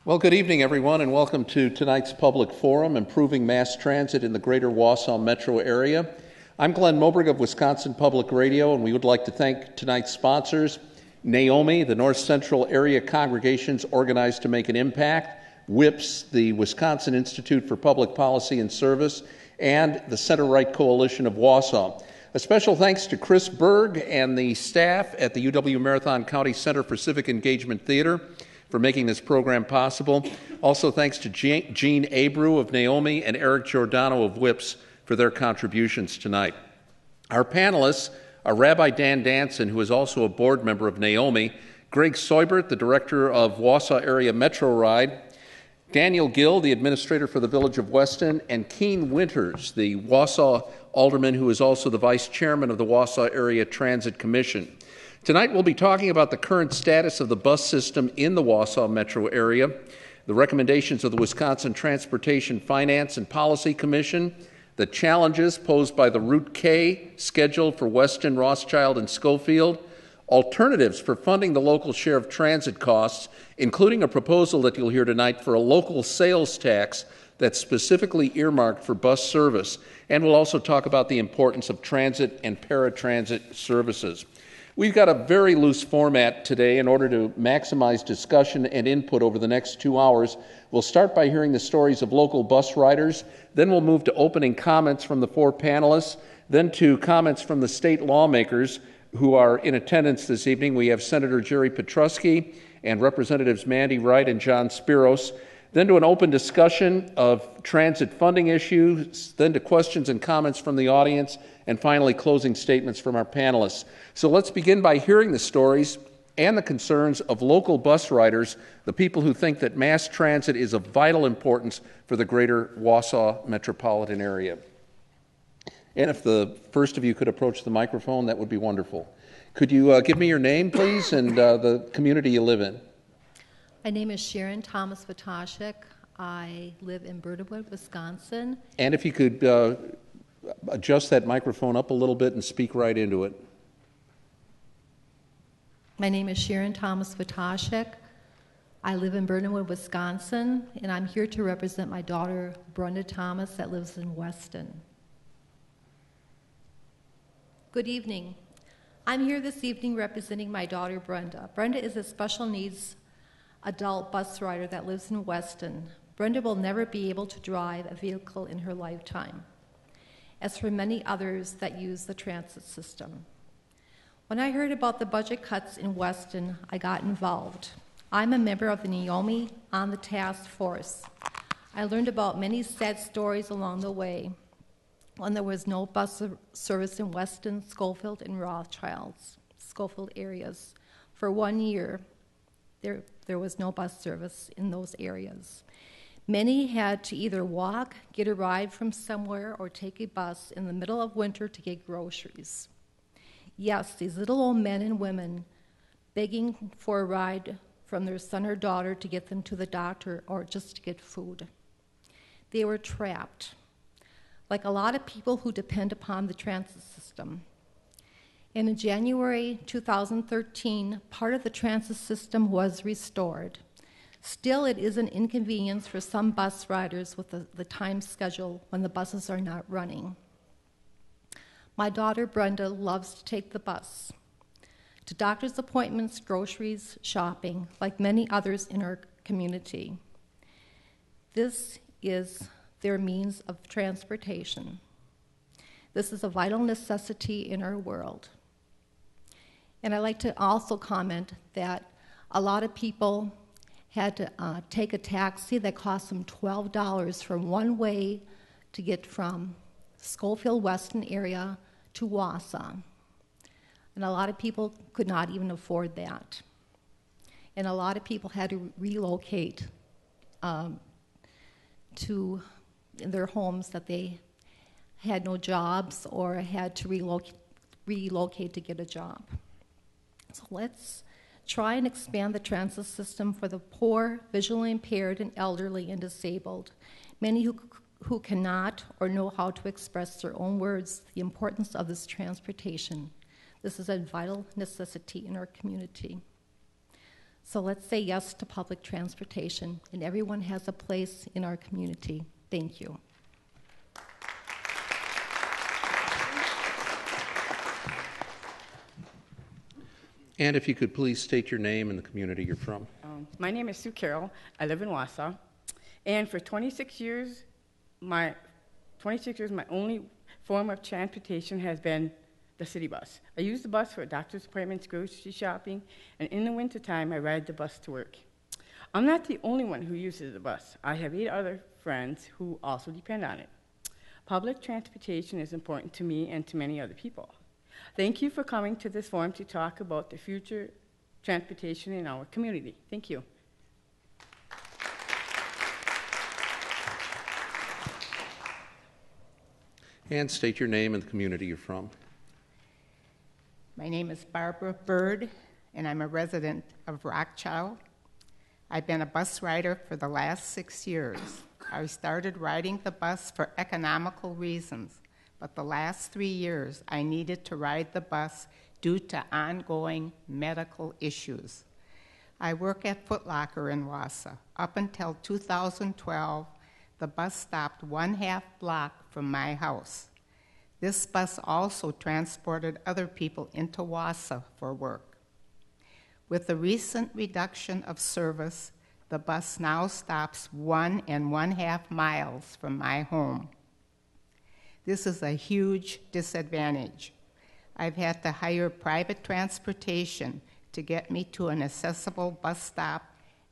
Well, good evening, everyone, and welcome to tonight's public forum, Improving Mass Transit in the Greater Wausau Metro Area. I'm Glenn Moberg of Wisconsin Public Radio, and we would like to thank tonight's sponsors, Naomi, the North Central Area Congregations Organized to Make an Impact, WIPPS, the Wisconsin Institute for Public Policy and Service, and the Center-Right Coalition of Wausau. A special thanks to Chris Berg and the staff at the UW-Marathon County Center for Civic Engagement Theater for making this program possible. Also thanks to Gene Abreu of Naomi and Eric Giordano of WIPPS for their contributions tonight. Our panelists are Rabbi Dan Danson, who is also a board member of Naomi, Greg Seubert, the director of Wausau Area Metro Ride, Daniel Gill, the administrator for the Village of Weston, and Keen Winters, the Wausau alderman who is also the vice chairman of the Wausau Area Transit Commission. Tonight we'll be talking about the current status of the bus system in the Wausau metro area, the recommendations of the Wisconsin Transportation Finance and Policy Commission, the challenges posed by the Route K schedule for Weston, Rothschild, and Schofield, alternatives for funding the local share of transit costs, including a proposal that you'll hear tonight for a local sales tax that's specifically earmarked for bus service, and we'll also talk about the importance of transit and paratransit services. We've got a very loose format today in order to maximize discussion and input over the next 2 hours. We'll start by hearing the stories of local bus riders, then we'll move to opening comments from the four panelists, then to comments from the state lawmakers who are in attendance this evening. We have Senator Jerry Petrusky and Representatives Mandy Wright and John Spiros, then to an open discussion of transit funding issues, then to questions and comments from the audience, and finally closing statements from our panelists. So let's begin by hearing the stories and the concerns of local bus riders, the people who think that mass transit is of vital importance for the greater Wausau metropolitan area. And if the first of you could approach the microphone, that would be wonderful. Could you give me your name, please, and the community you live in? My name is Sharon Thomas Vitashik. I live in Burnhamwood, Wisconsin. And if you could adjust that microphone up a little bit and speak right into it. My name is Sharon Thomas Vitashik. I live in Burnhamwood, Wisconsin, and I'm here to represent my daughter, Brenda Thomas, that lives in Weston. Good evening. I'm here this evening representing my daughter, Brenda. Brenda is a special needs adult bus rider that lives in Weston. Brenda will never be able to drive a vehicle in her lifetime, as for many others that use the transit system. When I heard about the budget cuts in Weston, I got involved. I'm a member of the Naomi on the task force. I learned about many sad stories along the way when there was no bus service in Weston, Schofield, and Rothschild's, Schofield areas. For 1 year, there was no bus service in those areas. Many had to either walk, get a ride from somewhere, or take a bus in the middle of winter to get groceries. Yes, these little old men and women begging for a ride from their son or daughter to get them to the doctor or just to get food. They were trapped, like a lot of people who depend upon the transit system. And in January 2013, part of the transit system was restored. Still, it is an inconvenience for some bus riders with the time schedule when the buses are not running. My daughter, Brenda, loves to take the bus to doctor's appointments, groceries, shopping, like many others in our community. This is their means of transportation. This is a vital necessity in our world. And I'd like to also comment that a lot of people had to take a taxi that cost them $12 for one way to get from Schofield Weston area to Wausau. And a lot of people could not even afford that. And a lot of people had to relocate to their homes that they had no jobs or had to relocate to get a job. So let's try and expand the transit system for the poor, visually impaired, and elderly and disabled, many who cannot or know how to express their own words the importance of this transportation. This is a vital necessity in our community. So let's say yes to public transportation, and everyone has a place in our community. Thank you. And if you could please state your name and the community you're from. My name is Sue Carroll. I live in Wausau. And for 26 years, my only form of transportation has been the city bus. I use the bus for doctor's appointments, grocery shopping, and in the wintertime, I ride the bus to work. I'm not the only one who uses the bus. I have 8 other friends who also depend on it. Public transportation is important to me and to many other people. Thank you for coming to this forum to talk about the future transportation in our community. Thank you. And state your name and the community you're from. My name is Barbara Bird, and I'm a resident of Wausau. I've been a bus rider for the last 6 years. I started riding the bus for economical reasons, but the last 3 years I needed to ride the bus due to ongoing medical issues. I work at Foot Locker in Wausau. Up until 2012, the bus stopped 1/2 block from my house. This bus also transported other people into Wausau for work. With the recent reduction of service, the bus now stops 1 1/2 miles from my home. This is a huge disadvantage. I've had to hire private transportation to get me to an accessible bus stop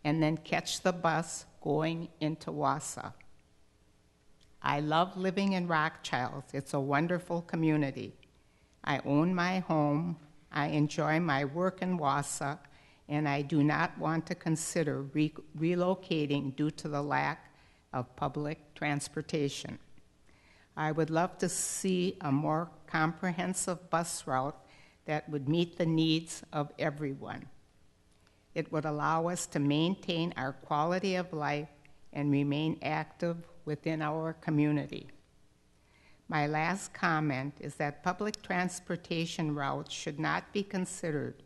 and then catch the bus going into Wausau. I love living in Rockchild. It's a wonderful community. I own my home, I enjoy my work in Wausau, and I do not want to consider relocating due to the lack of public transportation. I would love to see a more comprehensive bus route that would meet the needs of everyone. It would allow us to maintain our quality of life and remain active within our community. My last comment is that public transportation routes should not be considered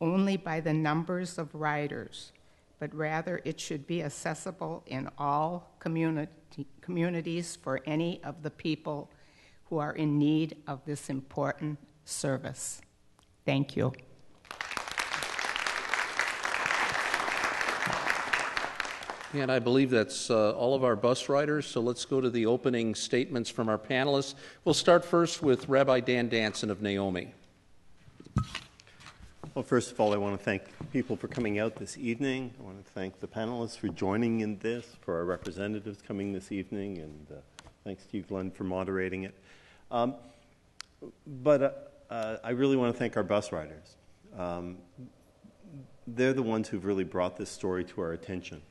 only by the numbers of riders, but rather it should be accessible in all communities for any of the people who are in need of this important service. Thank you. And I believe that's all of our bus riders, so let's go to the opening statements from our panelists. We'll start first with Rabbi Dan Danson of Naomi. Well, first of all, I want to thank people for coming out this evening. I want to thank the panelists for joining in this, for our representatives coming this evening, and thanks to you, Glenn, for moderating it. But I really want to thank our bus riders. They're the ones who've really brought this story to our attention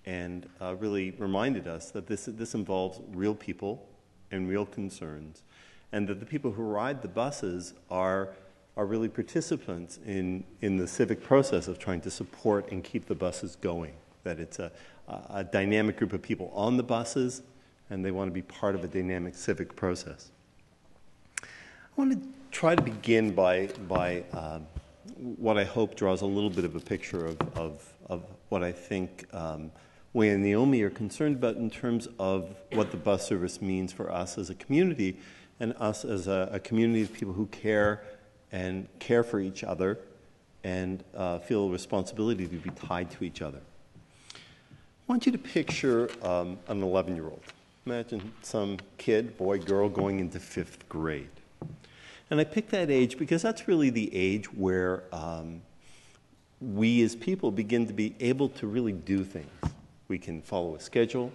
and really reminded us that this involves real people and real concerns, and that the people who ride the buses are really participants in the civic process of trying to support and keep the buses going, that it's a dynamic group of people on the buses, and they want to be part of a dynamic civic process. I want to try to begin by what I hope draws a little bit of a picture of what I think we in Naomi are concerned about in terms of what the bus service means for us as a community and us as a community of people who care for each other and feel a responsibility to be tied to each other. I want you to picture an 11-year-old. Imagine some kid, boy, girl, going into 5th grade. And I picked that age because that's really the age where we as people begin to be able to really do things. We can follow a schedule.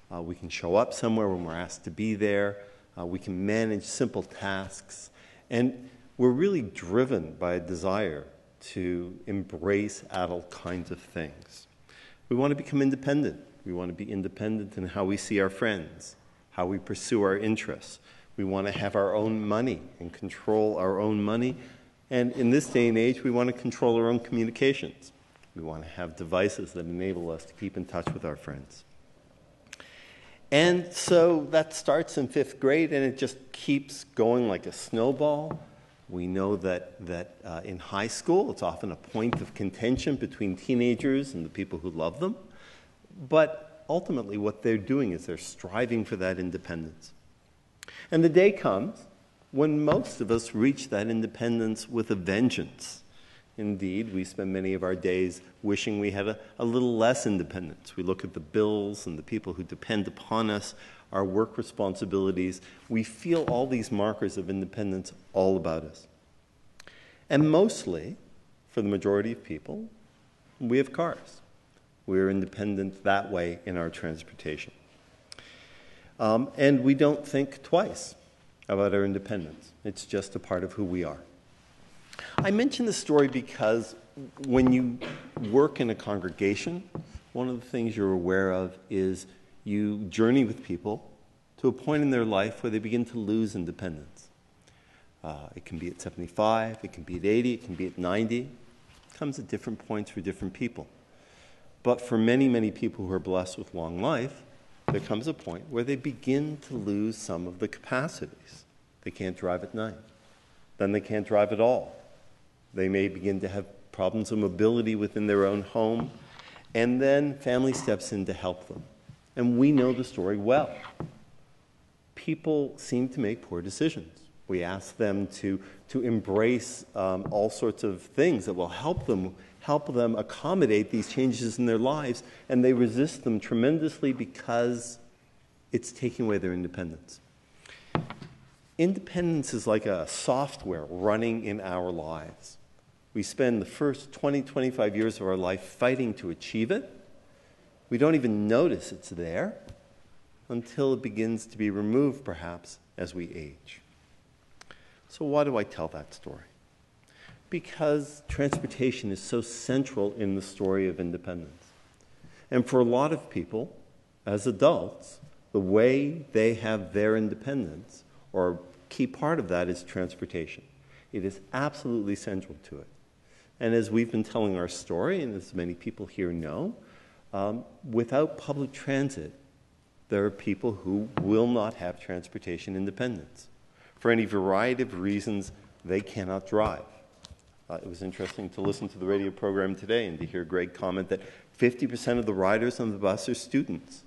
We can show up somewhere when we're asked to be there. We can manage simple tasks. And we're really driven by a desire to embrace adult kinds of things. We want to become independent. We want to be independent in how we see our friends, how we pursue our interests. We want to have our own money and control our own money. And in this day and age, we want to control our own communications. We want to have devices that enable us to keep in touch with our friends. And so that starts in 5th grade, and it just keeps going like a snowball. We know that in high school, it's often a point of contention between teenagers and the people who love them. But ultimately, what they're doing is they're striving for that independence. And the day comes when most of us reach that independence with a vengeance. Indeed, we spend many of our days wishing we had a little less independence. We look at the bills and the people who depend upon us, our work responsibilities. We feel all these markers of independence all about us. And mostly, for the majority of people, we have cars. We're independent that way in our transportation. And we don't think twice about our independence. It's just a part of who we are. I mention this story because when you work in a congregation, one of the things you're aware of is you journey with people to a point in their life where they begin to lose independence. It can be at 75, it can be at 80, it can be at 90. It comes at different points for different people. But for many, many people who are blessed with long life, there comes a point where they begin to lose some of the capacities. They can't drive at night. Then they can't drive at all. They may begin to have problems of mobility within their own home, and then family steps in to help them. And we know the story well. People seem to make poor decisions. We ask them to embrace all sorts of things that will help them accommodate these changes in their lives, and they resist them tremendously because it's taking away their independence. Independence is like a software running in our lives. We spend the first 20, 25 years of our life fighting to achieve it. We don't even notice it's there until it begins to be removed, perhaps, as we age. So why do I tell that story? Because transportation is so central in the story of independence. And for a lot of people, as adults, the way they have their independence, or a key part of that, is transportation. It is absolutely central to it. And as we've been telling our story, and as many people here know, without public transit, there are people who will not have transportation independence. For any variety of reasons, they cannot drive. It was interesting to listen to the radio program today and to hear Greg comment that 50% of the riders on the bus are students.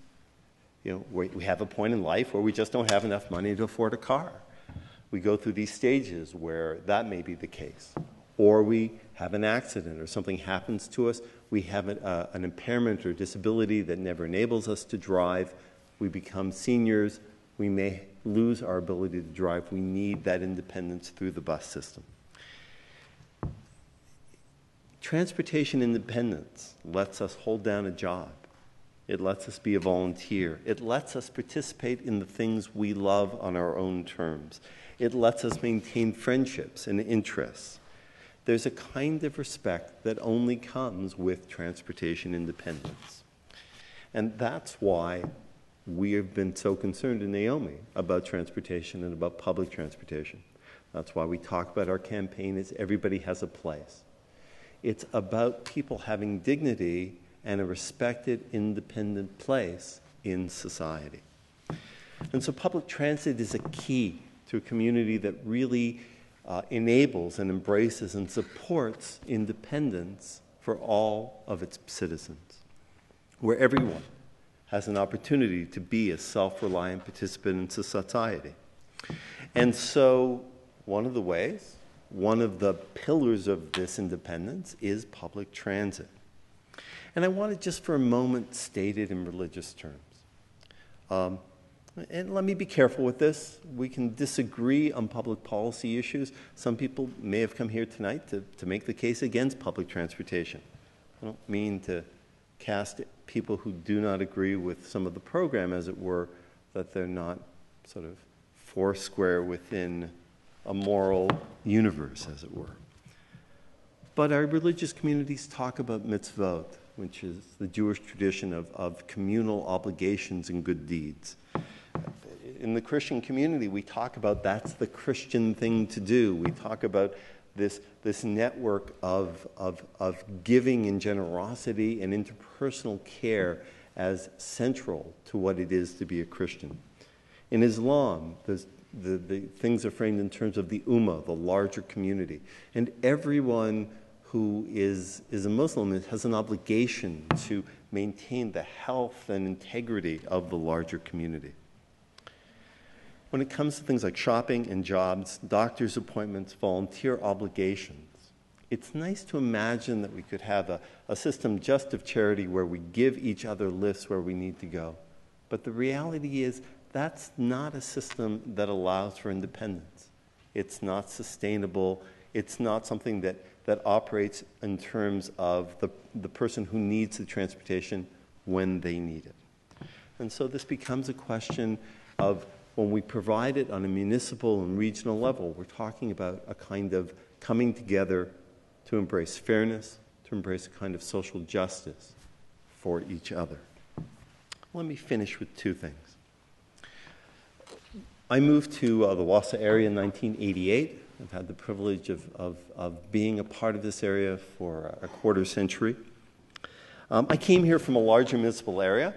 You know, we have a point in life where we just don't have enough money to afford a car. We go through these stages where that may be the case. Or we have an accident or something happens to us. We have an impairment or disability that never enables us to drive. We become seniors. We may lose our ability to drive. We need that independence through the bus system. Transportation independence lets us hold down a job. It lets us be a volunteer. It lets us participate in the things we love on our own terms. It lets us maintain friendships and interests. There's a kind of respect that only comes with transportation independence. And that's why we have been so concerned in Naomi about transportation and about public transportation. That's why we talk about our campaign as Everybody Has a Place. It's about people having dignity and a respected, independent place in society. And so public transit is a key to a community that really enables and embraces and supports independence for all of its citizens, where everyone has an opportunity to be a self-reliant participant in society. And so one of the ways, one of the pillars of this independence is public transit. And I want to just for a moment state it in religious terms. And let me be careful with this. We can disagree on public policy issues. Some people may have come here tonight to make the case against public transportation. I don't mean to cast people who do not agree with some of the program, as it were, that they're not sort of foursquare within a moral universe, as it were. But our religious communities talk about mitzvot, which is the Jewish tradition of communal obligations and good deeds. In the Christian community, we talk about that's the Christian thing to do. We talk about this network of giving and generosity and interpersonal care as central to what it is to be a Christian. In Islam, the things are framed in terms of the ummah, the larger community. And everyone who is a Muslim has an obligation to maintain the health and integrity of the larger community. When it comes to things like shopping and jobs, doctor's appointments, volunteer obligations, it's nice to imagine that we could have a system just of charity where we give each other lifts where we need to go. But the reality is that's not a system that allows for independence. It's not sustainable. It's not something that operates in terms of the person who needs the transportation when they need it. And so this becomes a question of when we provide it on a municipal and regional level, we're talking about a kind of coming together to embrace fairness, to embrace a kind of social justice for each other. Let me finish with two things. I moved to the Wausau area in 1988. I've had the privilege of being a part of this area for a quarter century. I came here from a larger municipal area,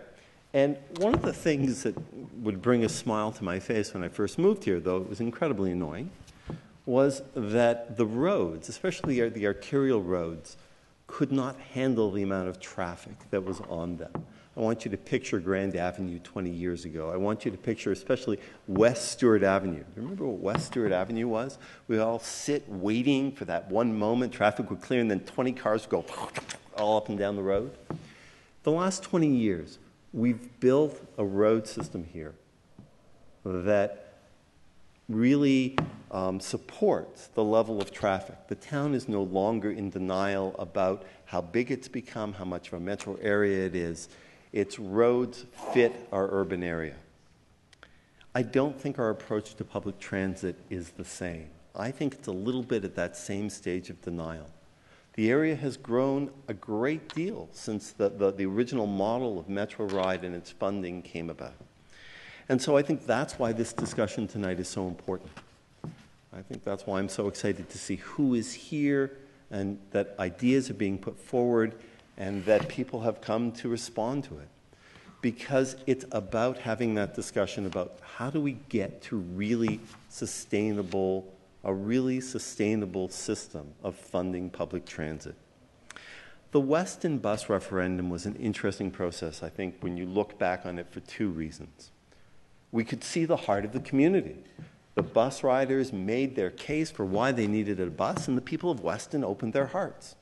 and one of the things that would bring a smile to my face when I first moved here, though it was incredibly annoying, was that the roads, especially the arterial roads, could not handle the amount of traffic that was on them. I want you to picture Grand Avenue 20 years ago. I want you to picture especially West Stewart Avenue. Remember what West Stewart Avenue was? We all sit waiting for that one moment, traffic would clear, and then 20 cars would go all up and down the road. The last 20 years, we've built a road system here that really supports the level of traffic. The town is no longer in denial about how big it's become, how much of a metro area it is. Its roads fit our urban area. I don't think our approach to public transit is the same. I think it's a little bit at that same stage of denial. The area has grown a great deal since the original model of Metro Ride and its funding came about. And so I think that's why this discussion tonight is so important. I think that's why I'm so excited to see who is here and that ideas are being put forward and that people have come to respond to it. Because it's about having that discussion about how do we get to a really sustainable system of funding public transit. The Weston bus referendum was an interesting process, I think, when you look back on it for two reasons. We could see the heart of the community. The bus riders made their case for why they needed a bus, and the people of Weston opened their hearts.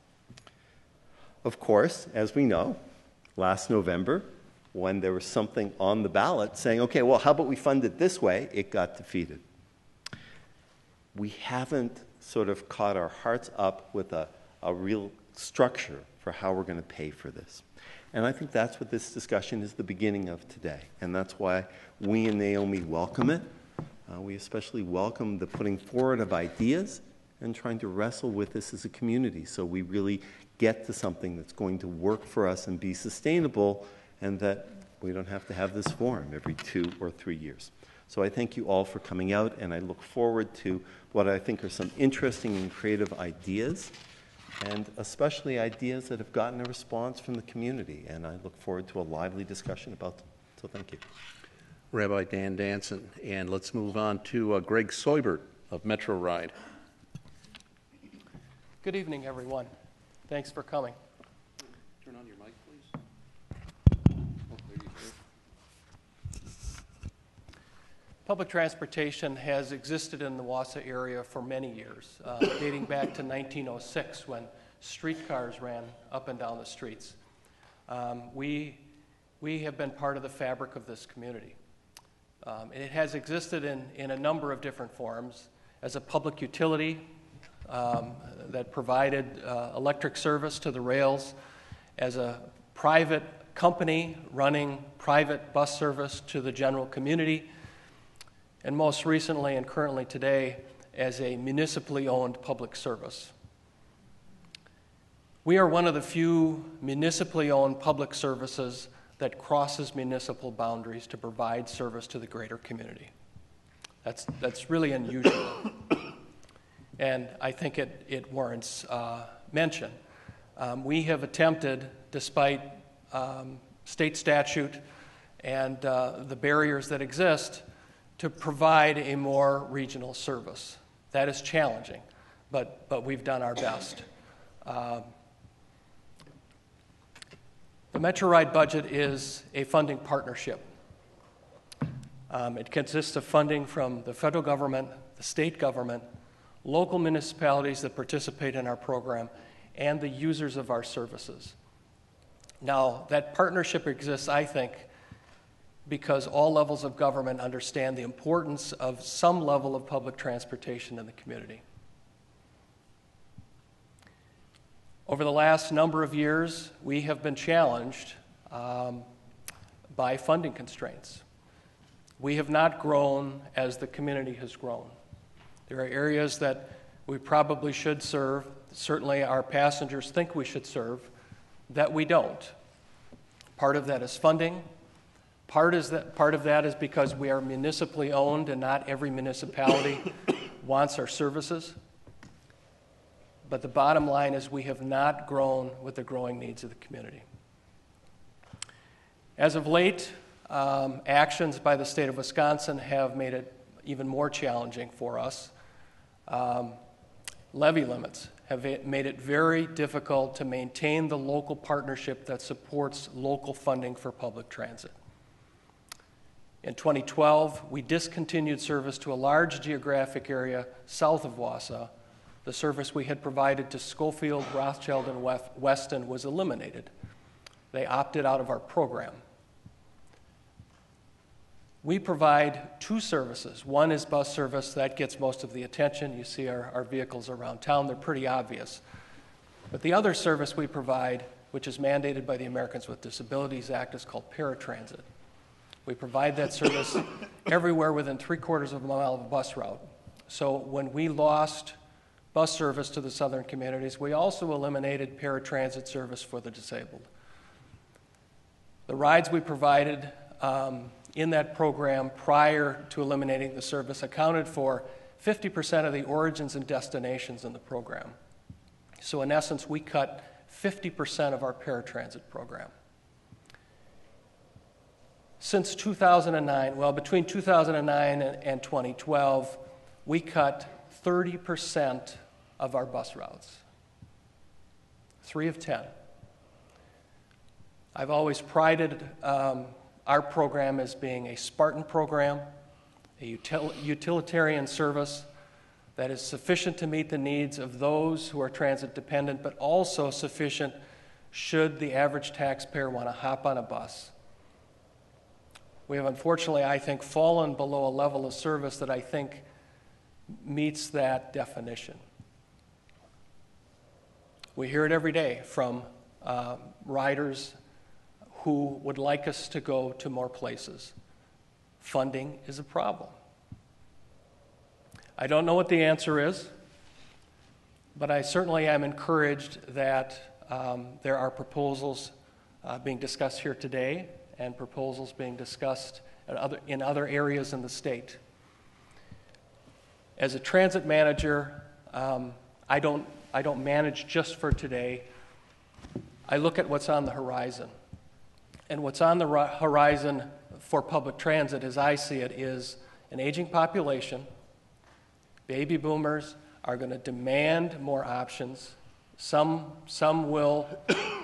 Of course, as we know, last November, when there was something on the ballot saying, okay, well, how about we fund it this way, it got defeated. We haven't sort of caught our hearts up with a real structure for how we're going to pay for this. And I think that's what this discussion is the beginning of today. And that's why we in Naomi welcome it. We especially welcome the putting forward of ideas and trying to wrestle with this as a community so we really get to something that's going to work for us and be sustainable and that we don't have to have this forum every 2 or 3 years. So I thank you all for coming out, and I look forward to what I think are some interesting and creative ideas, and especially ideas that have gotten a response from the community, and I look forward to a lively discussion about them. So thank you. Rabbi Dan Danson, and let's move on to Greg Seubert of Metro Ride. Good evening, everyone. Thanks for coming. Turn on your mic, please. Oh, there you go. Public transportation has existed in the Wausau area for many years, dating back to 1906 when streetcars ran up and down the streets. We have been part of the fabric of this community. It has existed in a number of different forms as a public utility that provided electric service to the rails, as a private company running private bus service to the general community, and most recently and currently today as a municipally owned public service. We are one of the few municipally owned public services that crosses municipal boundaries to provide service to the greater community. That's really unusual. And I think it warrants mention. We have attempted, despite state statute and the barriers that exist, to provide a more regional service. That is challenging, but we've done our best. The Metro Ride budget is a funding partnership. It consists of funding from the federal government, the state government, local municipalities that participate in our program, and the users of our services. Now, that partnership exists, I think, because all levels of government understand the importance of some level of public transportation in the community. Over the last number of years, we have been challenged by funding constraints. We have not grown as the community has grown. There are areas that we probably should serve, certainly our passengers think we should serve, that we don't. Part of that is funding. Part of that is because we are municipally owned and not every municipality wants our services. But the bottom line is we have not grown with the growing needs of the community. As of late, actions by the state of Wisconsin have made it even more challenging for us. Levy limits have made it very difficult to maintain the local partnership that supports local funding for public transit. In 2012, we discontinued service to a large geographic area south of Wausau. The service we had provided to Schofield, Rothschild, and Weston was eliminated. They opted out of our program. We provide two services. One is bus service. That gets most of the attention. You see our vehicles around town. They're pretty obvious. But the other service we provide, which is mandated by the Americans with Disabilities Act, is called paratransit. We provide that service everywhere within 3/4 of a mile of a bus route. So when we lost bus service to the southern communities, we also eliminated paratransit service for the disabled. The rides we provided in that program prior to eliminating the service accounted for 50% of the origins and destinations in the program. So in essence, we cut 50% of our paratransit program. Since 2009, well, between 2009 and 2012, we cut 30% of our bus routes. 3 of 10. I've always prided our program as being a Spartan program, a utilitarian service that is sufficient to meet the needs of those who are transit dependent, but also sufficient should the average taxpayer want to hop on a bus. We have unfortunately, I think, fallen below a level of service that I think meets that definition. We hear it every day from riders who would like us to go to more places. Funding is a problem. I don't know what the answer is, but I certainly am encouraged that there are proposals being discussed here today and proposals being discussed in other areas in the state. As a transit manager, I don't manage just for today. I look at what's on the horizon. And what's on the horizon for public transit, as I see it, is an aging population. Baby boomers are going to demand more options. Some will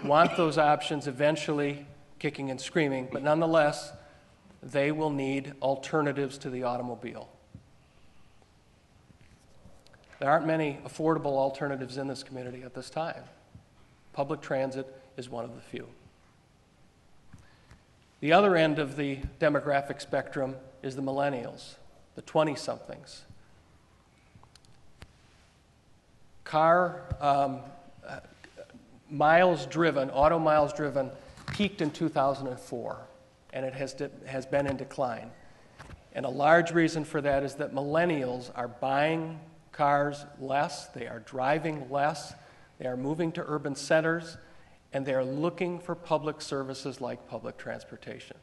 want those options eventually kicking and screaming, but nonetheless, they will need alternatives to the automobile. There aren't many affordable alternatives in this community at this time. Public transit is one of the few. The other end of the demographic spectrum is the millennials, the 20-somethings. Miles driven, auto miles driven, peaked in 2004, and it has been in decline. And a large reason for that is that millennials are buying cars less, they are driving less, they are moving to urban centers, and they are looking for public services like public transportation.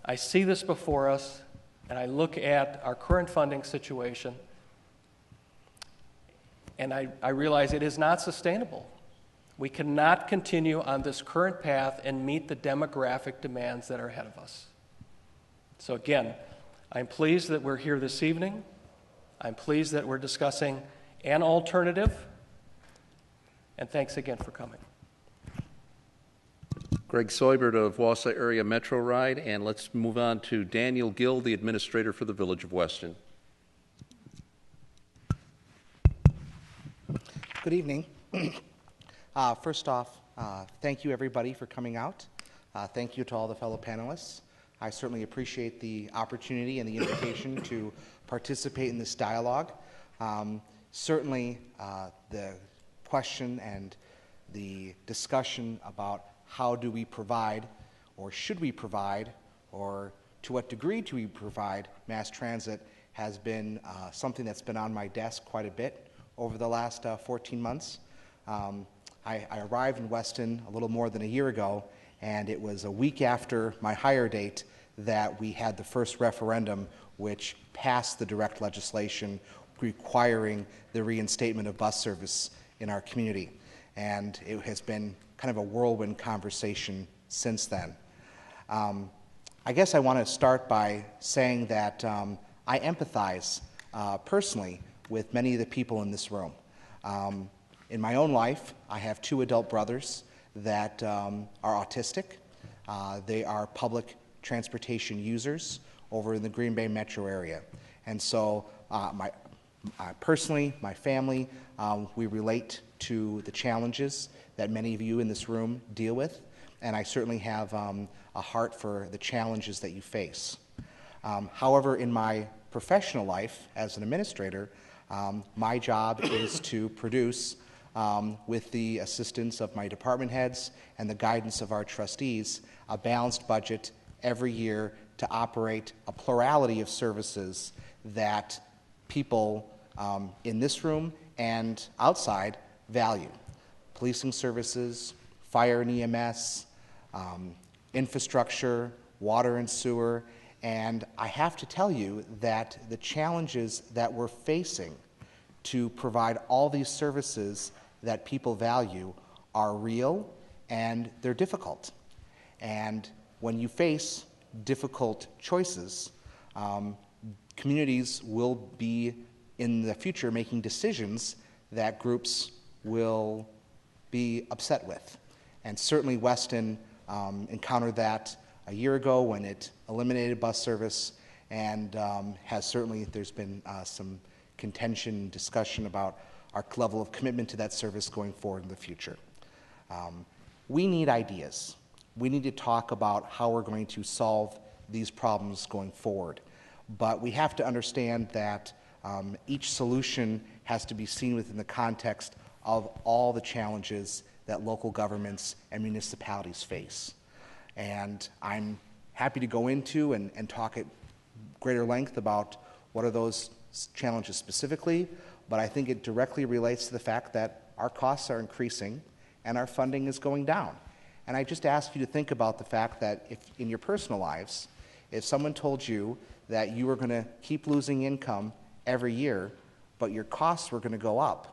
I see this before us, and I look at our current funding situation, and I realize it is not sustainable. We cannot continue on this current path and meet the demographic demands that are ahead of us. So again, I'm pleased that we're here this evening. I'm pleased that we're discussing an alternative. And thanks again for coming. Greg Seubert of Wausau Area Metro Ride, and let's move on to Daniel Gill, the administrator for the Village of Weston. Good evening. First off, thank you everybody for coming out. Thank you to all the fellow panelists. I certainly appreciate the opportunity and the invitation to participate in this dialogue. Certainly the question and the discussion about how do we provide, or should we provide, or to what degree do we provide mass transit has been something that's been on my desk quite a bit over the last 14 months. I arrived in Weston a little more than a year ago, and it was a week after my hire date that we had the first referendum which passed the direct legislation requiring the reinstatement of bus service in our community. And it has been kind of a whirlwind conversation since then. I guess I want to start by saying that I empathize personally with many of the people in this room. In my own life, I have two adult brothers that are autistic. They are public transportation users over in the Green Bay metro area. And so personally, my family, we relate to the challenges that many of you in this room deal with, and I certainly have a heart for the challenges that you face. However, in my professional life as an administrator, my job is to produce, with the assistance of my department heads and the guidance of our trustees, a balanced budget every year to operate a plurality of services that people in this room and outside value. Policing services, fire and EMS, infrastructure, water and sewer, and I have to tell you that the challenges that we're facing to provide all these services that people value are real and they're difficult. And when you face difficult choices, communities will be in the future making decisions that groups will be upset with. And certainly Weston encountered that a year ago when it eliminated bus service, and there's been some contention and discussion about our level of commitment to that service going forward in the future. We need ideas. We need to talk about how we're going to solve these problems going forward. But we have to understand that each solution has to be seen within the context of all the challenges that local governments and municipalities face. And I'm happy to go into and talk at greater length about what are those challenges specifically, but I think it directly relates to the fact that our costs are increasing and our funding is going down. And I just ask you to think about the fact that if in your personal lives, if someone told you that you were going to keep losing income every year, but your costs were going to go up,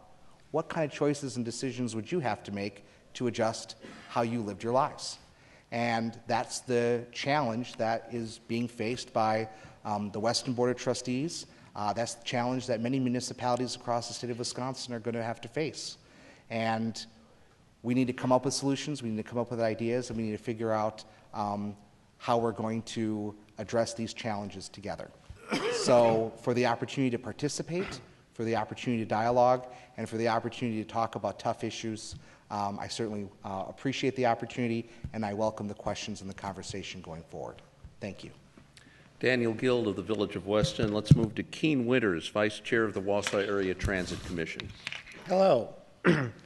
what kind of choices and decisions would you have to make to adjust how you lived your lives? And that's the challenge that is being faced by the Weston Board of Trustees. That's the challenge that many municipalities across the state of Wisconsin are going to have to face. And we need to come up with solutions, we need to come up with ideas, and we need to figure out how we're going to address these challenges together. So for the opportunity to participate, for the opportunity to dialogue, and for the opportunity to talk about tough issues, I certainly appreciate the opportunity, and I welcome the questions and the conversation going forward. Thank you. Daniel Gill of the Village of Weston. Let's move to Keen Winters, Vice Chair of the Wausau Area Transit Commission. Hello.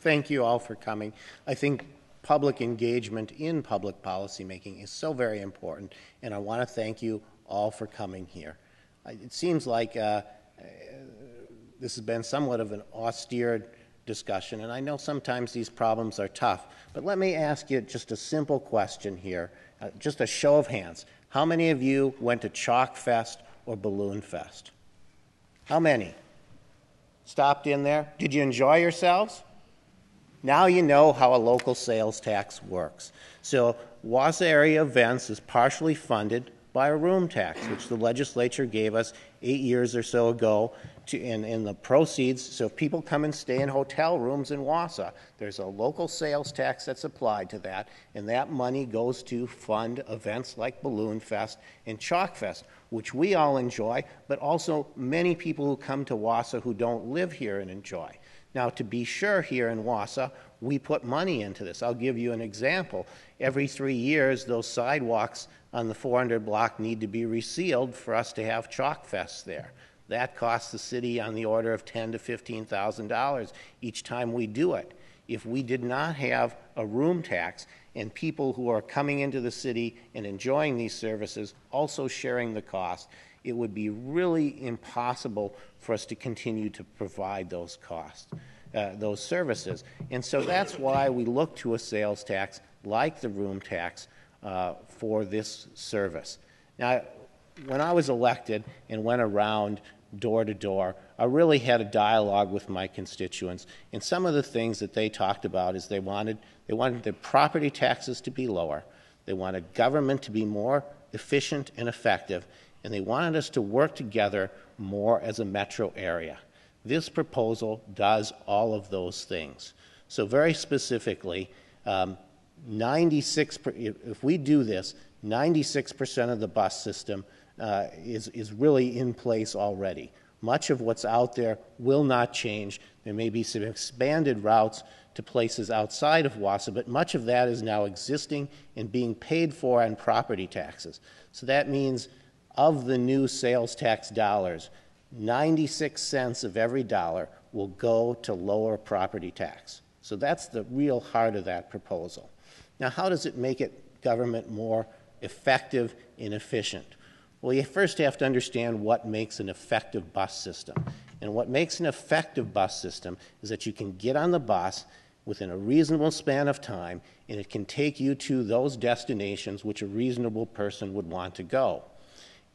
Thank you all for coming. I think public engagement in public policy making is so very important, and I want to thank you all for coming here. It seems like this has been somewhat of an austere discussion, and I know sometimes these problems are tough, but let me ask you just a simple question here, just a show of hands. How many of you went to Chalk Fest or Balloon Fest? How many? Stopped in there? Did you enjoy yourselves? Now you know how a local sales tax works. So Wausau Area Events is partially funded by a room tax, which the legislature gave us 8 years or so ago, and the proceeds, so if people come and stay in hotel rooms in Wausau, there's a local sales tax that's applied to that, and that money goes to fund events like Balloon Fest and Chalk Fest, which we all enjoy, but also many people who come to Wausau who don't live here and enjoy. Now, to be sure, here in Wausau, we put money into this. I'll give you an example. Every 3 years, those sidewalks on the 400 block need to be resealed for us to have Chalk Fest there. That costs the city on the order of $10,000 to $15,000 each time we do it. If we did not have a room tax and people who are coming into the city and enjoying these services also sharing the cost, it would be really impossible for us to continue to provide those costs, those services. And so that's why we look to a sales tax like the room tax for this service. Now, when I was elected and went around door to door, I really had a dialogue with my constituents, and some of the things that they talked about is they wanted the property taxes to be lower, they wanted government to be more efficient and effective, and they wanted us to work together more as a metro area. This proposal does all of those things. So very specifically, if we do this, 96% of the bus system is really in place already. Much of what's out there will not change. There may be some expanded routes to places outside of Wausau, but much of that is now existing and being paid for on property taxes. So that means of the new sales tax dollars, 96 cents of every dollar will go to lower property tax. So that's the real heart of that proposal. Now, how does it make government more effective and efficient? Well, you first have to understand what makes an effective bus system. And what makes an effective bus system is that you can get on the bus within a reasonable span of time, and it can take you to those destinations which a reasonable person would want to go.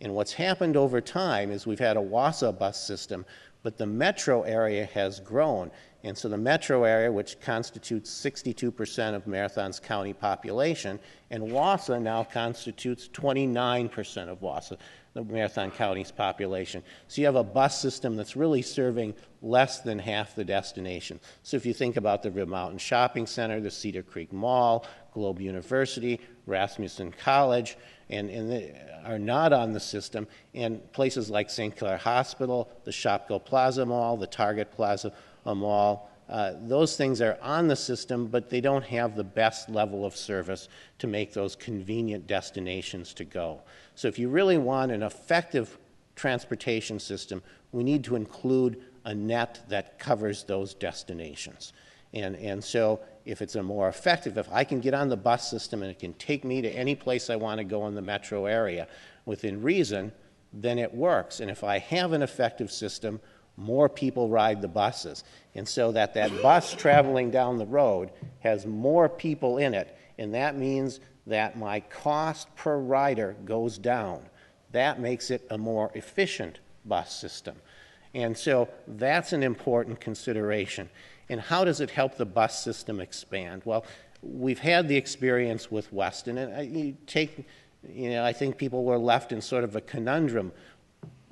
And what's happened over time is we've had a Wausau bus system, but the metro area has grown. And so the metro area, which constitutes 62% of Marathon's county population, and Wausau now constitutes 29% of Wausau, the Marathon County's population. So you have a bus system that's really serving less than half the destination. So if you think about the Rib Mountain Shopping Center, the Cedar Creek Mall, Globe University, Rasmussen College, and they are not on the system, and places like St. Clair Hospital, the Shopko Plaza Mall, the Target Plaza Mall, those things are on the system, but they don't have the best level of service to make those convenient destinations to go. So if you really want an effective transportation system, we need to include a net that covers those destinations. And so if it's a more effective, if I can get on the bus system and it can take me to any place I want to go in the metro area within reason, then it works. And if I have an effective system, more people ride the buses. And so that bus traveling down the road has more people in it, and that means that my cost per rider goes down. That makes it a more efficient bus system. And so that's an important consideration. And how does it help the bus system expand? Well, we've had the experience with Weston, and I think people were left in sort of a conundrum.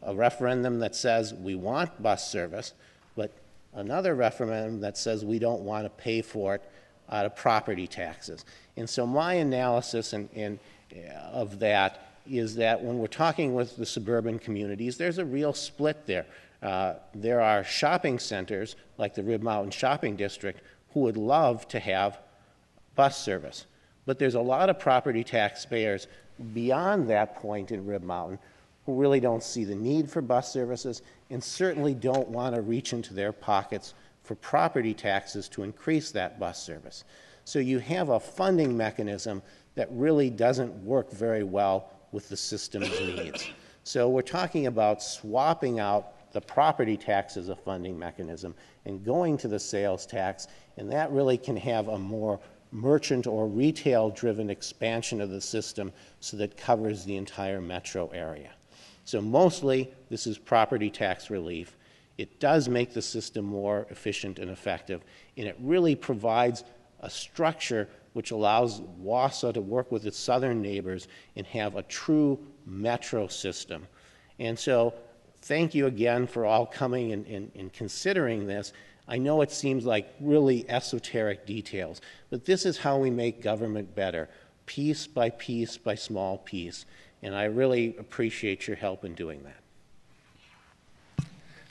A referendum that says we want bus service, but another referendum that says we don't want to pay for it out of property taxes. And so my analysis of that is that when we're talking with the suburban communities, there's a real split there. There are shopping centers, like the Rib Mountain Shopping District, who would love to have bus service. But there's a lot of property taxpayers beyond that point in Rib Mountain who really don't see the need for bus services and certainly don't want to reach into their pockets for property taxes to increase that bus service. So you have a funding mechanism that really doesn't work very well with the system's needs. So we're talking about swapping out the property tax as a funding mechanism and going to the sales tax, and that really can have a more merchant or retail-driven expansion of the system so that covers the entire metro area. So mostly, this is property tax relief. It does make the system more efficient and effective, and it really provides a structure which allows Wausau to work with its southern neighbors and have a true metro system. And so thank you again for all coming and considering this. I know it seems like really esoteric details, but this is how we make government better, piece by small piece. And I really appreciate your help in doing that.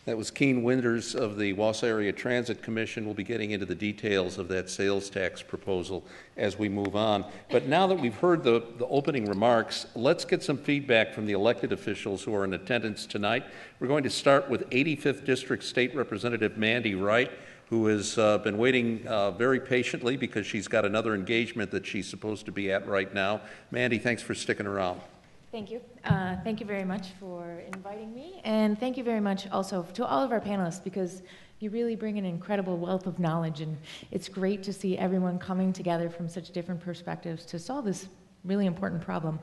That was Keen Winters of the Wausau Area Transit Commission. We'll be getting into the details of that sales tax proposal as we move on. But now that we've heard the opening remarks, let's get some feedback from the elected officials who are in attendance tonight. We're going to start with 85th District State Representative Mandy Wright, who has been waiting very patiently because she's got another engagement that she's supposed to be at right now. Mandy, thanks for sticking around. Thank you. Thank you very much for inviting me, and thank you very much also to all of our panelists, because you really bring an incredible wealth of knowledge, and it's great to see everyone coming together from such different perspectives to solve this really important problem.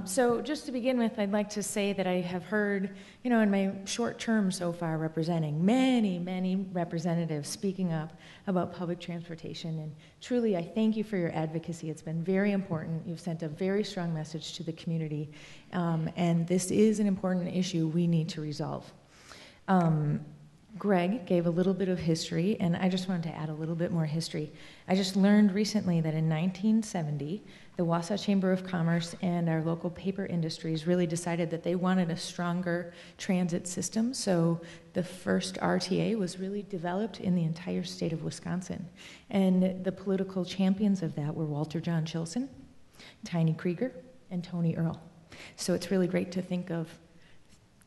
So just to begin with, I'd like to say that I have heard, in my short term so far representing, many representatives speaking up about public transportation, and truly I thank you for your advocacy. It's been very important. You've sent a very strong message to the community, and this is an important issue we need to resolve. Greg gave a little bit of history, and I just wanted to add a little bit more history. I just learned recently that in 1970, the Wausau Chamber of Commerce and our local paper industries really decided that they wanted a stronger transit system, so the first RTA was really developed in the entire state of Wisconsin. And the political champions of that were Walter John Chilson, Tiny Krieger, and Tony Earl. So it's really great to think of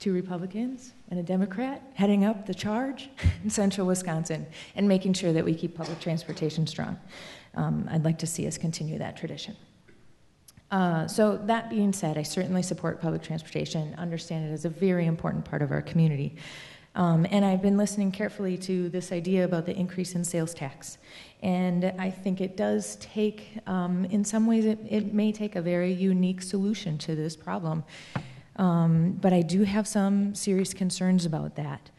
two Republicans and a Democrat heading up the charge in central Wisconsin and making sure that we keep public transportation strong. I'd like to see us continue that tradition. So that being said, I certainly support public transportation, understand it as a very important part of our community. And I've been listening carefully to this idea about the increase in sales tax. And I think it does take, in some ways, it may take a very unique solution to this problem. But I do have some serious concerns about that.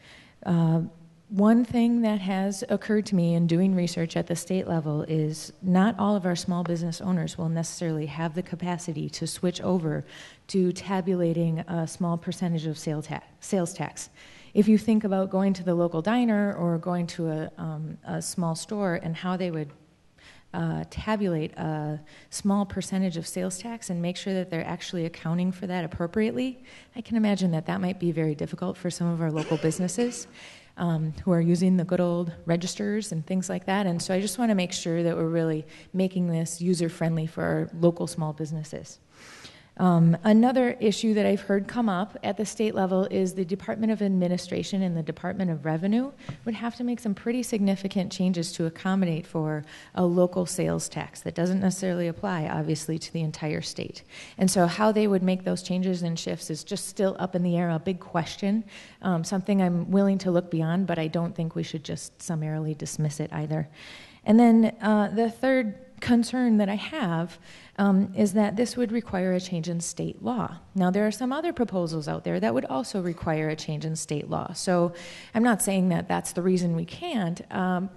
One thing that has occurred to me in doing research at the state level is not all of our small business owners will necessarily have the capacity to switch over to tabulating a small percentage of sales tax. If you think about going to the local diner or going to a small store and how they would tabulate a small percentage of sales tax and make sure that they're actually accounting for that appropriately, I can imagine that that might be very difficult for some of our local businesses who are using the good old registers and things like that. And so I just want to make sure that we're really making this user-friendly for our local small businesses. Another issue that I've heard come up at the state level is the Department of Administration and the Department of Revenue would have to make some pretty significant changes to accommodate for a local sales tax that doesn't necessarily apply, obviously, to the entire state. And so how they would make those changes and shifts is just still up in the air, a big question, something I'm willing to look beyond, but I don't think we should just summarily dismiss it either. And then the third concern that I have is that this would require a change in state law. Now, there are some other proposals out there that would also require a change in state law. So I'm not saying that that's the reason we can't,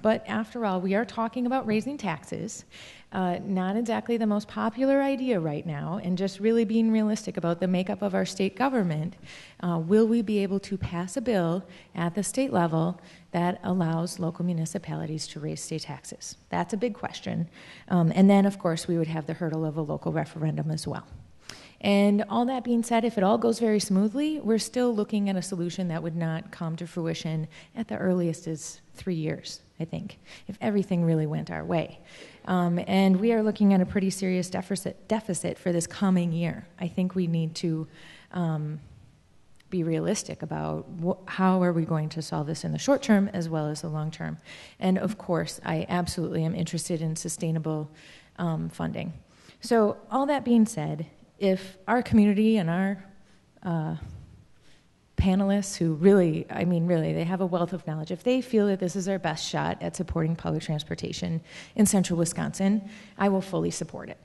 but after all, we are talking about raising taxes. Not exactly the most popular idea right now, and just really being realistic about the makeup of our state government. Will we be able to pass a bill at the state level that allows local municipalities to raise state taxes? That's a big question. And then, of course, we would have the hurdle of a local referendum as well. And all that being said, if it all goes very smoothly, we're still looking at a solution that would not come to fruition at the earliest is 3 years, I think, if everything really went our way. And we are looking at a pretty serious deficit for this coming year. I think we need to be realistic about how are we going to solve this in the short term as well as the long term. And of course, I absolutely am interested in sustainable funding. So all that being said, if our community and our panelists who really, they have a wealth of knowledge, if they feel that this is our best shot at supporting public transportation in central Wisconsin, I will fully support it.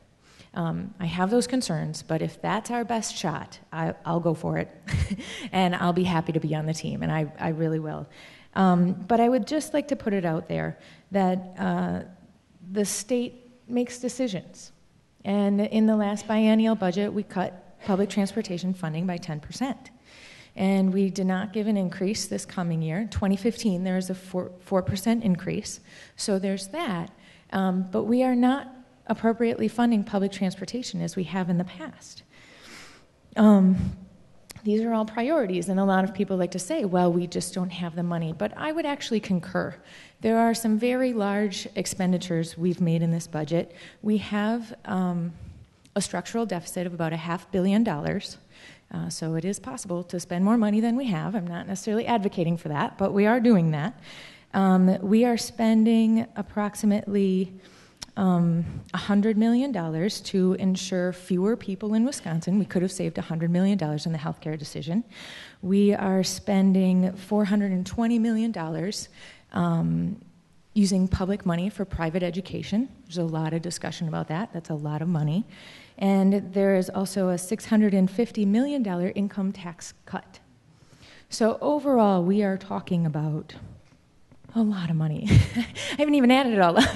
I have those concerns, but if that's our best shot, I'll go for it, and I'll be happy to be on the team, and I really will. But I would just like to put it out there that the state makes decisions. And in the last biennial budget, we cut public transportation funding by 10%. And we did not give an increase this coming year. In 2015, there is a 4% increase. So there's that. But we are not appropriately funding public transportation as we have in the past. These are all priorities, and a lot of people like to say, well, we just don't have the money. But I would actually concur. There are some very large expenditures we've made in this budget. We have a structural deficit of about $500 million. So it is possible to spend more money than we have. I'm not necessarily advocating for that, but we are doing that. We are spending approximately $100 million to ensure fewer people in Wisconsin. We could have saved $100 million in the healthcare decision. We are spending $420 million using public money for private education. There's a lot of discussion about that. That's a lot of money. And there is also a $650 million income tax cut. So overall, we are talking about a lot of money. I haven't even added it all up.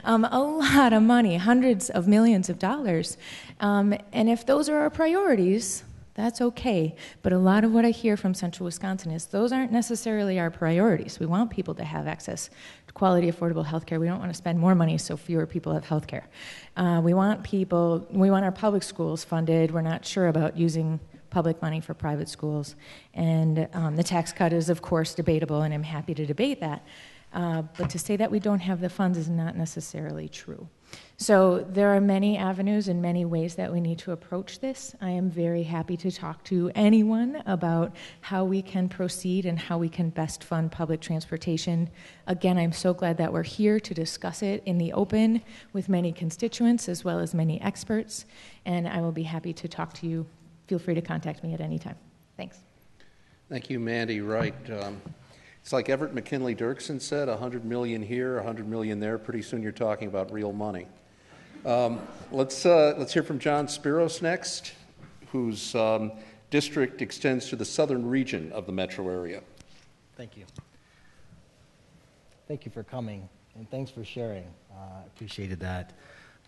A lot of money, hundreds of millions of dollars. And if those are our priorities, that's okay. But a lot of what I hear from Central Wisconsin is those aren't necessarily our priorities. We want people to have access to quality, affordable health care. We don't want to spend more money so fewer people have health care. We want our public schools funded. We're not sure about using public money for private schools. And the tax cut is, of course, debatable, and I'm happy to debate that. But to say that we don't have the funds is not necessarily true. So there are many avenues and many ways that we need to approach this. I am very happy to talk to anyone about how we can proceed and how we can best fund public transportation. Again, I'm so glad that we're here to discuss it in the open with many constituents as well as many experts, and I will be happy to talk to you. Feel free to contact me at any time. Thanks. Thank you, Mandy. Right. It's like Everett McKinley Dirksen said, 100 million here, 100 million there. Pretty soon you're talking about real money. Let's hear from John Spiros next, whose district extends to the southern region of the metro area. Thank you. Thank you for coming, and thanks for sharing. Appreciated that.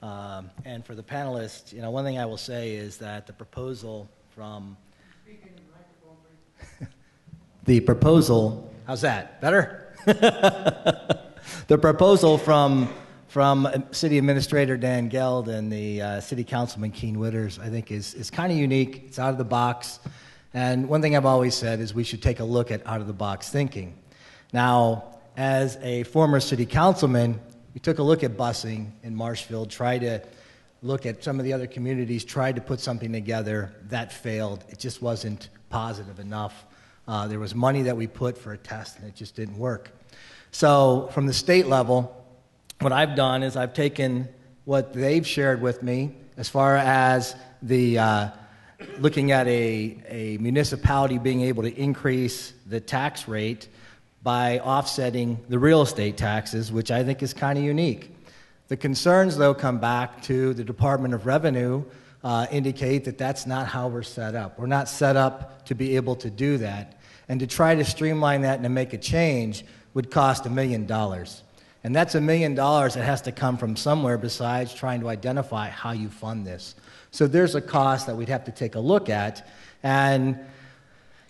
And for the panelists, one thing I will say is that the proposal from how's that? Better? The proposal from City Administrator Dan Geld and the City Councilman Keen Witters, I think, is kind of unique. It's out of the box. And one thing I've always said is we should take a look at out-of-the-box thinking. Now, as a former city councilman, we took a look at busing in Marshfield, tried to look at some of the other communities, tried to put something together. That failed. It just wasn't positive enough. There was money that we put for a test, and it just didn't work. So from the state level, what I've done is I've taken what they've shared with me as far as the looking at a municipality being able to increase the tax rate by offsetting the real estate taxes, which I think is kind of unique. The concerns, though, come back to the Department of Revenue, indicate that that's not how we're set up. We're not set up to be able to do that. And to try to streamline that and to make a change would cost $1 million. And that's $1 million that has to come from somewhere besides trying to identify how you fund this. So there's a cost that we'd have to take a look at. And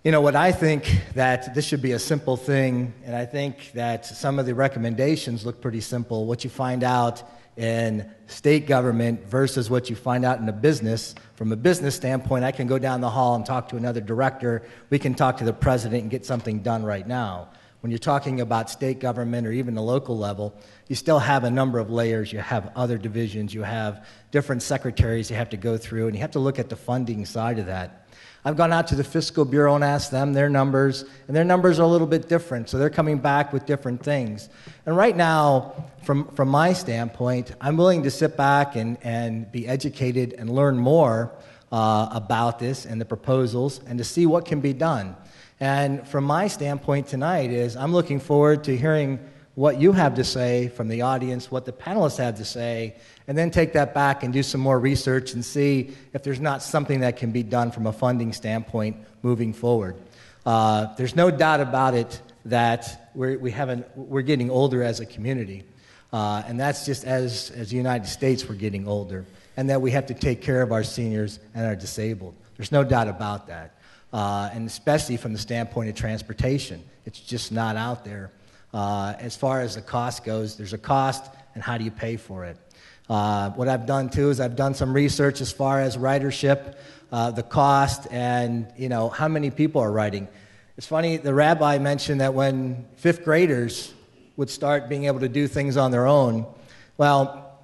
what I think that this should be a simple thing, and I think that some of the recommendations look pretty simple. What you find out in state government versus what you find out in a business. From a business standpoint, I can go down the hall and talk to another director. We can talk to the president and get something done right now. When you're talking about state government or even the local level, you still have a number of layers. You have other divisions. You have different secretaries you have to go through, and you have to look at the funding side of that. I've gone out to the Fiscal Bureau and asked them their numbers, and their numbers are a little bit different, so they're coming back with different things. And right now, from my standpoint, I'm willing to sit back and be educated and learn more about this and the proposals and to see what can be done. And from my standpoint tonight is I'm looking forward to hearing what you have to say from the audience, what the panelists have to say, and then take that back and do some more research and see if there's not something that can be done from a funding standpoint moving forward. There's no doubt about it that we're getting older as a community. And that's just as the United States we're getting older, and that we have to take care of our seniors and our disabled. There's no doubt about that. And especially from the standpoint of transportation. It's just not out there. As far as the cost goes, there's a cost, and how do you pay for it? What I've done, too, is I've done some research as far as ridership, the cost, and, how many people are riding. It's funny, the rabbi mentioned that when fifth graders would start being able to do things on their own, well,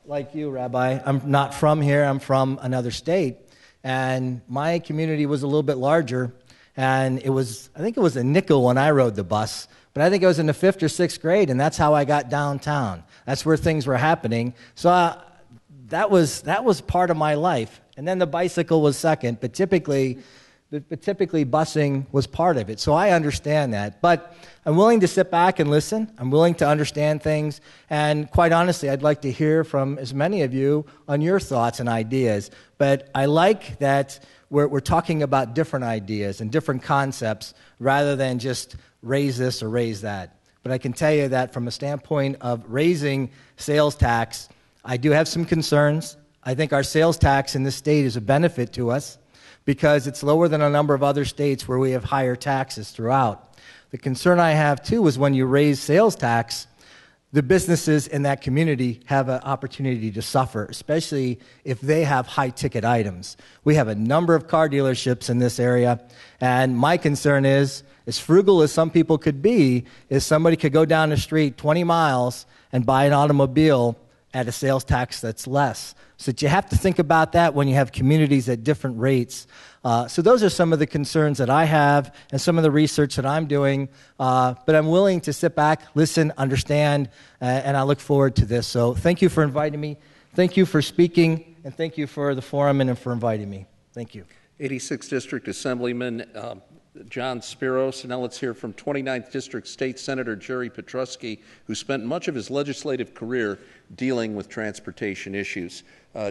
like you, Rabbi, I'm not from here, I'm from another state, and my community was a little bit larger, and I think it was a nickel when I rode the bus, but I think I was in the 5th or 6th grade, and that's how I got downtown. That's where things were happening. So that was part of my life. And then the bicycle was second, but typically busing was part of it. So I understand that. But I'm willing to sit back and listen. I'm willing to understand things. And quite honestly, I'd like to hear from as many of you on your thoughts and ideas. But I like that we're talking about different ideas and different concepts rather than just raise this or raise that. But I can tell you that from a standpoint of raising sales tax, I do have some concerns. I think our sales tax in this state is a benefit to us because it's lower than a number of other states where we have higher taxes throughout. The concern I have, too, is when you raise sales tax, the businesses in that community have an opportunity to suffer, especially if they have high-ticket items. We have a number of car dealerships in this area, and my concern is, as frugal as some people could be, is somebody could go down the street 20 miles and buy an automobile at a sales tax that's less. So that you have to think about that when you have communities at different rates. So those are some of the concerns that I have and some of the research that I'm doing. But I'm willing to sit back, listen, understand, and I look forward to this. So thank you for inviting me. Thank you for speaking, and thank you for the forum and for inviting me. Thank you. 86th District Assemblyman John Spiros. And now let's hear from 29th District State Senator Jerry Petrusky, who spent much of his legislative career dealing with transportation issues.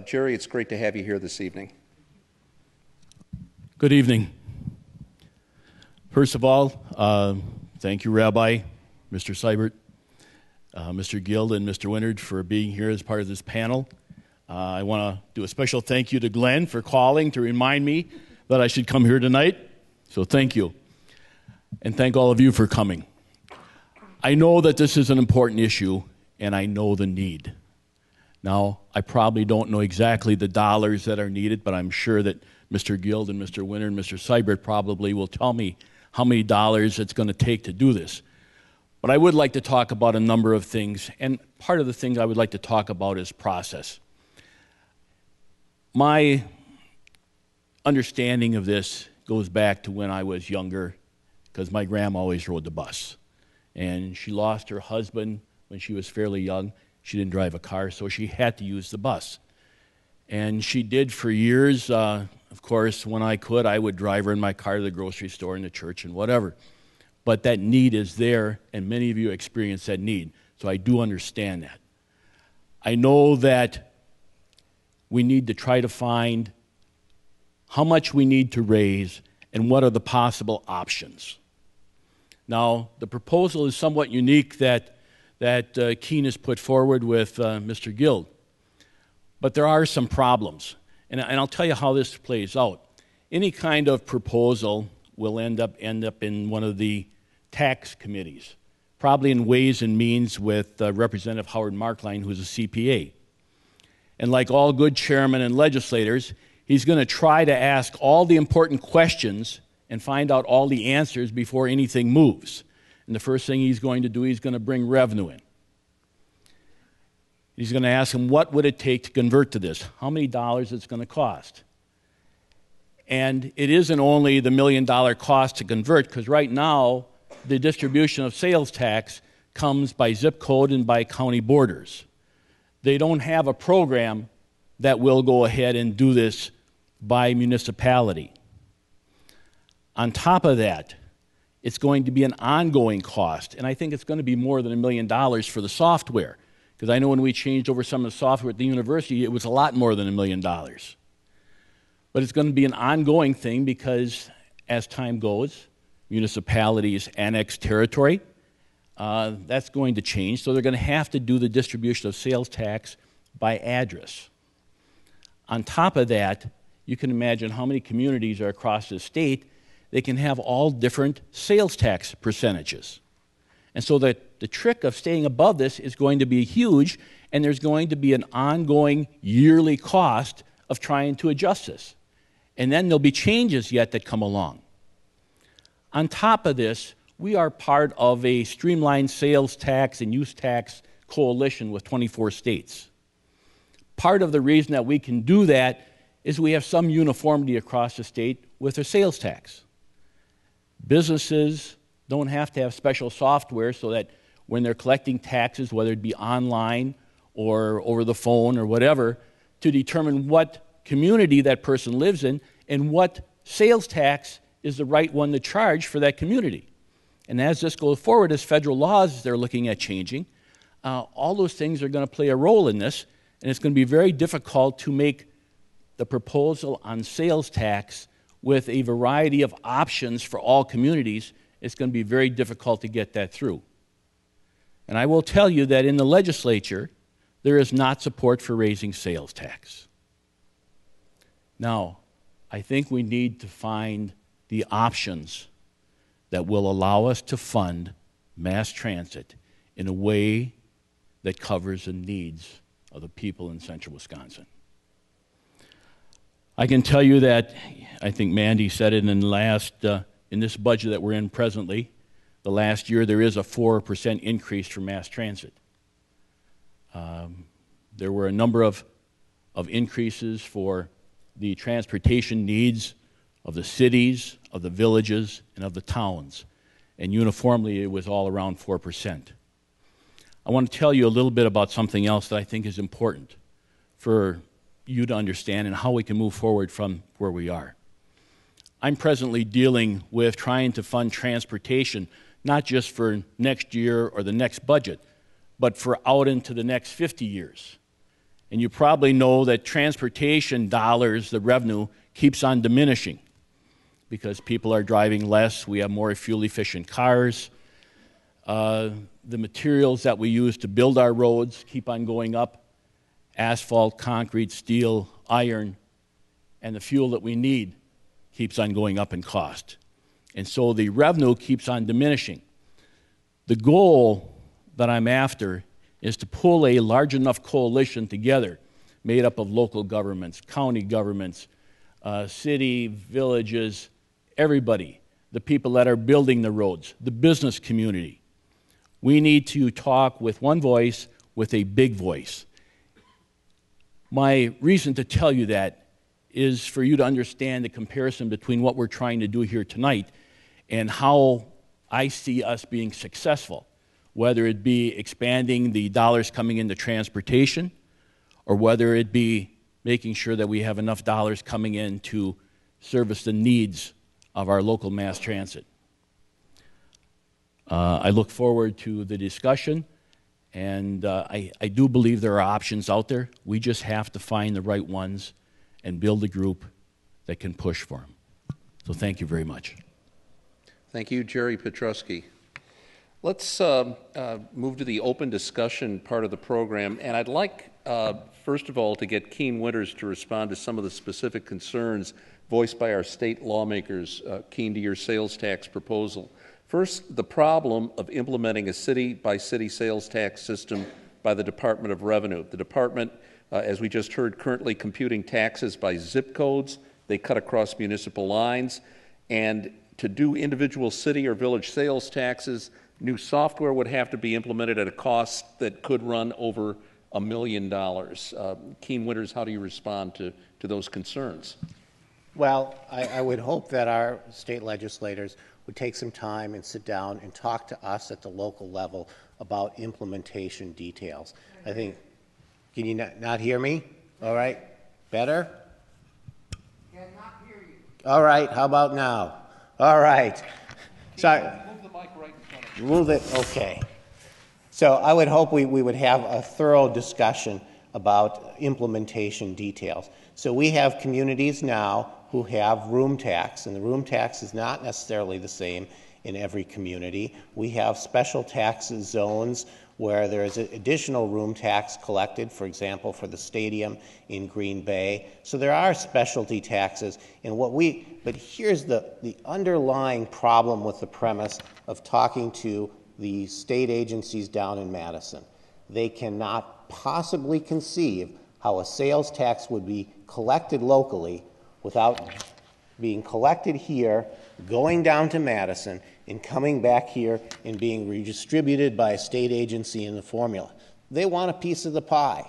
Jerry, it's great to have you here this evening. Good evening. First of all, thank you, Rabbi, Mr. Seibert, Mr. Guild, and Mr. Winard for being here as part of this panel. I want to do a special thank you to Glenn for calling to remind me that I should come here tonight. So thank you. And thank all of you for coming. I know that this is an important issue, and I know the need. Now, I probably don't know exactly the dollars that are needed, but I'm sure that Mr. Guild and Mr. Winter and Mr. Seibert probably will tell me how many dollars it's going to take to do this. But I would like to talk about a number of things, and part of the things I would like to talk about is process. My understanding of this goes back to when I was younger, because my grandma always rode the bus. And she lost her husband when she was fairly young. She didn't drive a car, so she had to use the bus. And she did for years. Of course, when I could, I would drive her in my car to the grocery store and the church and whatever. But that need is there, and many of you experience that need. So I do understand that. I know that we need to try to find how much we need to raise and what are the possible options. Now, the proposal is somewhat unique that Keene has put forward with Mr. Guild. But there are some problems, and I'll tell you how this plays out. Any kind of proposal will end up in one of the tax committees, probably in Ways and Means with Representative Howard Markline, who's a CPA. And like all good chairmen and legislators, he's going to try to ask all the important questions and find out all the answers before anything moves. And the first thing he's going to do, he's going to bring revenue in. He's going to ask him, what would it take to convert to this? How many dollars it's going to cost? And it isn't only the $1 million cost to convert, because right now, the distribution of sales tax comes by zip code and by county borders. They don't have a program that will go ahead and do this by municipality. On top of that, it's going to be an ongoing cost, and I think it's going to be more than $1 million for the software, because I know when we changed over some of the software at the university, it was a lot more than $1 million. But it's going to be an ongoing thing because as time goes, municipalities annex territory. That's going to change, so they're going to have to do the distribution of sales tax by address. On top of that, you can imagine how many communities are across the state. They can have all different sales tax percentages. And so the trick of staying above this is going to be huge, and there's going to be an ongoing yearly cost of trying to adjust this. And then there'll be changes yet that come along. On top of this, we are part of a streamlined sales tax and use tax coalition with 24 states. Part of the reason that we can do that is we have some uniformity across the state with our sales tax. Businesses don't have to have special software so that when they're collecting taxes, whether it be online or over the phone or whatever, to determine what community that person lives in and what sales tax is the right one to charge for that community. And as this goes forward, as federal laws they're looking at changing, all those things are going to play a role in this, and it's going to be very difficult to make the proposal on sales tax with a variety of options for all communities. It's going to be very difficult to get that through. And I will tell you that in the legislature, there is not support for raising sales tax. Now, I think we need to find the options that will allow us to fund mass transit in a way that covers the needs of the people in central Wisconsin. I can tell you that, I think Mandy said it in this budget that we're in presently, the last year there is a 4% increase for mass transit. There were a number of increases for the transportation needs of the cities, of the villages, and of the towns. And uniformly, it was all around 4%. I want to tell you a little bit about something else that I think is important for you to understand and how we can move forward from where we are. I'm presently dealing with trying to fund transportation, not just for next year or the next budget, but for out into the next 50 years. And you probably know that transportation dollars, the revenue, keeps on diminishing because people are driving less. We have more fuel-efficient cars. The materials that we use to build our roads keep on going up. Asphalt, concrete, steel, iron, and the fuel that we need keeps on going up in cost. And so the revenue keeps on diminishing. The goal that I'm after is to pull a large enough coalition together made up of local governments, county governments, city, villages, everybody, the people that are building the roads, the business community. We need to talk with one voice, with a big voice. My reason to tell you that is for you to understand the comparison between what we're trying to do here tonight and how I see us being successful, whether it be expanding the dollars coming into transportation or whether it be making sure that we have enough dollars coming in to service the needs of our local mass transit. I look forward to the discussion, and I do believe there are options out there. We just have to find the right ones and build a group that can push for them. So thank you very much. Thank you, Jerry Petrusky. Let's move to the open discussion part of the program, and I'd like, first of all, to get Keene Winters to respond to some of the specific concerns voiced by our state lawmakers keen to your sales tax proposal. First, the problem of implementing a city-by-city sales tax system by the Department of Revenue. The department, as we just heard, currently computing taxes by zip codes. They cut across municipal lines, and to do individual city or village sales taxes, new software would have to be implemented at a cost that could run over $1 million. Keene Winters, how do you respond to those concerns? Well, I would hope that our state legislators would take some time and sit down and talk to us at the local level about implementation details. I think, can you not hear me? All right, better? Cannot hear you. All right, how about now? All right. Sorry. Move the mic right in front of you. Move it, okay. So I would hope we would have a thorough discussion about implementation details. So we have communities now who have room tax, and the room tax is not necessarily the same in every community. We have special tax zones where there is additional room tax collected, for example, for the stadium in Green Bay. So there are specialty taxes. But here's the underlying problem with the premise of talking to the state agencies down in Madison. They cannot possibly conceive how a sales tax would be collected locally without being collected here, going down to Madison, and coming back here and being redistributed by a state agency in the formula. They want a piece of the pie.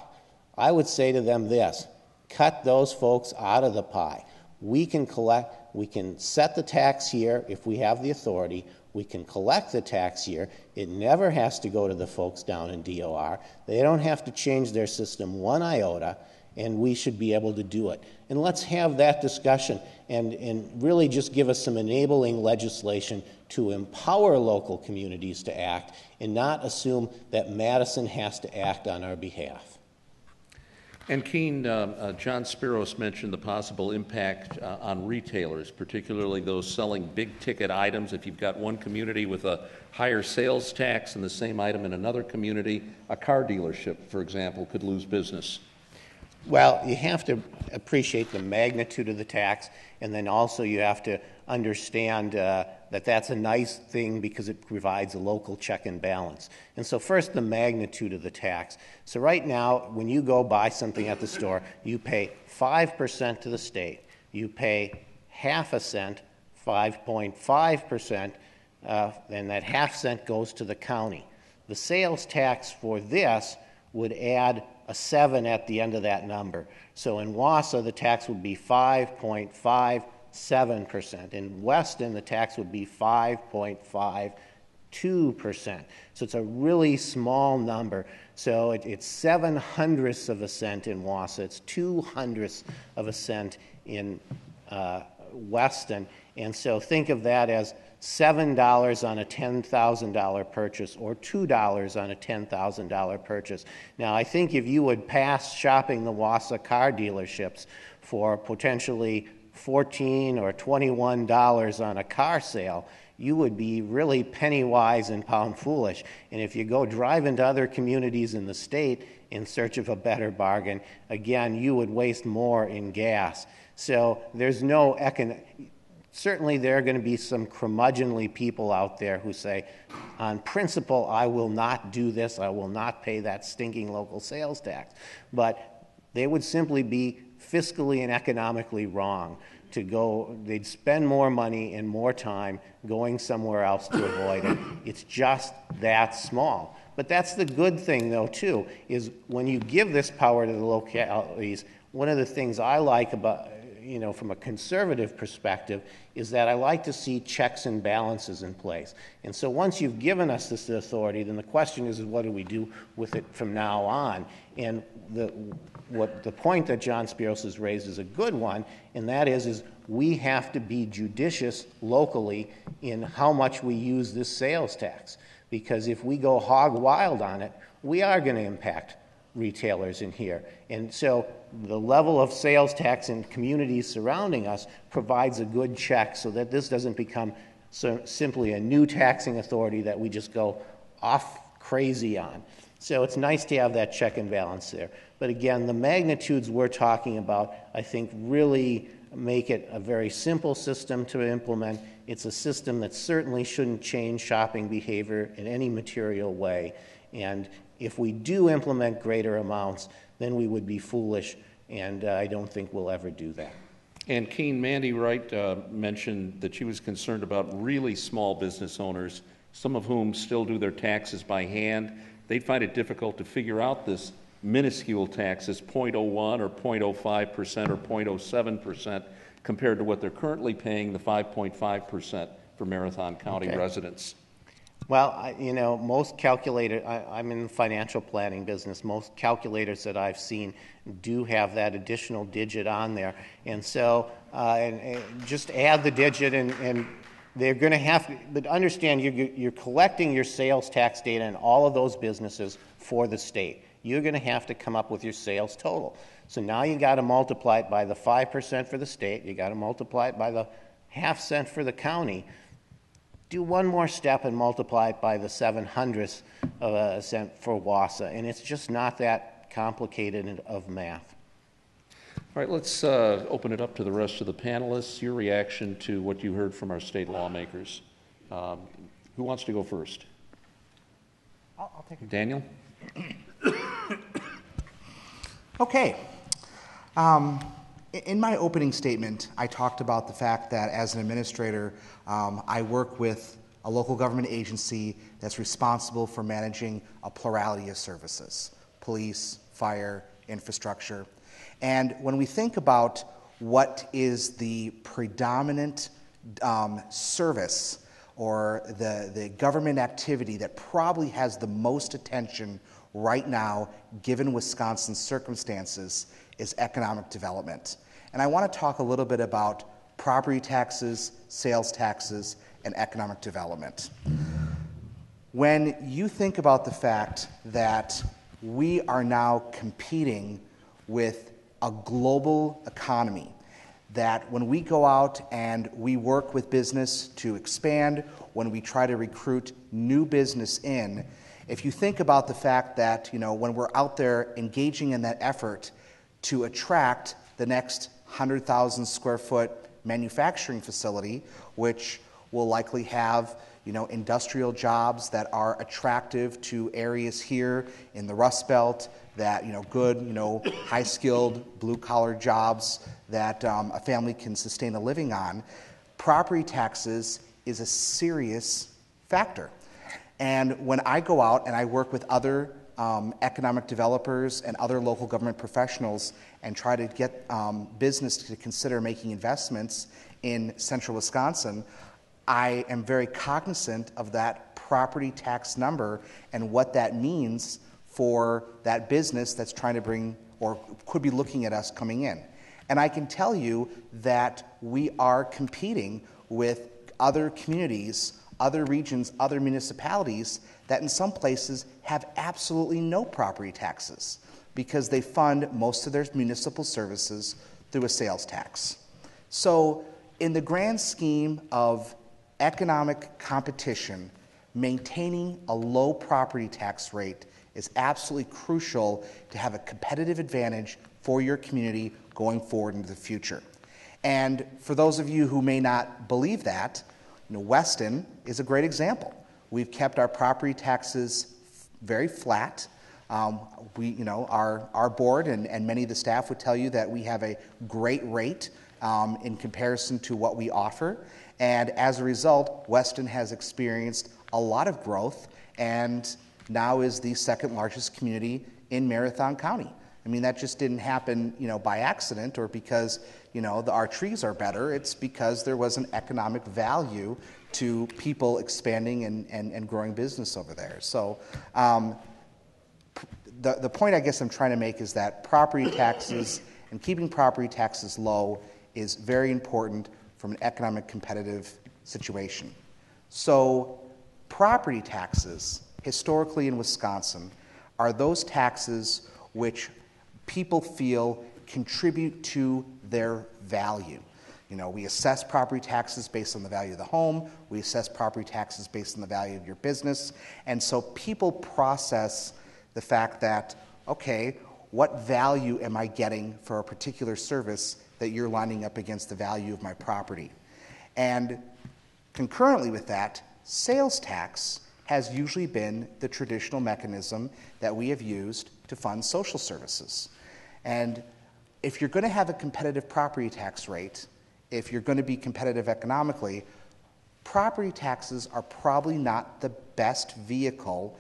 I would say to them this: cut those folks out of the pie. We can set the tax here if we have the authority. We can collect the tax here. It never has to go to the folks down in DOR. They don't have to change their system one iota, and we should be able to do it. And let's have that discussion and really just give us some enabling legislation to empower local communities to act and not assume that Madison has to act on our behalf. And Keene, John Spiros mentioned the possible impact on retailers, particularly those selling big-ticket items. If you've got one community with a higher sales tax and the same item in another community, a car dealership, for example, could lose business. Well, you have to appreciate the magnitude of the tax, and then also you have to understand that that's a nice thing because it provides a local check and balance. And so first, the magnitude of the tax. So right now, when you go buy something at the store, you pay 5% to the state. You pay half a cent, 5.5%, and that half cent goes to the county. The sales tax for this would add a 7 at the end of that number. So in Wausau, the tax would be 5.57%. In Weston, the tax would be 5.52%. So it's a really small number. So it's 7/100ths of a cent in Wausau. It's 2/100ths of a cent in Weston. And so think of that as $7 on a $10,000 purchase or $2 on a $10,000 purchase. Now, I think if you would pass shopping the Wausau car dealerships for potentially $14 or $21 on a car sale, you would be really penny wise and pound foolish. And if you go drive into other communities in the state in search of a better bargain, again, you would waste more in gas. So there's no certainly there are going to be some curmudgeonly people out there who say, on principle, I will not do this, I will not pay that stinking local sales tax. But they would simply be fiscally and economically wrong to go. They'd spend more money and more time going somewhere else to avoid it. It's just that small. But that's the good thing, though, too, is when you give this power to the localities, one of the things I like about, from a conservative perspective, is that I like to see checks and balances in place. And so once you've given us this authority, then the question is what do we do with it from now on? And the point that John Spiros has raised is a good one, and that is we have to be judicious locally in how much we use this sales tax. Because if we go hog wild on it, we are going to impact retailers in here. And so the level of sales tax in communities surrounding us provides a good check so that this doesn't become simply a new taxing authority that we just go off crazy on. So it's nice to have that check and balance there. But again, the magnitudes we're talking about, I think, really make it a very simple system to implement. It's a system that certainly shouldn't change shopping behavior in any material way. And if we do implement greater amounts, then we would be foolish, and I don't think we'll ever do that. And Keene, Mandy Wright mentioned that she was concerned about really small business owners, some of whom still do their taxes by hand. They'd find it difficult to figure out this minuscule tax as 0.01 or 0.05% or 0.07% compared to what they're currently paying, the 5.5% for Marathon County residents. Well, most calculators, I'm in the financial planning business, most calculators that I've seen do have that additional digit on there. And so and just add the digit, and they're going to have to, but understand you're collecting your sales tax data in all of those businesses for the state. You're going to have to come up with your sales total. So now you got to multiply it by the 5% for the state, you got to multiply it by the half cent for the county. do one more step and multiply it by the 700th of a cent for Wausau, and it's just not that complicated of math. All right, let's open it up to the rest of the panelists. Your reaction to what you heard from our state lawmakers. Who wants to go first? I'll take it. Daniel? Okay. In my opening statement, I talked about the fact that as an administrator, I work with a local government agency that's responsible for managing a plurality of services: police, fire, infrastructure. And when we think about what is the predominant service or the government activity that probably has the most attention right now, given Wisconsin's circumstances, is economic development. And I want to talk a little bit about property taxes, sales taxes, and economic development. When you think about the fact that we are now competing with a global economy, that when we go out and we work with business to expand, when we try to recruit new business in, if you think about the fact that, when we're out there engaging in that effort to attract the next 100,000 square foot manufacturing facility, which will likely have, industrial jobs that are attractive to areas here in the Rust Belt, that, good, high-skilled, blue-collar jobs that a family can sustain a living on, property taxes is a serious factor. And when I go out and I work with other economic developers and other local government professionals and try to get business to consider making investments in central Wisconsin, I am very cognizant of that property tax number and what that means for that business that's trying to bring or could be looking at us coming in. And I can tell you that we are competing with other communities, other regions, other municipalities that in some places have absolutely no property taxes because they fund most of their municipal services through a sales tax. So in the grand scheme of economic competition, maintaining a low property tax rate is absolutely crucial to have a competitive advantage for your community going forward into the future. And for those of you who may not believe that, Weston is a great example. We've kept our property taxes very flat. Our board and many of the staff would tell you that we have a great rate in comparison to what we offer. And as a result, Weston has experienced a lot of growth and now is the second largest community in Marathon County. I mean, that just didn't happen, by accident or because, our trees are better. It's because there was an economic value to people expanding and growing business over there. So the point I guess I'm trying to make is that property taxes and keeping property taxes low is very important from an economic competitive situation. So property taxes, historically in Wisconsin, are those taxes which people feel contribute to their value. We assess property taxes based on the value of the home. We assess property taxes based on the value of your business. And so people process the fact that, okay, what value am I getting for a particular service that you're lining up against the value of my property? And concurrently with that, sales tax has usually been the traditional mechanism that we have used to fund social services. And if you're going to have a competitive property tax rate, if you're going to be competitive economically, property taxes are probably not the best vehicle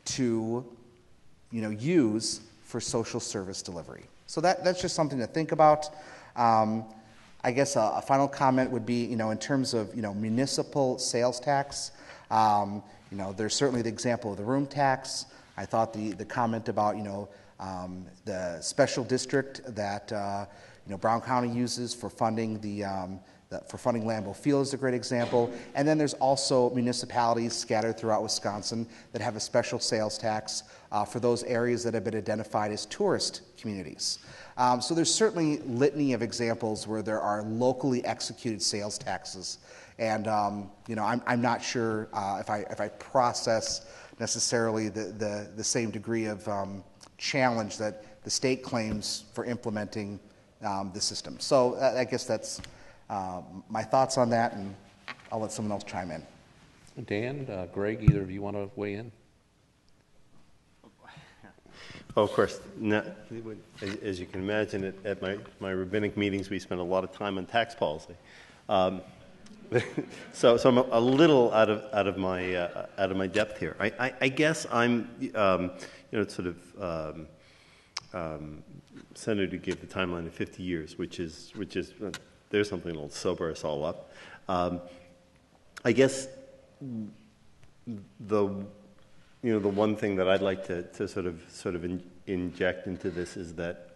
to use for social service delivery. So that's just something to think about. I guess a final comment would be, in terms of, municipal sales tax, there's certainly the example of the room tax. I thought the comment about, the special district that, Brown County uses for funding funding Lambeau Field is a great example. And then there's also municipalities scattered throughout Wisconsin that have a special sales tax for those areas that have been identified as tourist communities. So there's certainly litany of examples where there are locally executed sales taxes And I'm not sure if I process necessarily the same degree of challenge that the state claims for implementing the system. So I guess that's my thoughts on that, and I'll let someone else chime in. Dan, Greg, either of you want to weigh in? Oh, of course. As you can imagine, at my rabbinic meetings, we spend a lot of time on tax policy. So I'm a little out of my depth here. I guess I'm Senator gave the timeline of 50 years, which is there's something that'll sober us all up. I guess the one thing that I'd like to sort of inject into this is that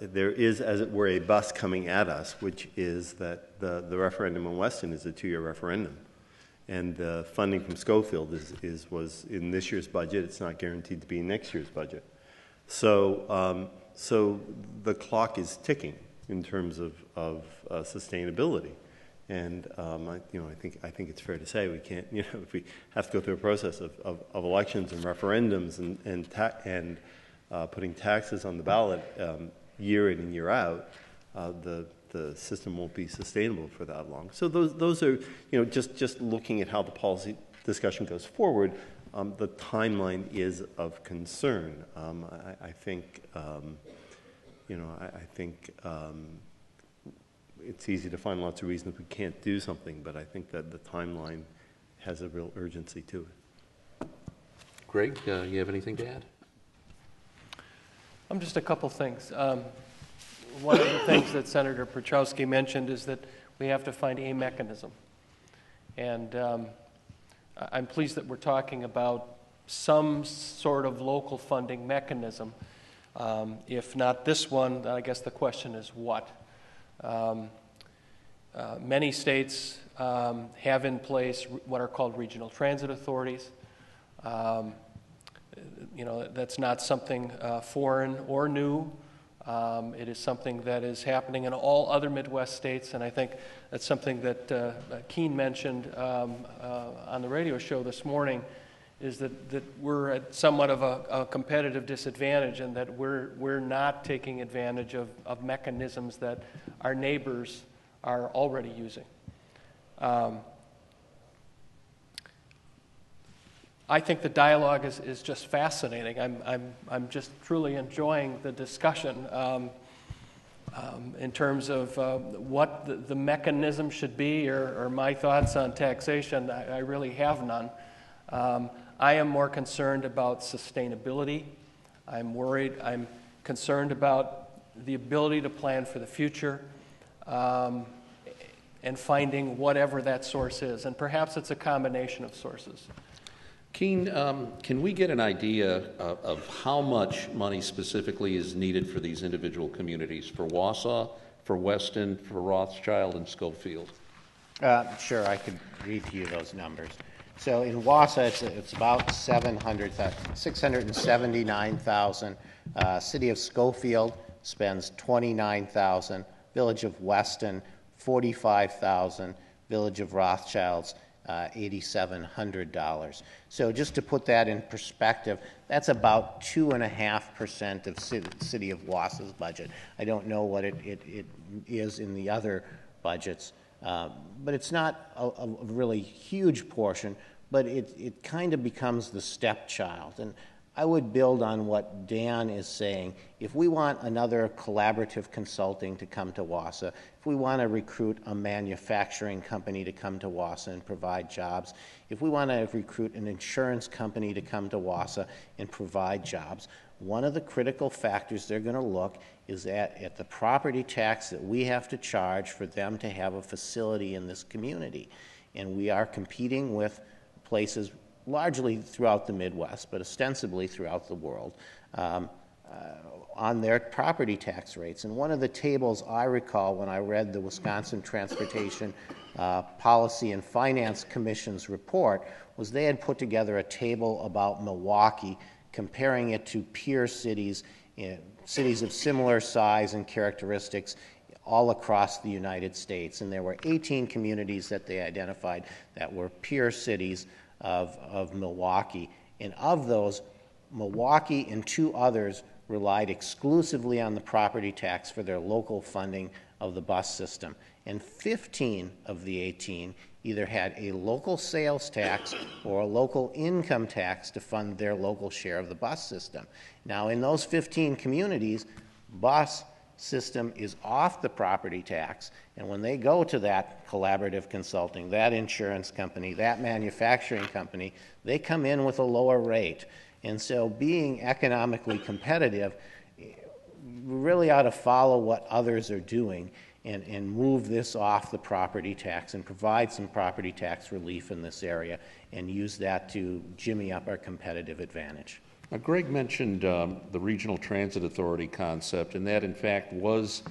there is, as it were, a bus coming at us, which is that the referendum in Weston is a 2-year referendum, and the funding from Schofield was in this year's budget. It's not guaranteed to be in next year's budget. So the clock is ticking in terms of sustainability. And I think it's fair to say we can't, if we have to go through a process of elections and referendums and putting taxes on the ballot year in and year out, the system won't be sustainable for that long. So those are, just looking at how the policy discussion goes forward, the timeline is of concern. I think it's easy to find lots of reasons we can't do something, but I think that the timeline has a real urgency to it. Greg, you have anything to add? Just a couple things. One of the things that Senator Perchowski mentioned is that we have to find a mechanism. And I'm pleased that we're talking about some sort of local funding mechanism. If not this one, then I guess the question is what? Many states have in place what are called regional transit authorities. That's not something foreign or new. It is something that is happening in all other Midwest states, and I think that's something that Keene mentioned on the radio show this morning, is that we're at somewhat of a competitive disadvantage, and that we're not taking advantage of mechanisms that our neighbors are already using. I think the dialogue is just fascinating. I'm just truly enjoying the discussion in terms of what the mechanism should be, or my thoughts on taxation. I really have none. I am more concerned about sustainability. I'm concerned about the ability to plan for the future and finding whatever that source is. And perhaps it's a combination of sources. Keene, can we get an idea of how much money specifically is needed for these individual communities, for Wausau, for Weston, for Rothschild, and Schofield? Sure, I could read to you those numbers. So in Wausau, it's about 679,000. City of Schofield spends 29,000. Village of Weston, 45,000. Village of Rothschilds, $8,700. So just to put that in perspective, that's about 2.5% of City of Wausau's budget. I don't know what it is in the other budgets, but it's not a really huge portion, but it kind of becomes the stepchild. And I would build on what Dan is saying. If we want another collaborative consulting to come to Wausau, if we want to recruit a manufacturing company to come to Wausau and provide jobs, if we want to recruit an insurance company to come to Wausau and provide jobs, one of the critical factors they're going to look is at the property tax that we have to charge for them to have a facility in this community. And we are competing with places largely throughout the Midwest, but ostensibly throughout the world, on their property tax rates. And one of the tables I recall when I read the Wisconsin Transportation Policy and Finance Commission's report was they had put together a table about Milwaukee, comparing it to peer cities, cities of similar size and characteristics all across the United States. And there were 18 communities that they identified that were peer cities of Milwaukee. And of those, Milwaukee and 2 others relied exclusively on the property tax for their local funding of the bus system. And 15 of the 18 either had a local sales tax or a local income tax to fund their local share of the bus system. Now, in those 15 communities, bus system is off the property tax, and when they go to that collaborative consulting, that insurance company, that manufacturing company, they come in with a lower rate. And so being economically competitive, we really ought to follow what others are doing and move this off the property tax and provide some property tax relief in this area and use that to jimmy up our competitive advantage. Now, Greg mentioned the Regional Transit Authority concept, and that in fact was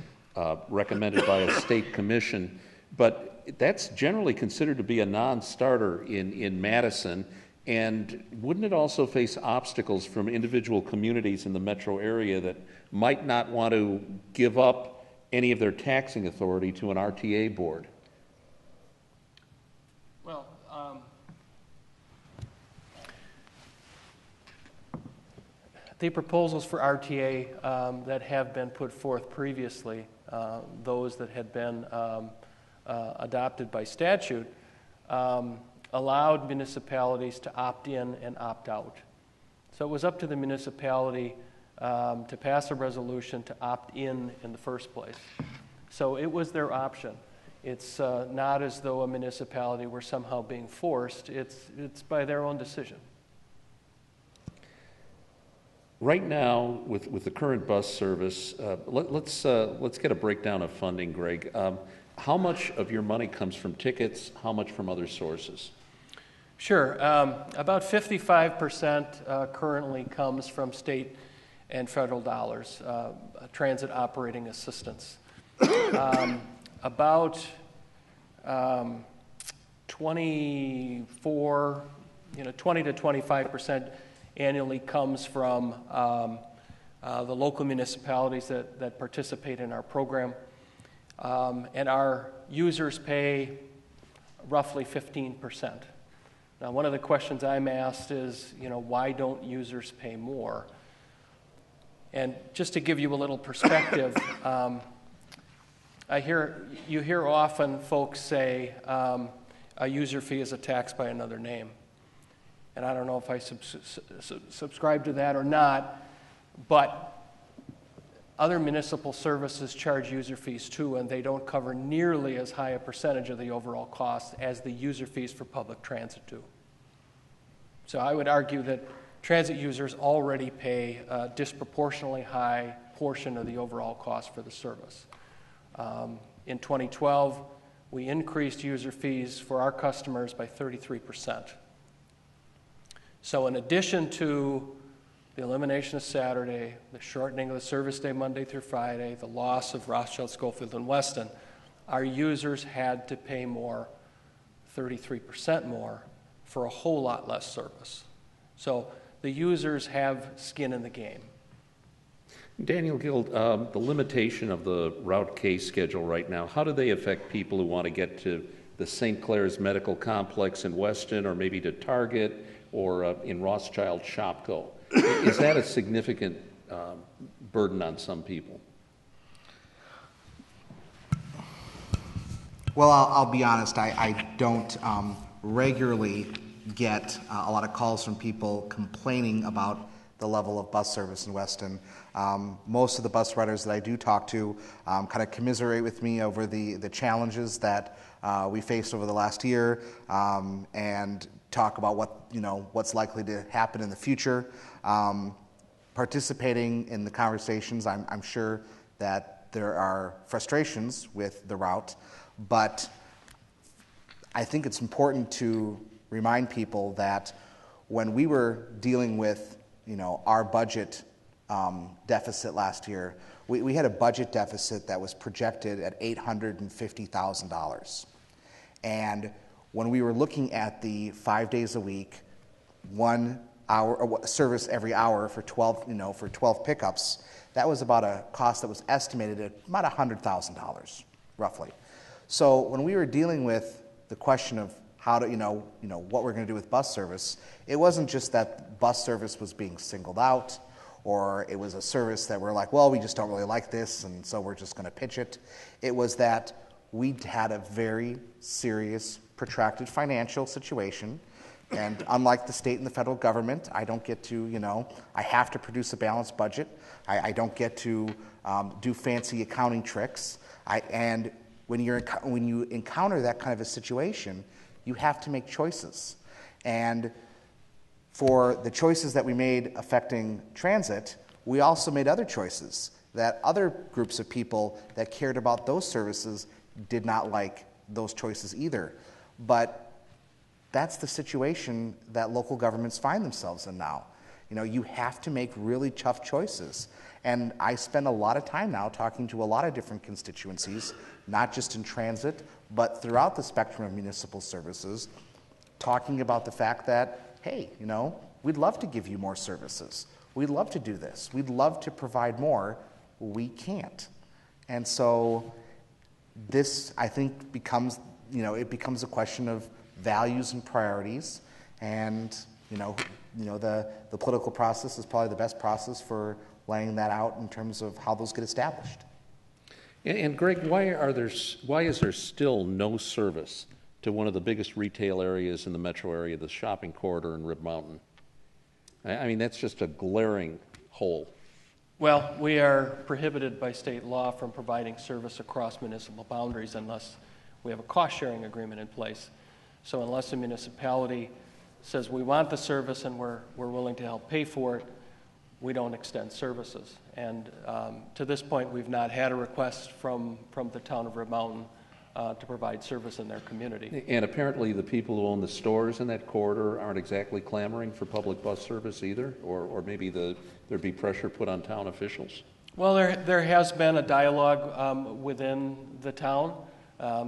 recommended by a state commission, but that's generally considered to be a non-starter in Madison. And wouldn't it also face obstacles from individual communities in the metro area that might not want to give up any of their taxing authority to an RTA board? Well, the proposals for RTA that have been put forth previously, those that had been adopted by statute, allowed municipalities to opt in and opt out. So it was up to the municipality to pass a resolution to opt in the first place. So it was their option. It's not as though a municipality were somehow being forced. It's by their own decision. Right now, with the current bus service, let's get a breakdown of funding, Greg. How much of your money comes from tickets? How much from other sources? Sure. About 55% currently comes from state and federal dollars, transit operating assistance. About 20 to 25% annually comes from the local municipalities that participate in our program. And our users pay roughly 15%. Now, one of the questions I'm asked is, why don't users pay more? And just to give you a little perspective, you hear often folks say a user fee is a tax by another name. And I don't know if I subscribe to that or not, but other municipal services charge user fees too, and they don't cover nearly as high a percentage of the overall cost as the user fees for public transit do. So I would argue that transit users already pay a disproportionately high portion of the overall cost for the service. In 2012, we increased user fees for our customers by 33%. So in addition to the elimination of Saturday, the shortening of the service day Monday through Friday, the loss of Rothschild, Schofield, and Weston, our users had to pay more, 33% more, for a whole lot less service. So the users have skin in the game. Daniel Gill, the limitation of the Route K schedule right now, how do they affect people who want to get to the St. Clair's Medical Complex in Weston, or maybe to Target, or in Rothschild Shopko? Is that a significant burden on some people? Well, I'll be honest, I don't regularly get a lot of calls from people complaining about the level of bus service in Weston. Most of the bus riders that I do talk to kind of commiserate with me over the challenges that we faced over the last year, and talk about what's likely to happen in the future. Participating in the conversations, I'm sure that there are frustrations with the route, but I think it's important to remind people that when we were dealing with our budget deficit last year, we had a budget deficit that was projected at $850,000. And when we were looking at the 5 days a week, one service every hour for 12 pickups, that was about a cost that was estimated at about $100,000, roughly. So when we were dealing with the question of how to, what we're going to do with bus service, it wasn't just that bus service was being singled out, or it was a service that we're like, well, we just don't really like this, and so we're just going to pitch it. It was that we had a very serious, protracted financial situation, and unlike the state and the federal government, I don't get to, I have to produce a balanced budget. I don't get to do fancy accounting tricks. And when you encounter that kind of a situation, you have to make choices. And for the choices that we made affecting transit, we also made other choices that other groups of people that cared about those services did not like those choices either. But that's the situation that local governments find themselves in now. You have to make really tough choices. And I spend a lot of time now talking to a lot of different constituencies, not just in transit, but throughout the spectrum of municipal services, talking about the fact that, hey, we'd love to give you more services. We'd love to do this. We'd love to provide more. We can't. And so this, I think, becomes a question of values and priorities. And, the political process is probably the best process for laying that out in terms of how those get established. And Greg, why is there still no service to one of the biggest retail areas in the metro area, the shopping corridor in Rib Mountain? I mean, that's just a glaring hole. Well, we are prohibited by state law from providing service across municipal boundaries unless we have a cost-sharing agreement in place. So unless a municipality says we want the service and we're willing to help pay for it, we don't extend services. And to this point, we've not had a request from the town of Rib Mountain to provide service in their community. And apparently the people who own the stores in that corridor aren't exactly clamoring for public bus service either, or maybe there'd be pressure put on town officials? Well, there has been a dialogue within the town.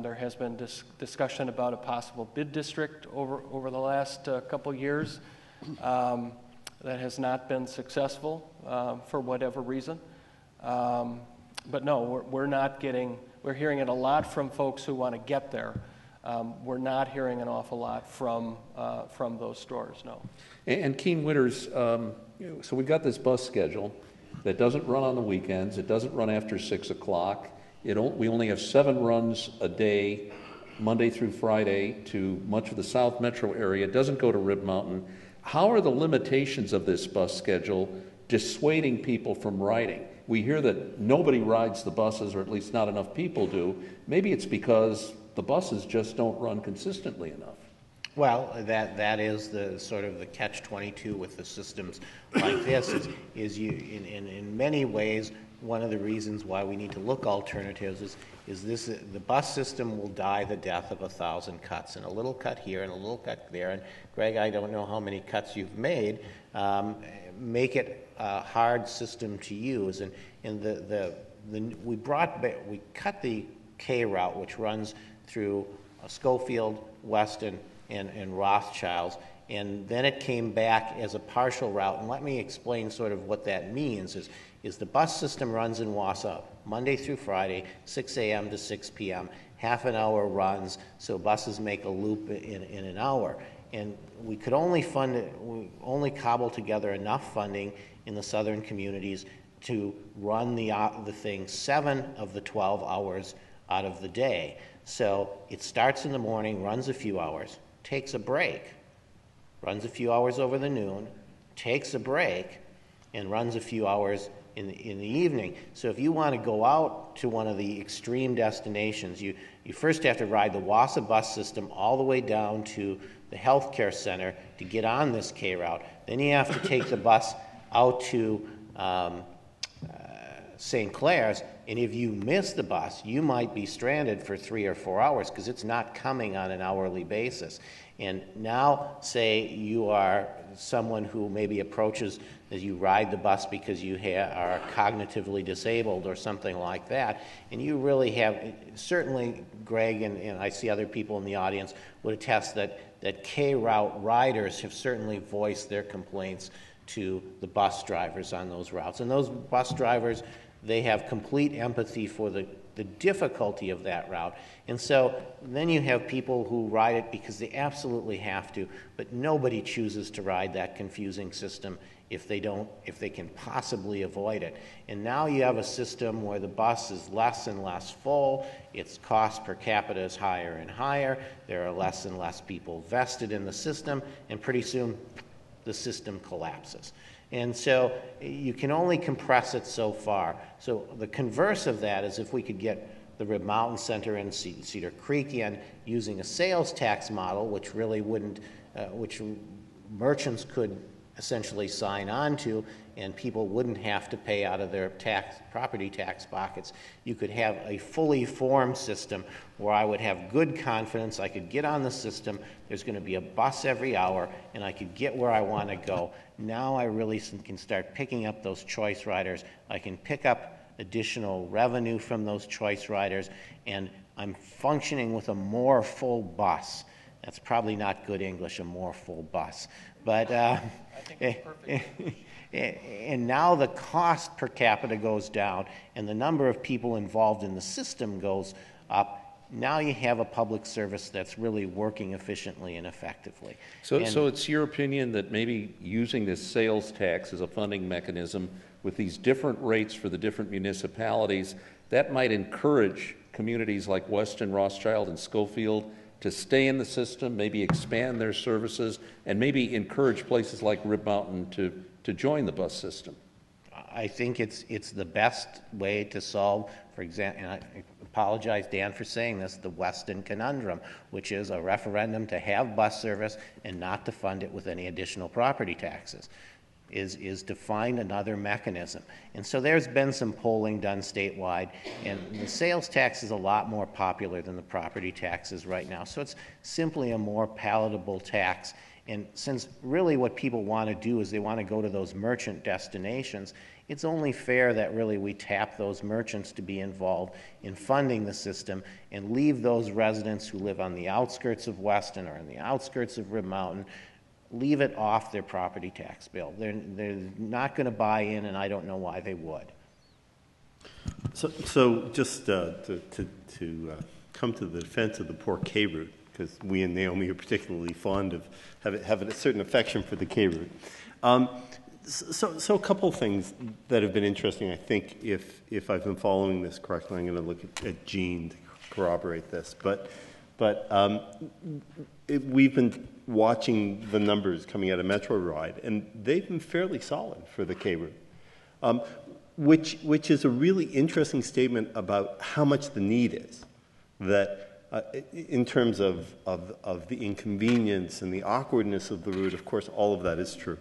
There has been discussion about a possible bid district over the last couple years. That has not been successful for whatever reason. But no, we're hearing it a lot from folks who want to get there. We're not hearing an awful lot from those stores, no. And Keene Witters, so we've got this bus schedule that doesn't run on the weekends. It doesn't run after 6 o'clock. We only have 7 runs a day, Monday through Friday, to much of the South Metro area. It doesn't go to Rib Mountain. How are the limitations of this bus schedule dissuading people from riding? We hear that nobody rides the buses, or at least not enough people do. Maybe it's because the buses just don't run consistently enough. Well, that is the sort of the catch-22 with the systems like this. Is you in many ways, one of the reasons why we need to look alternatives is the bus system will die the death of 1,000 cuts, and a little cut here and a little cut there. And Greg, I don't know how many cuts you've made. Make it a hard system to use, and we cut the K route, which runs through Schofield, Weston, and Rothschilds, and then it came back as a partial route. And let me explain sort of what that means is the bus system runs in Wausau Monday through Friday, 6 a.m. to 6 p.m., half an hour runs, so buses make a loop in an hour. And we could only cobble together enough funding in the southern communities to run the thing 7 of the 12 hours out of the day. So it starts in the morning, runs a few hours, takes a break, runs a few hours over the noon, takes a break, and runs a few hours in the evening. So if you want to go out to one of the extreme destinations, you first have to ride the Wausau bus system all the way down to the healthcare center to get on this K route. Then you have to take the bus out to St. Clair's, and if you miss the bus, you might be stranded for 3 or 4 hours because it's not coming on an hourly basis. And now, say you are someone who maybe approaches as you ride the bus because you are cognitively disabled or something like that, and you really have, certainly Greg and I see other people in the audience would attest that that K-route riders have certainly voiced their complaints to the bus drivers on those routes. And those bus drivers, they have complete empathy for the difficulty of that route. And so then you have people who ride it because they absolutely have to, but nobody chooses to ride that confusing system if they can possibly avoid it. And now you have a system where the bus is less and less full, its cost per capita is higher and higher, there are less and less people vested in the system, and pretty soon the system collapses. And so you can only compress it so far. So the converse of that is if we could get the Rib Mountain Center and Cedar Creek in using a sales tax model, which really wouldn't, which merchants could essentially sign on to, and people wouldn't have to pay out of their property tax pockets. You could have a fully formed system where I would have good confidence I could get on the system, there's going to be a bus every hour, and I could get where I want to go. Now I really can start picking up those choice riders. I can pick up additional revenue from those choice riders, and I'm functioning with a more full bus. That's probably not good English, a more full bus. But I think it's perfect. And now the cost per capita goes down and the number of people involved in the system goes up. Now you have a public service that's really working efficiently and effectively. So it's your opinion that maybe using this sales tax as a funding mechanism with these different rates for the different municipalities, that might encourage communities like Weston, Rothschild, and Schofield to stay in the system, maybe expand their services, and maybe encourage places like Rib Mountain to join the bus system? I think it's the best way to solve, for example, and I apologize, Dan, for saying this, the Weston conundrum, which is a referendum to have bus service and not to fund it with any additional property taxes, is to find another mechanism. And so there's been some polling done statewide, and the sales tax is a lot more popular than the property taxes right now. So it's simply a more palatable tax. And since really what people want to do is they want to go to those merchant destinations, it's only fair that really we tap those merchants to be involved in funding the system and leave those residents who live on the outskirts of Weston or on the outskirts of Rib Mountain, leave it off their property tax bill. They're not going to buy in, and I don't know why they would. So just to come to the defense of the poor K route, because we and Naomi are particularly fond of having a certain affection for the K route. So a couple of things that have been interesting, I think, if I've been following this correctly. I'm going to look at Jean to corroborate this. But we've been watching the numbers coming out of Metro Ride, and they've been fairly solid for the K route, which is a really interesting statement about how much the need is. That in terms of the inconvenience and the awkwardness of the route, of course, all of that is true.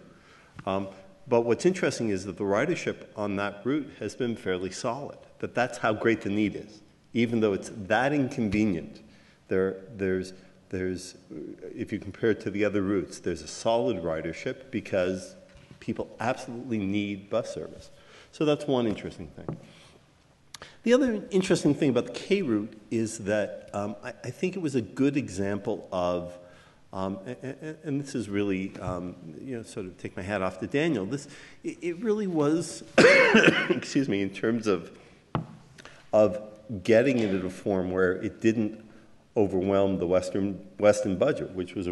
But what's interesting is that the ridership on that route has been fairly solid, that's how great the need is. Even though it's that inconvenient, there's if you compare it to the other routes, there's a solid ridership because people absolutely need bus service. So that's one interesting thing. The other interesting thing about the K route is that I think it was a good example of, and this is really, sort of take my hat off to Daniel. It really was, excuse me, in terms of getting it in a form where it didn't overwhelm the Weston budget, which was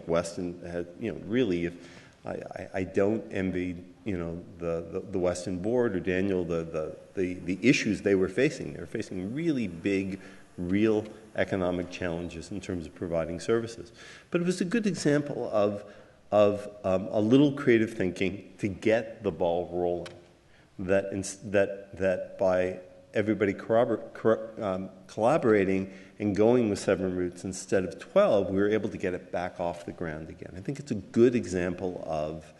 Weston had really. I don't envy the Weston board or Daniel the issues they were facing. They were facing really big, real economic challenges in terms of providing services. But it was a good example of a little creative thinking to get the ball rolling. That by everybody collaborating and going with 7 routes instead of 12, we were able to get it back off the ground again. I think it's a good example of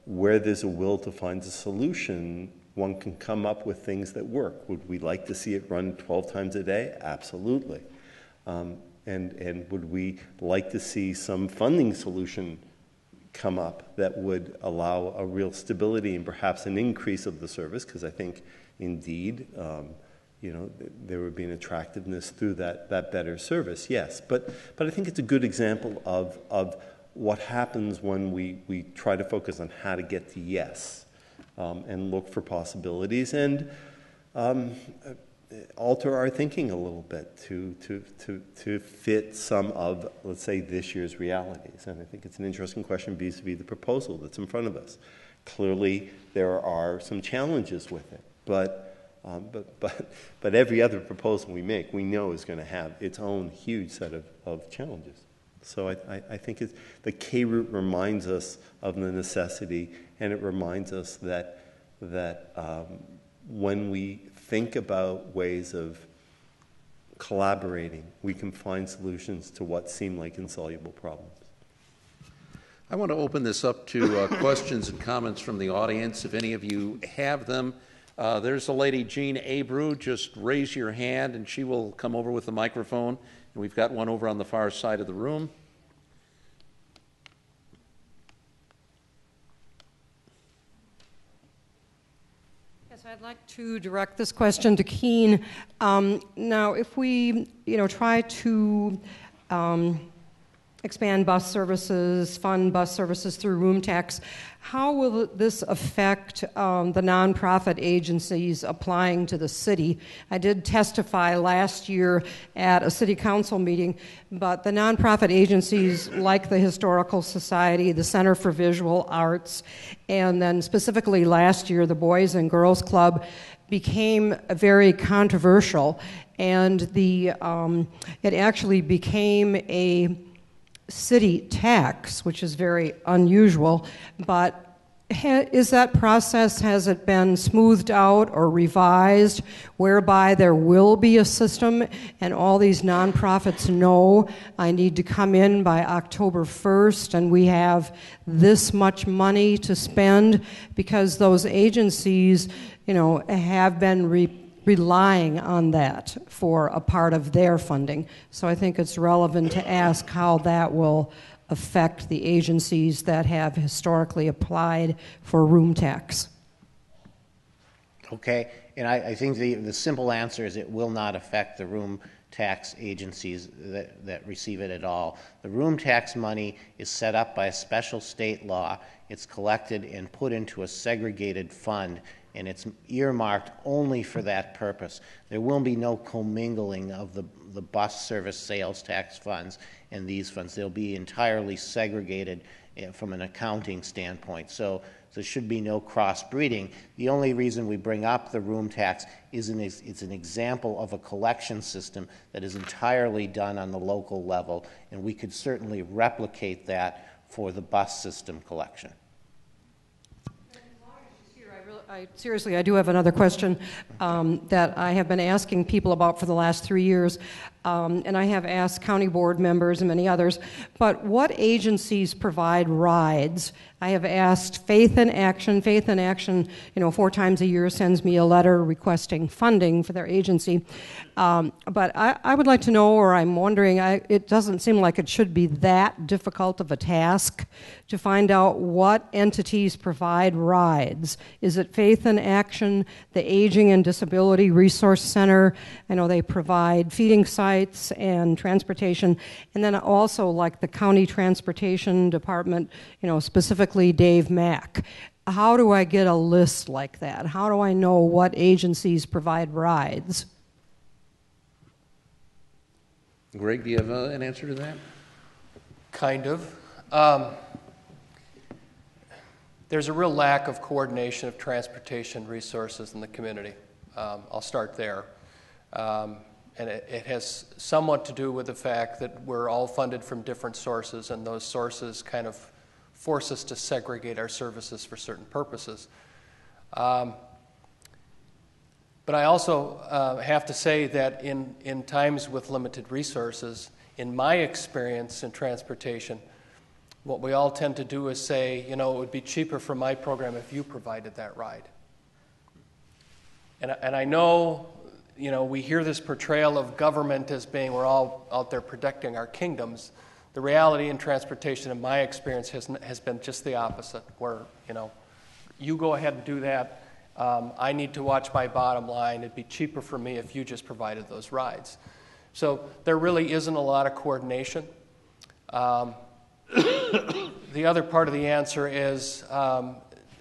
where there's a will to find a solution, one can come up with things that work. Would we like to see it run 12 times a day? Absolutely. And would we like to see some funding solution come up that would allow a real stability and perhaps an increase of the service? Because I think, indeed, there would be an attractiveness through that better service, yes. But I think it's a good example of what happens when we try to focus on how to get to yes, and look for possibilities and alter our thinking a little bit to fit some of, let's say, this year's realities. And I think it's an interesting question vis-a-vis the proposal that's in front of us. Clearly, there are some challenges with it, but every other proposal we make, we know is going to have its own huge set of challenges. So I think the K-root reminds us of the necessity, and it reminds us that when we think about ways of collaborating, we can find solutions to what seem like insoluble problems. I want to open this up to questions and comments from the audience, if any of you have them. There's a lady, Jean Abreu. Just raise your hand, and she will come over with the microphone. And we've got one over on the far side of the room. Yes, I'd like to direct this question to Keene. Now, if we, try to expand bus services, fund bus services through room tax, how will this affect the nonprofit agencies applying to the city? I did testify last year at a city council meeting, but the nonprofit agencies like the Historical Society, the Center for Visual Arts, and then specifically last year, the Boys and Girls Club became very controversial, and it actually became a city tax, which is very unusual, but has it been smoothed out or revised whereby there will be a system and all these nonprofits know I need to come in by October 1st and we have this much money to spend? Because those agencies, have been relying on that for a part of their funding. So I think it's relevant to ask how that will affect the agencies that have historically applied for room tax. Okay, and I think the simple answer is it will not affect the room tax agencies that receive it at all. The room tax money is set up by a special state law. It's collected and put into a segregated fund, and it's earmarked only for that purpose. There will be no commingling of the bus service sales tax funds and these funds. They'll be entirely segregated from an accounting standpoint. So there should be no cross-breeding. The only reason we bring up the room tax is it's an example of a collection system that is entirely done on the local level, and we could certainly replicate that for the bus system collection. I do have another question that I have been asking people about for the last 3 years, and I have asked county board members and many others, but what agencies provide rides? I have asked Faith in Action. Faith in Action, 4 times a year sends me a letter requesting funding for their agency. But I would like to know, or I'm wondering, it doesn't seem like it should be that difficult of a task to find out what entities provide rides. Is it Faith in Action, the Aging and Disability Resource Center? I know they provide feeding sites and transportation, and then also like the county transportation department, specifically Dave Mack. How do I get a list like that? How do I know what agencies provide rides? Greg, do you have an answer to that? Kind of. There's a real lack of coordination of transportation resources in the community. I'll start there. And it has somewhat to do with the fact that we're all funded from different sources, and those sources kind of force us to segregate our services for certain purposes. But I also have to say that in times with limited resources, in my experience in transportation, what we all tend to do is say, it would be cheaper for my program if you provided that ride. And I know, we hear this portrayal of government as being we're all out there protecting our kingdoms. The reality in transportation, in my experience, has been just the opposite, where, you go ahead and do that, I need to watch my bottom line. It'd be cheaper for me if you just provided those rides. So there really isn't a lot of coordination. The other part of the answer is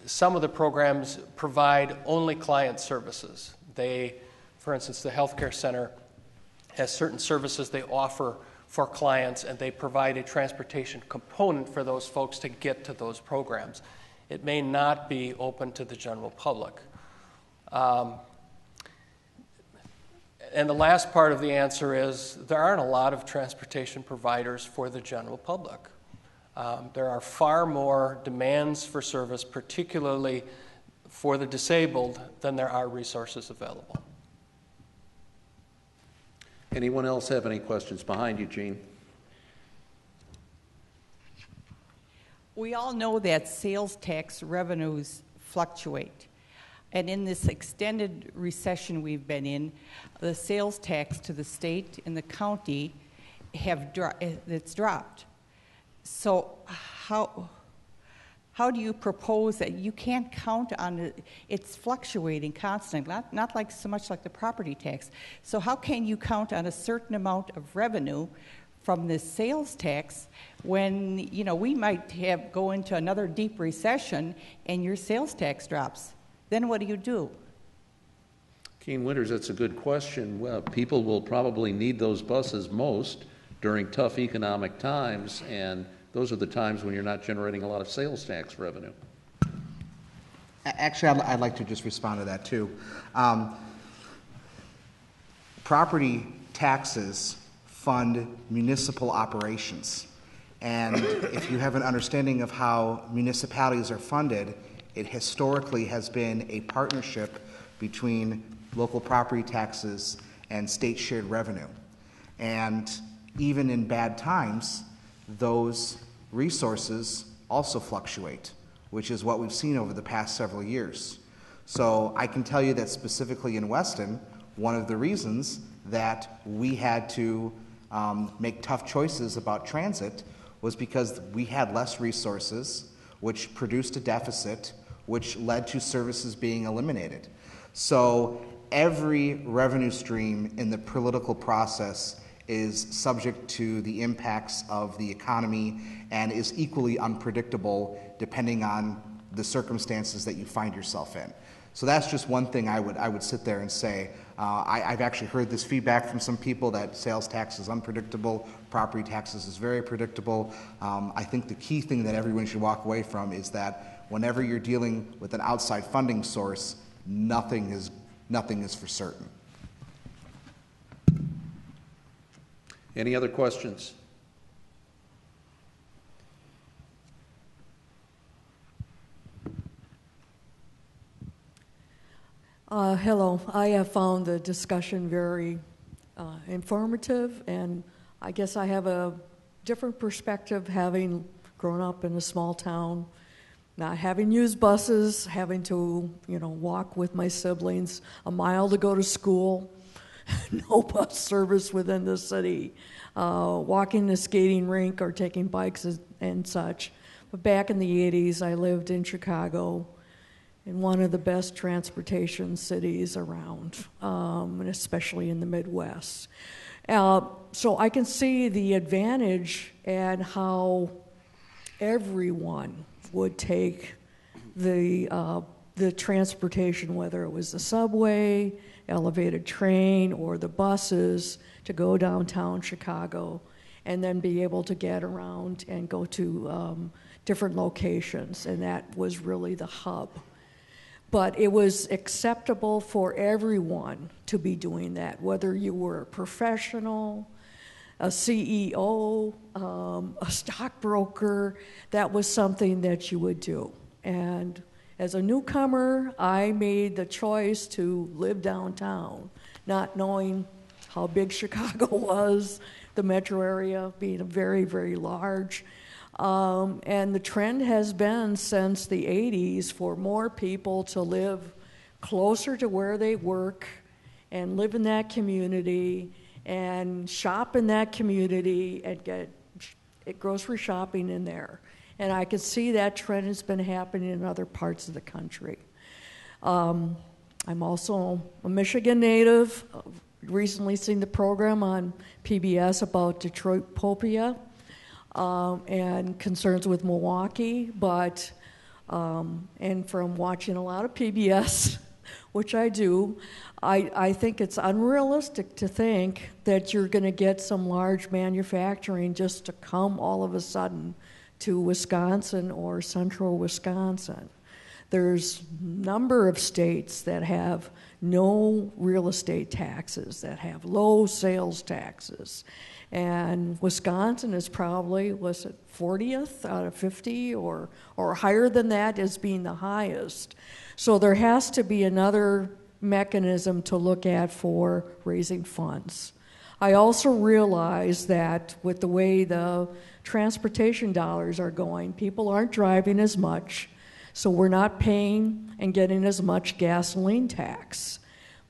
some of the programs provide only client services. For instance, the healthcare center has certain services they offer for clients, and they provide a transportation component for those folks to get to those programs. It may not be open to the general public. And the last part of the answer is there aren't a lot of transportation providers for the general public. There are far more demands for service, particularly for the disabled, than there are resources available. Anyone else have any questions? Behind you, Jean. We all know that sales tax revenues fluctuate. And in this extended recession we've been in, the sales tax to the state and the county it's dropped. So how do you propose that you can't count on it? It's fluctuating constantly, not like so much like the property tax. So how can you count on a certain amount of revenue from this sales tax when, you know, we might go into another deep recession and your sales tax drops? Then what do you do? Keen Winters, that's a good question. Well, people will probably need those buses most during tough economic times, and those are the times when you're not generating a lot of sales tax revenue. Actually, I'd like to just respond to that too. Property taxes fund municipal operations. And if you have an understanding of how municipalities are funded, it historically has been a partnership between local property taxes and state shared revenue. And even in bad times, those resources also fluctuate, which is what we've seen over the past several years. So I can tell you that specifically in Weston, one of the reasons that we had to make tough choices about transit was because we had less resources, which produced a deficit, which led to services being eliminated. So every revenue stream in the political process is subject to the impacts of the economy and is equally unpredictable depending on the circumstances that you find yourself in. So that's just one thing I would sit there and say. I've actually heard this feedback from some people that sales tax is unpredictable, property taxes is very predictable. I think the key thing that everyone should walk away from is that whenever you're dealing with an outside funding source, nothing is for certain. Any other questions? Hello. I have found the discussion very informative, and I guess I have a different perspective having grown up in a small town, not having used buses, having to, walk with my siblings a mile to go to school, no bus service within the city, walking the skating rink or taking bikes and such. But back in the 80s, I lived in Chicago, in one of the best transportation cities around, and especially in the Midwest. So I can see the advantage and how everyone would take the transportation, whether it was the subway, elevated train, or the buses, to go downtown Chicago and then be able to get around and go to different locations, and that was really the hub. But it was acceptable for everyone to be doing that, whether you were a professional, a CEO, a stockbroker. That was something that you would do. And as a newcomer, I made the choice to live downtown, not knowing how big Chicago was, the metro area being very, very large. And the trend has been since the 80s for more people to live closer to where they work and live in that community and shop in that community and get grocery shopping in there. And I can see that trend has been happening in other parts of the country. I'm also a Michigan native. Recently seen the program on PBS about Detroitopia and concerns with Milwaukee, but and from watching a lot of PBS, which I do, I think it's unrealistic to think that you're going to get some large manufacturing just to come all of a sudden to Wisconsin or central Wisconsin. There's a number of states that have no real estate taxes, that have low sales taxes. And Wisconsin is probably, was it 40th out of 50 or higher than that as being the highest. So there has to be another mechanism to look at for raising funds. I also realize that with the way the transportation dollars are going, people aren't driving as much, so we're not paying and getting as much gasoline tax.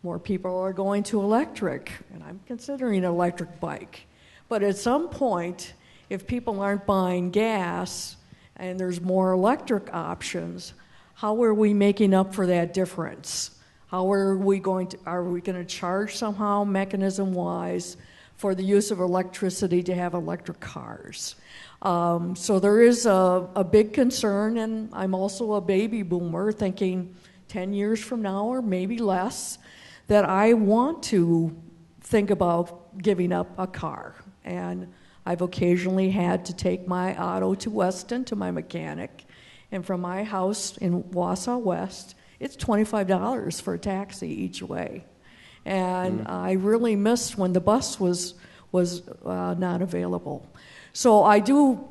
More people are going to electric, and I'm considering an electric bike. But at some point, if people aren't buying gas and there's more electric options, how are we making up for that difference? How are we going to charge somehow mechanism-wise for the use of electricity to have electric cars? So there is a big concern, and I'm also a baby boomer thinking 10 years from now or maybe less that I want to think about giving up a car. And I've occasionally had to take my auto to Weston to my mechanic, and from my house in Wausau West, it's $25 for a taxi each way. And I really missed when the bus was not available. So I do,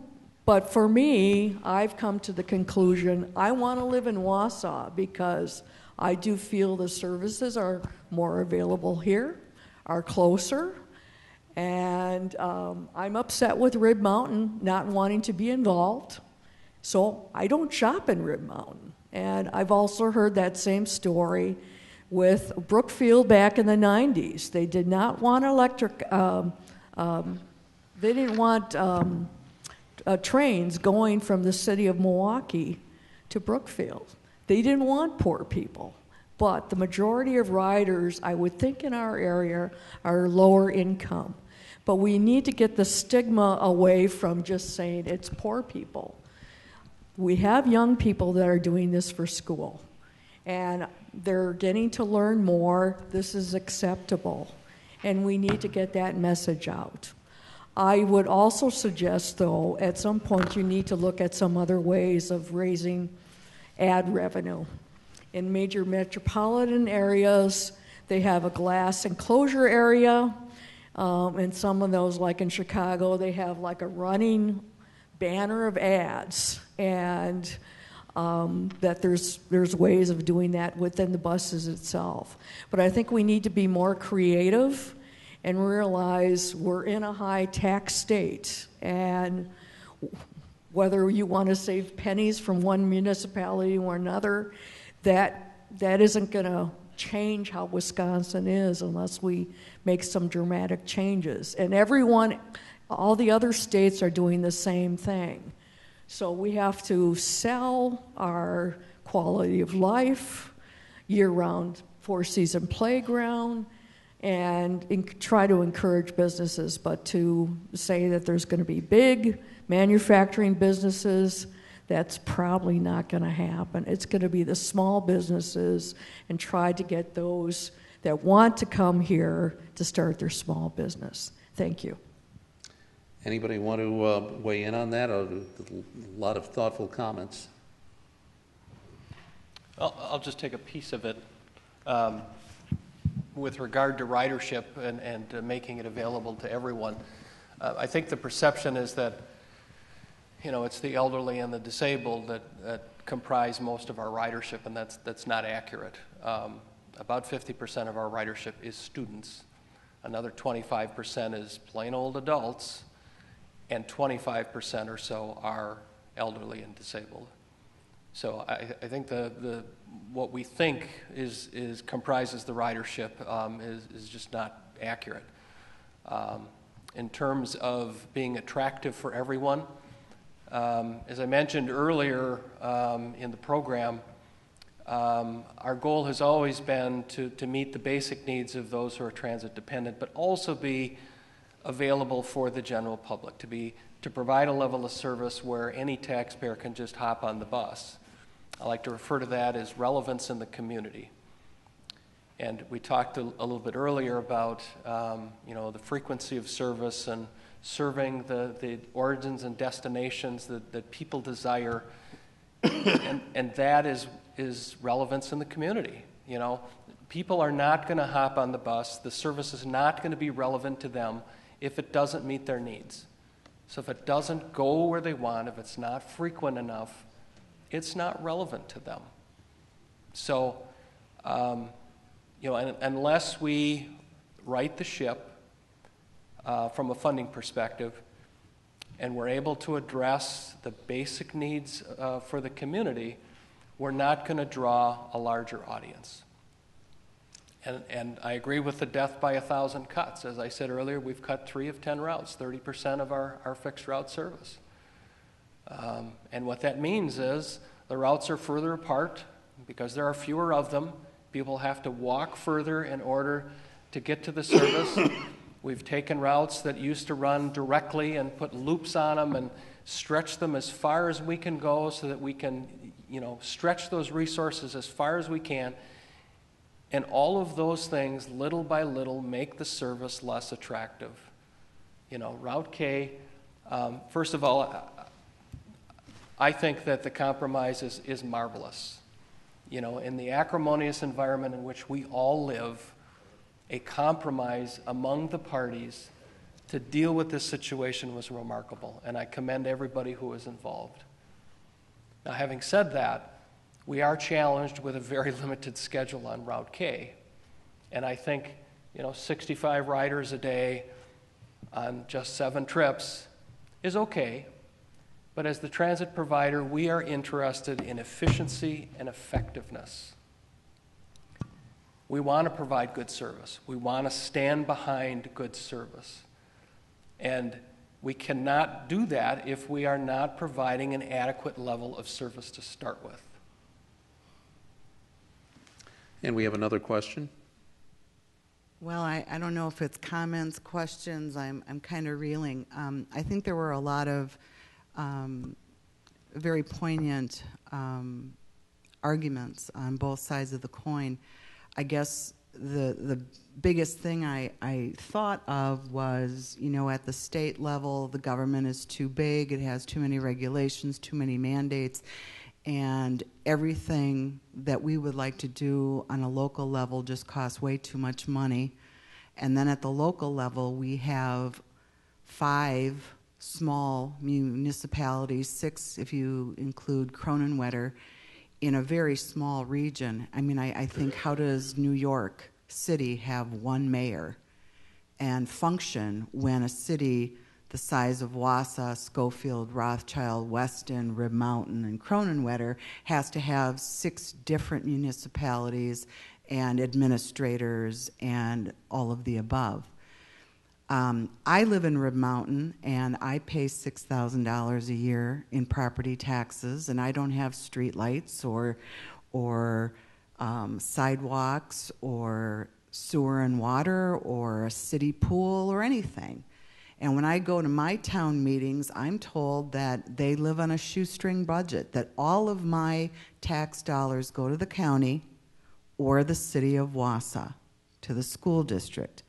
but for me, I've come to the conclusion I want to live in Wausau because I do feel the services are more available here, are closer, and I'm upset with Rib Mountain not wanting to be involved, so I don't shop in Rib Mountain. And I've also heard that same story with Brookfield back in the 90s. They did not want electric, they didn't want trains going from the city of Milwaukee to Brookfield. They didn't want poor people. But the majority of riders, I would think in our area, are lower income. But we need to get the stigma away from just saying it's poor people. We have young people that are doing this for school, and they're getting to learn more. This is acceptable, and we need to get that message out. I would also suggest, though, at some point you need to look at some other ways of raising ad revenue. In major metropolitan areas, they have a glass enclosure area. And some of those, like in Chicago, they have like a running banner of ads. And that there's ways of doing that within the buses itself. But I think we need to be more creative and realize we're in a high tax state. And whether you want to save pennies from one municipality or another, that isn't going to change how Wisconsin is unless we make some dramatic changes. And all the other states are doing the same thing. So we have to sell our quality of life, year-round four-season playground, and try to encourage businesses. But to say that there's going to be big manufacturing businesses, that's probably not going to happen. It's going to be the small businesses and try to get those that want to come here to start their small business. Thank you. Anybody want to weigh in on that? A lot of thoughtful comments. I'll just take a piece of it. With regard to ridership and making it available to everyone, I think the perception is that it's the elderly and the disabled that comprise most of our ridership, and that's not accurate. About 50% of our ridership is students. Another 25% is plain old adults, and 25% or so are elderly and disabled. So I think what we think comprises the ridership is just not accurate. In terms of being attractive for everyone, as I mentioned earlier in the program, our goal has always been to meet the basic needs of those who are transit dependent, but also be available for the general public, to provide a level of service where any taxpayer can just hop on the bus. I like to refer to that as relevance in the community. And we talked a little bit earlier about the frequency of service and serving the origins and destinations that people desire, and that is relevance in the community. People are not going to hop on the bus. The service is not going to be relevant to them if it doesn't meet their needs. So if it doesn't go where they want, if it's not frequent enough, it's not relevant to them. So, unless we right the ship from a funding perspective, and we're able to address the basic needs for the community, we're not going to draw a larger audience. And I agree with the death by 1,000 cuts. As I said earlier, we've cut 3 of 10 routes, 30% of our fixed route service. And what that means is the routes are further apart because there are fewer of them. People have to walk further in order to get to the service. We've taken routes that used to run directly and put loops on them and stretch them as far as we can go so that we can, stretch those resources as far as we can. And all of those things, little by little, make the service less attractive. Route K, first of all, I think that the compromise is marvelous. In the acrimonious environment in which we all live, a compromise among the parties to deal with this situation was remarkable, and I commend everybody who was involved. Now, having said that, we are challenged with a very limited schedule on Route K, and I think 65 riders a day on just 7 trips is okay. But as the transit provider, we are interested in efficiency and effectiveness. We want to provide good service. We want to stand behind good service. And we cannot do that if we are not providing an adequate level of service to start with. And we have another question. Well, I don't know if it's comments, questions. I'm kind of reeling. I think there were a lot of very poignant arguments on both sides of the coin. I guess the biggest thing I thought of was, at the state level, the government is too big, it has too many regulations, too many mandates, and everything that we would like to do on a local level just costs way too much money. And then at the local level, we have 5 small municipalities, 6 if you include Cronenwetter, in a very small region. I mean, I think, how does New York City have 1 mayor and function when a city the size of Wausau, Schofield, Rothschild, Weston, Rib Mountain, and Cronenwetter has to have 6 different municipalities and administrators and all of the above? I live in Rib Mountain, and I pay $6,000 a year in property taxes, and I don't have street lights or sidewalks or sewer and water or a city pool or anything. And when I go to my town meetings, I'm told that they live on a shoestring budget, that all of my tax dollars go to the county or the city of Wausau, to the school district.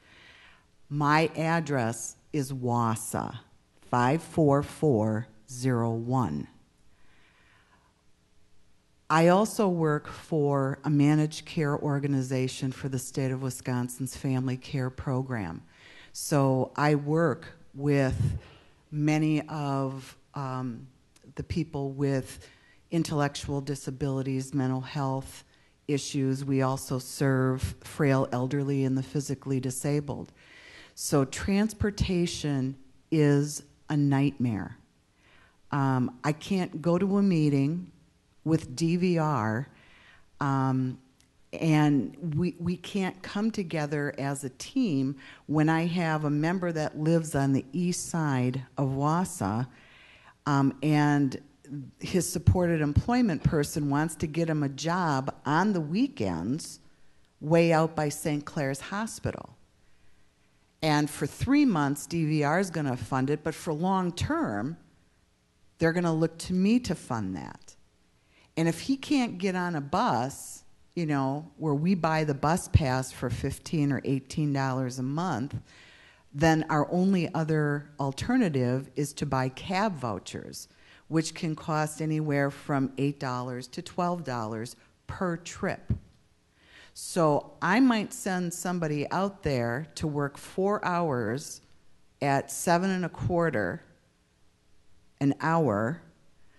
My address is Wausau, 54401. I also work for a managed care organization for the state of Wisconsin's Family Care Program. So I work with many of the people with intellectual disabilities, mental health issues. We also serve frail elderly and the physically disabled. So transportation is a nightmare. I can't go to a meeting with DVR, and we can't come together as a team when I have a member that lives on the east side of Wausau, and his supported employment person wants to get him a job on the weekends way out by St. Clair's Hospital. And for 3 months, DVR is going to fund it, but for long term, they're going to look to me to fund that. And if he can't get on a bus, you know, where we buy the bus pass for $15 or $18 a month, then our only other alternative is to buy cab vouchers, which can cost anywhere from $8 to $12 per trip. So I might send somebody out there to work 4 hours at $7.25 an hour.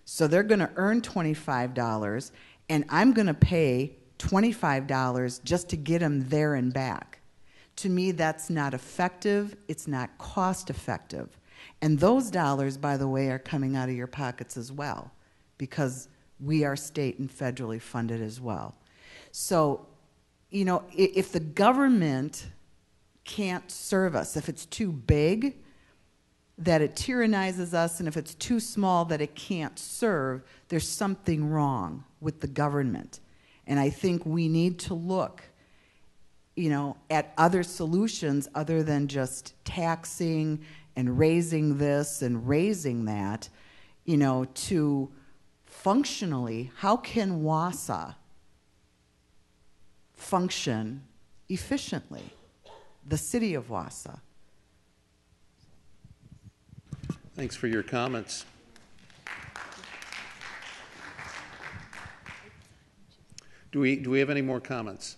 So they're going to earn $25, and I'm going to pay $25 just to get them there and back. To me, that's not effective. It's not cost effective. And those dollars, by the way, are coming out of your pockets as well, because we are state and federally funded as well. So, you know, if the government can't serve us, if it's too big, that it tyrannizes us, and if it's too small that it can't serve, there's something wrong with the government. And I think we need to look, you know, at other solutions other than just taxing and raising this and raising that, you know, to functionally, how can Wausau function efficiently, the city of Wausau? Thanks for your comments. Do we have any more comments?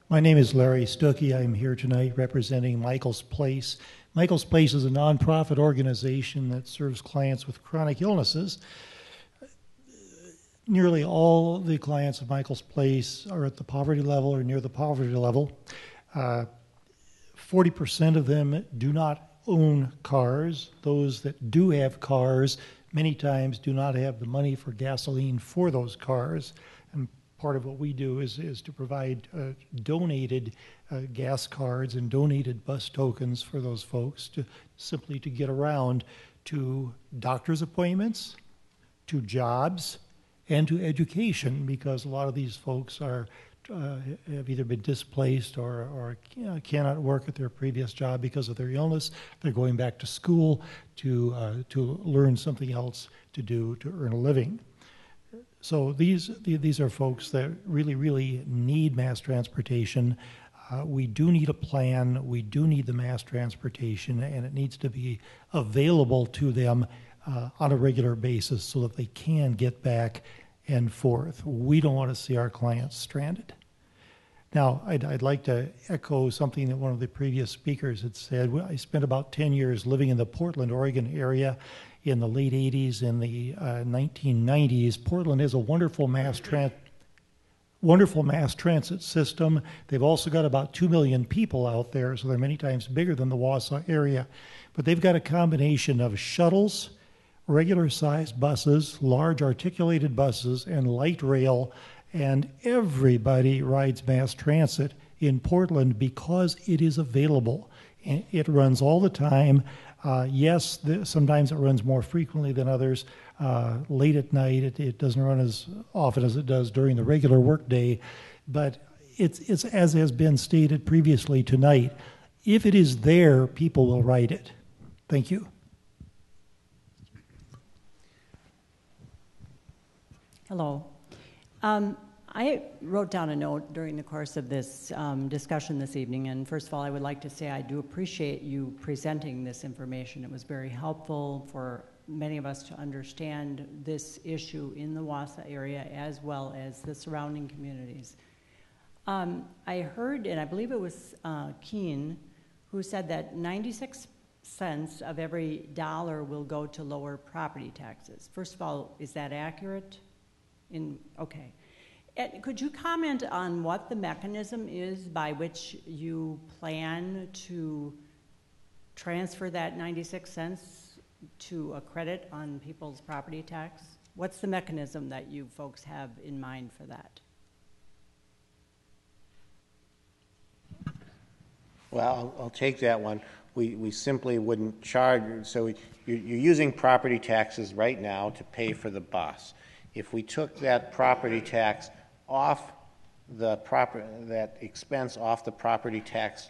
My name is Larry Stuckey. I'm here tonight representing Michael's Place. Michael's Place is a nonprofit organization that serves clients with chronic illnesses. Nearly all the clients of Michael's Place are at the poverty level or near the poverty level. 40% of them do not own cars. Those that do have cars many times do not have the money for gasoline for those cars. And part of what we do is to provide donated gas cards and donated bus tokens for those folks to simply to get around to doctor's appointments, to jobs, and to education, because a lot of these folks are have either been displaced or cannot work at their previous job because of their illness. They're going back to school to learn something else to do to earn a living. So these are folks that really need mass transportation. We do need a plan. We do need the mass transportation, and it needs to be available to them on a regular basis so that they can get back and forth. We don't want to see our clients stranded. Now, I'd like to echo something that one of the previous speakers had said. I spent about 10 years living in the Portland, Oregon area in the late 80s and the 1990s. Portland is a wonderful mass transit system. They've also got about 2 million people out there, so they're many times bigger than the Wausau area. But they've got a combination of shuttles, regular-sized buses, large articulated buses, and light rail, and everybody rides mass transit in Portland because it is available. It runs all the time. Yes, sometimes it runs more frequently than others. Late at night, it doesn't run as often as it does during the regular workday, but it's as has been stated previously tonight. If it is there, people will ride it. Thank you. Hello. I wrote down a note during the course of this discussion this evening, and first of all, I would like to say I do appreciate you presenting this information. It was very helpful for many of us to understand this issue in the Wausau area as well as the surrounding communities. I heard, and I believe it was Keene, who said that 96 cents of every dollar will go to lower property taxes. First of all, is that accurate? Okay. And could you comment on what the mechanism is by which you plan to transfer that 96 cents to a credit on people's property tax? What's the mechanism that you folks have in mind for that? Well, I'll take that one. we simply wouldn't charge. So you're using property taxes right now to pay for the bus. If we took that property tax off that expense off the property tax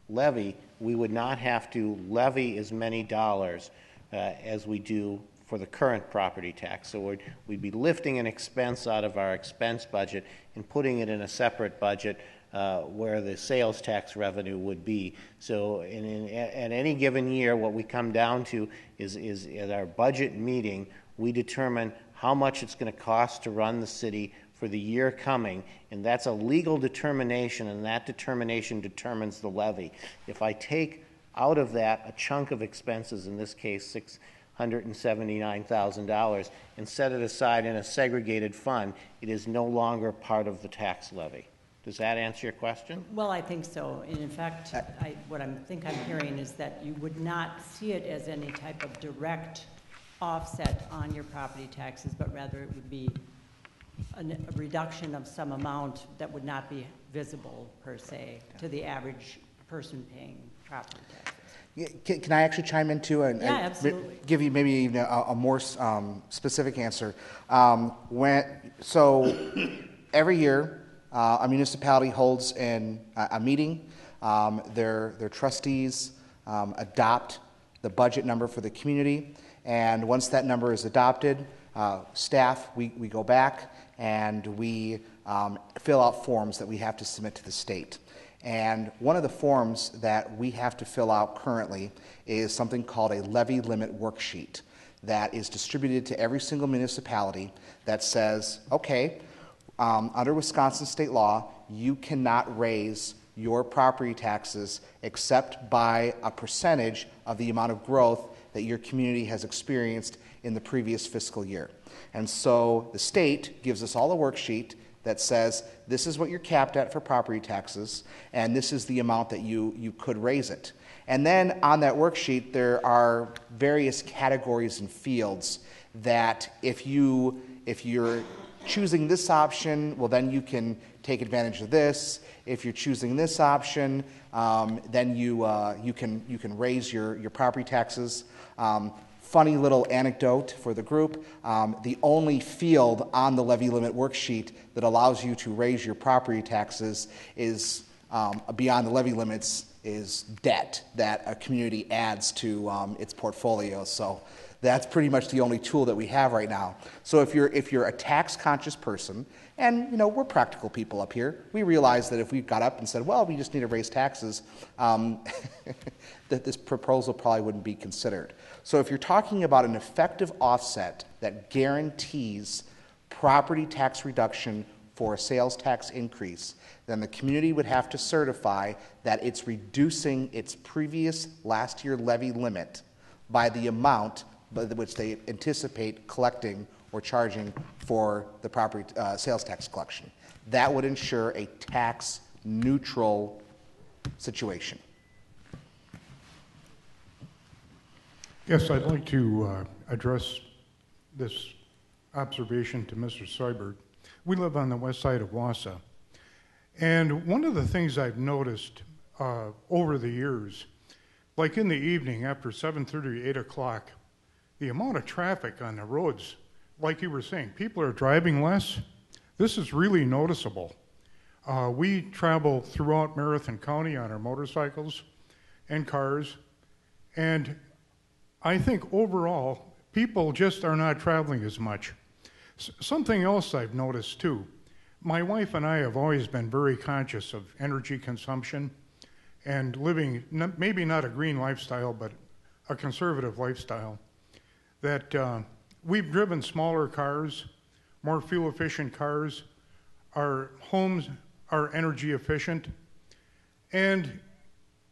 levy, we would not have to levy as many dollars as we do for the current property tax. So we'd be lifting an expense out of our expense budget and putting it in a separate budget where the sales tax revenue would be. So at any given year, what we come down to is at our budget meeting, we determine how much it's going to cost to run the city for the year coming, and that's a legal determination, and that determination determines the levy. If I take out of that a chunk of expenses, in this case $679,000, and set it aside in a segregated fund, it is no longer part of the tax levy. Does that answer your question? Well, I think so. And in fact, what I think I'm hearing is that you would not see it as any type of direct offset on your property taxes, but rather it would be a reduction of some amount that would not be visible, per se, to the average person paying property taxes. Can I actually chime in too and absolutely. Give you maybe even a more specific answer? So every year, a municipality holds a meeting. Their trustees adopt the budget number for the community, and once that number is adopted, staff, we go back and we fill out forms that we have to submit to the state. And one of the forms that we have to fill out currently is something called a levy limit worksheet that is distributed to every single municipality that says, okay, under Wisconsin state law, you cannot raise your property taxes except by a percentage of the amount of growth that your community has experienced in the previous fiscal year. And so the state gives us all a worksheet that says this is what you're capped at for property taxes, and this is the amount that you could raise it. And then on that worksheet, there are various categories and fields that if you're choosing this option, well, then you can take advantage of this. If you're choosing this option, then you can raise your property taxes. Funny little anecdote for the group, the only field on the levy limit worksheet that allows you to raise your property taxes is beyond the levy limits is debt that a community adds to its portfolio. So that's pretty much the only tool that we have right now. So if you're a tax conscious person, and we're practical people up here, we realize that if we got up and said, well, we just need to raise taxes, that this proposal probably wouldn't be considered. So if you're talking about an effective offset that guarantees property tax reduction for a sales tax increase, then the community would have to certify that it's reducing its previous last year levy limit by the amount by which they anticipate collecting or charging for the property sales tax collection. That would ensure a tax neutral situation. Yes, I'd like to address this observation to Mr. Seibert. We live on the west side of Wausau. And one of the things I've noticed over the years, like in the evening after 7:30, 8 o'clock, the amount of traffic on the roads, like you were saying, people are driving less. This is really noticeable. We travel throughout Marathon County on our motorcycles and cars, and I think overall, people just are not traveling as much. Something else I've noticed too, my wife and I have always been very conscious of energy consumption and living, maybe not a green lifestyle, but a conservative lifestyle. That we've driven smaller cars, more fuel-efficient cars. Our homes are energy efficient. And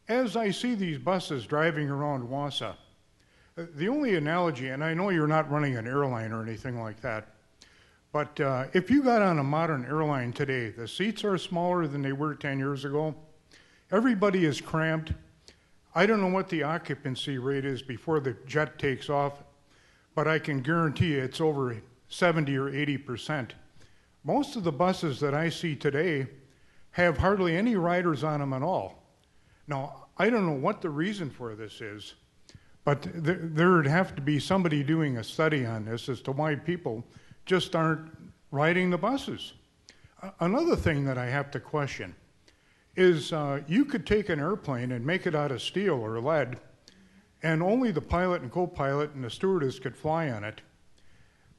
as I see these buses driving around Wausau, the only analogy, and I know you're not running an airline or anything like that, but if you got on a modern airline today, the seats are smaller than they were 10 years ago. Everybody is cramped. I don't know what the occupancy rate is before the jet takes off, but I can guarantee you it's over 70 or 80%. Most of the buses that I see today have hardly any riders on them at all. Now, I don't know what the reason for this is, but there would have to be somebody doing a study on this as to why people just aren't riding the buses. Another thing that I have to question is you could take an airplane and make it out of steel or lead, and only the pilot and co-pilot and the stewardess could fly on it.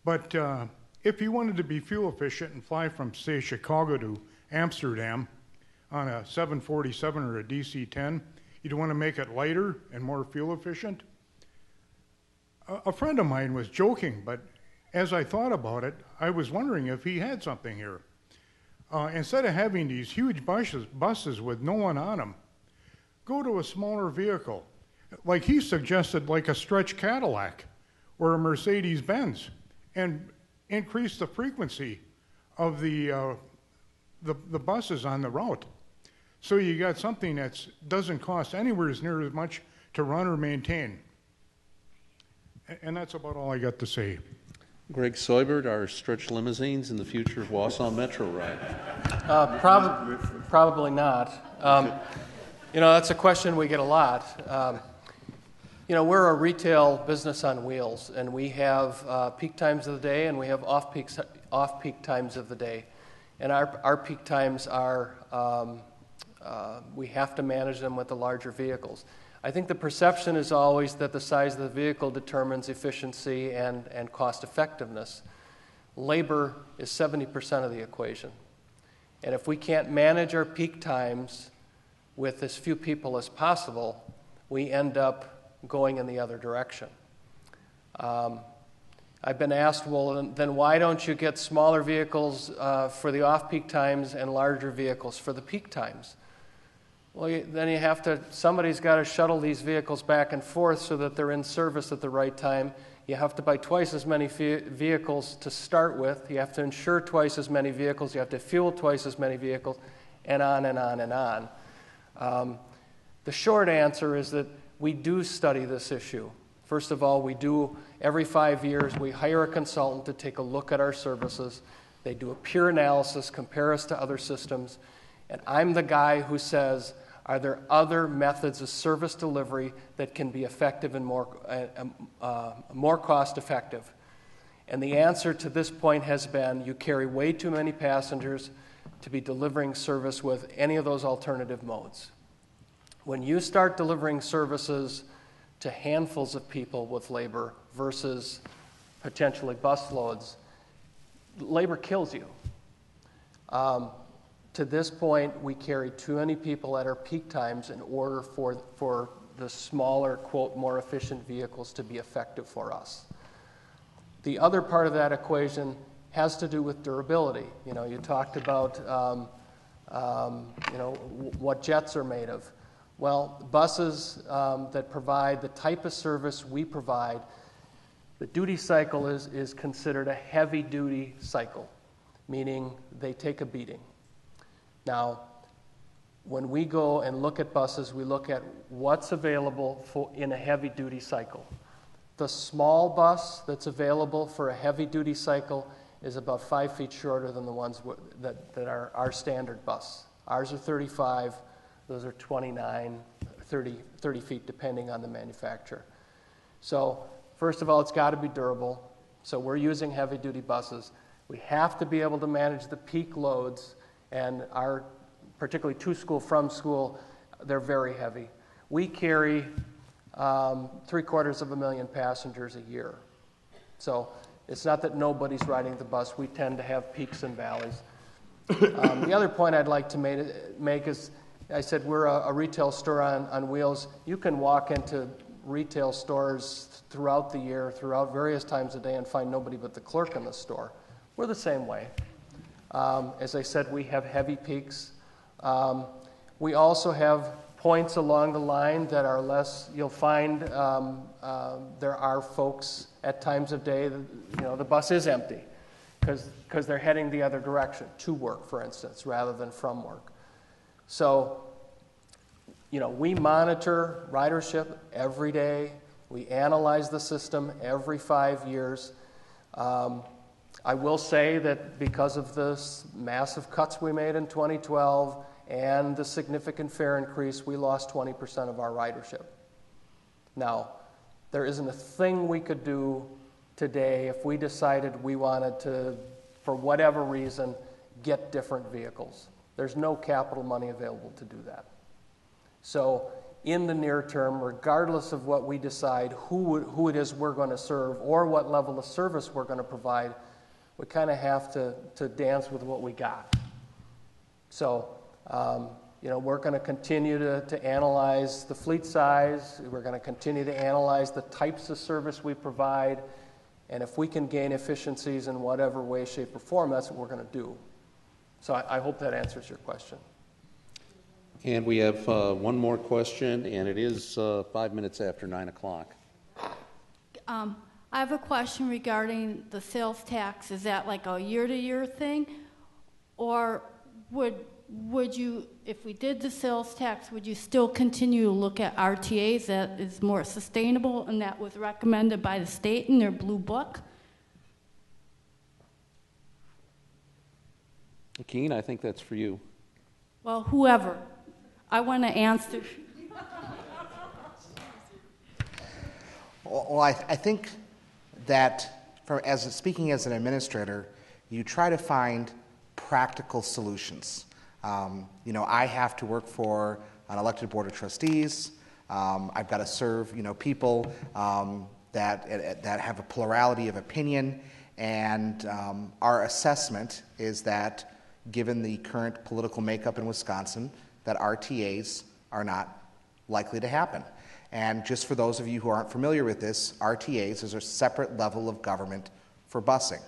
But if you wanted to be fuel efficient and fly from, say, Chicago to Amsterdam on a 747 or a DC-10, you'd want to make it lighter and more fuel efficient. A friend of mine was joking, but as I thought about it, I was wondering if he had something here. Instead of having these huge buses with no one on them, go to a smaller vehicle. Like he suggested, like a stretch Cadillac or a Mercedes-Benz, and increase the frequency of the buses on the route. So you got something that doesn't cost anywhere as near as much to run or maintain. And that's about all I got to say. Greg Seubert, are stretch limousines in the future of Wausau Metro ride? Probably not. That's a question we get a lot. We're a retail business on wheels, and we have peak times of the day and we have off-peak times of the day. And our peak times are, we have to manage them with the larger vehicles. I think the perception is always that the size of the vehicle determines efficiency and cost effectiveness. Labor is 70% of the equation. And if we can't manage our peak times with as few people as possible, we end up going in the other direction. I've been asked, well, then why don't you get smaller vehicles for the off-peak times and larger vehicles for the peak times? Well, then you have to, somebody's got to shuttle these vehicles back and forth so that they're in service at the right time. You have to buy twice as many vehicles to start with. You have to insure twice as many vehicles. You have to fuel twice as many vehicles, and on and on and on. The short answer is that we do study this issue. First of all, we do, every 5 years, we hire a consultant to take a look at our services. They do a peer analysis, compare us to other systems. And I'm the guy who says, are there other methods of service delivery that can be effective and more cost effective? And the answer to this point has been, you carry way too many passengers to be delivering service with any of those alternative modes. When you start delivering services to handfuls of people with labor versus potentially bus loads, labor kills you. To this point, we carry too many people at our peak times in order for the smaller, quote, more efficient vehicles to be effective for us. The other part of that equation has to do with durability. You talked about, what jets are made of. Well, buses that provide the type of service we provide, the duty cycle is considered a heavy-duty cycle, meaning they take a beating. Now, when we go and look at buses, we look at what's available in a heavy-duty cycle. The small bus that's available for a heavy-duty cycle is about 5 feet shorter than the ones that are our standard bus. Ours are 35, those are 29, 30 feet, depending on the manufacturer. So, first of all, it's got to be durable. So we're using heavy-duty buses. We have to be able to manage the peak loads, and our, particularly to school, from school, they're very heavy. We carry 750,000 passengers a year. So it's not that nobody's riding the bus. We tend to have peaks and valleys. The other point I'd like to make is, I said we're a retail store on wheels. You can walk into retail stores throughout the year, throughout various times of the day, and find nobody but the clerk in the store. We're the same way. As I said, we have heavy peaks. We also have points along the line that are less. You'll find there are folks at times of day that, the bus is empty because they're heading the other direction, to work, for instance, rather than from work. So, we monitor ridership every day. We analyze the system every 5 years. I will say that because of the massive cuts we made in 2012 and the significant fare increase, we lost 20% of our ridership. Now, there isn't a thing we could do today if we decided we wanted to, for whatever reason, get different vehicles. There's no capital money available to do that. So in the near term, regardless of what we decide, who it is we're going to serve or what level of service we're going to provide, we kind of have to dance with what we got. So, we're going to continue to analyze the fleet size. We're going to continue to analyze the types of service we provide. And if we can gain efficiencies in whatever way, shape, or form, that's what we're going to do. So I hope that answers your question. And we have one more question, and it is 5 minutes after 9 o'clock. I have a question regarding the sales tax. Is that like a year-to-year thing? Or would you, if we did the sales tax, would you still continue to look at RTAs that is more sustainable and that was recommended by the state in their blue book? Keen, I think that's for you. Well, whoever. I want to answer. Well, I think that, speaking as an administrator, you try to find practical solutions. I have to work for an elected board of trustees. I've got to serve, people that have a plurality of opinion, and our assessment is that, given the current political makeup in Wisconsin, that RTAs are not likely to happen. And just for those of you who aren't familiar with this, RTAs is a separate level of government for busing.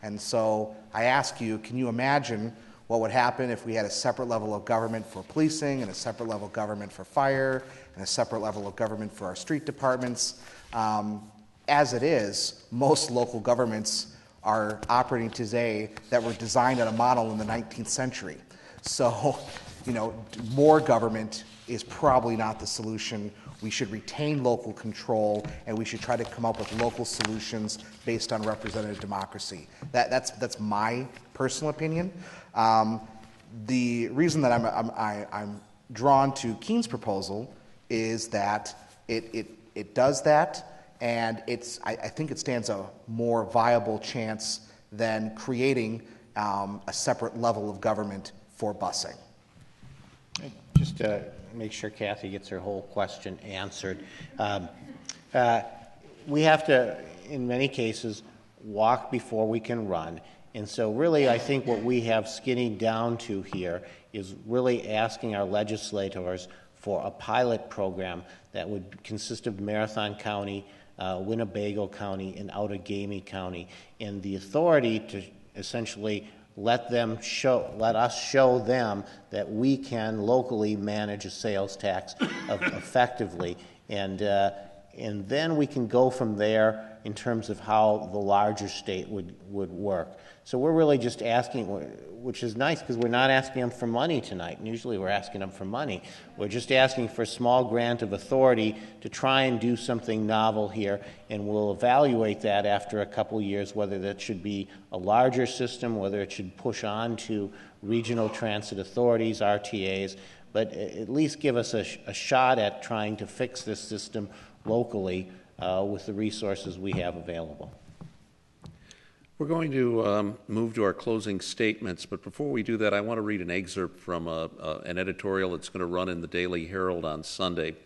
And so I ask you, can you imagine what would happen if we had a separate level of government for policing and a separate level of government for fire and a separate level of government for our street departments? As it is, most local governments are operating today that were designed on a model in the 19th century. So, more government is probably not the solution. We should retain local control, and we should try to come up with local solutions based on representative democracy. That's my personal opinion. The reason that I'm drawn to Keen's proposal is that it does that, and I think it stands a more viable chance than creating a separate level of government for busing. Just to make sure Kathy gets her whole question answered, we have to, in many cases, walk before we can run. And so really, I think what we have skinny down to here is really asking our legislators for a pilot program that would consist of Marathon County, Winnebago County, and Outagamie County, and the authority to essentially let us show them that we can locally manage a sales tax effectively, and then we can go from there in terms of how the larger state would work. So we're really just asking, which is nice because we're not asking them for money tonight. And usually we're asking them for money. We're just asking for a small grant of authority to try and do something novel here, and we'll evaluate that after a couple years, whether that should be a larger system, whether it should push on to regional transit authorities, RTAs, but at least give us a shot at trying to fix this system locally with the resources we have available. We're going to move to our closing statements, but before we do that, I want to read an excerpt from an editorial that's going to run in the Daily Herald on Sunday.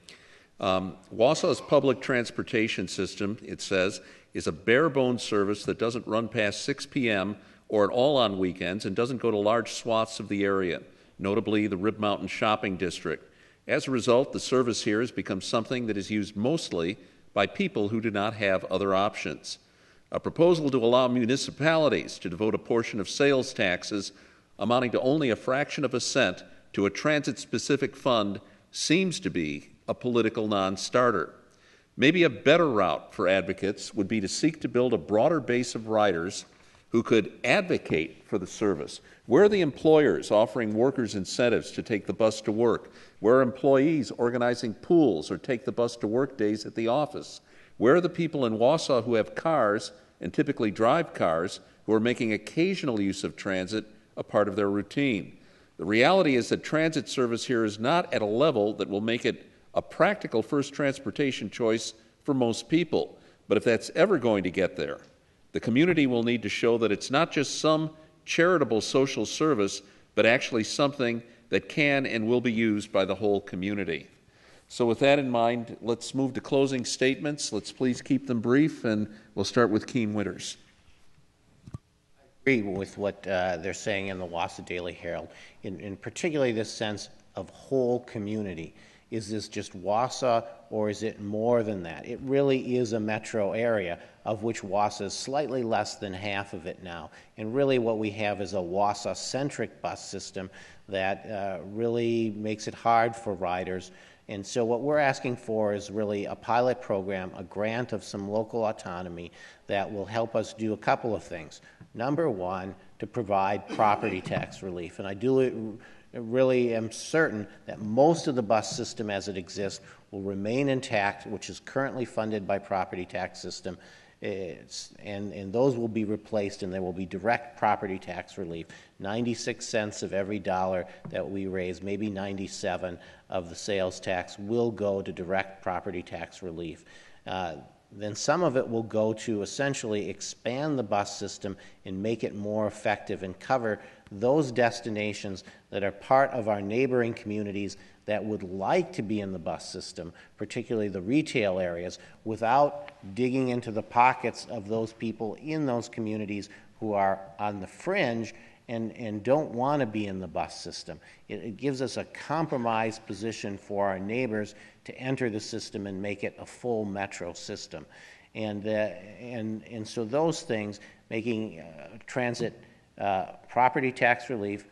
Wausau's public transportation system, it says, is a bare-bones service that doesn't run past 6 p.m. or at all on weekends and doesn't go to large swaths of the area, notably the Rib Mountain Shopping District. As a result, the service here has become something that is used mostly by people who do not have other options. A proposal to allow municipalities to devote a portion of sales taxes amounting to only a fraction of a cent to a transit-specific fund seems to be a political non-starter. Maybe a better route for advocates would be to seek to build a broader base of riders who could advocate for the service. Where are the employers offering workers incentives to take the bus to work? Where are employees organizing pools or take the bus to work days at the office? Where are the people in Wausau who have cars and typically drive cars who are making occasional use of transit a part of their routine? The reality is that transit service here is not at a level that will make it a practical first transportation choice for most people. But if that's ever going to get there, the community will need to show that it's not just some charitable social service, but actually something that can and will be used by the whole community. So with that in mind, let's move to closing statements. Let's please keep them brief, and we'll start with Keene Witters. I agree with what they're saying in the Wausau Daily Herald, in particularly this sense of whole community. Is this just Wausau, or is it more than that? It really is a metro area, of which Wausau is slightly less than half of it now. And really what we have is a Wausau-centric bus system that really makes it hard for riders. And so what we're asking for is really a pilot program, a grant of some local autonomy that will help us do a couple of things. Number one, to provide property tax relief. And I really am certain that most of the bus system as it exists will remain intact, which is currently funded by property tax system, and those will be replaced, and there will be direct property tax relief. 96 cents of every dollar that we raise, maybe 97 of the sales tax, will go to direct property tax relief. Then some of it will go to essentially expand the bus system and make it more effective and cover those destinations that are part of our neighboring communities that would like to be in the bus system, particularly the retail areas, without digging into the pockets of those people in those communities who are on the fringe and don't want to be in the bus system. It gives us a compromised position for our neighbors to enter the system and make it a full metro system. And so those things, making transit property tax relief,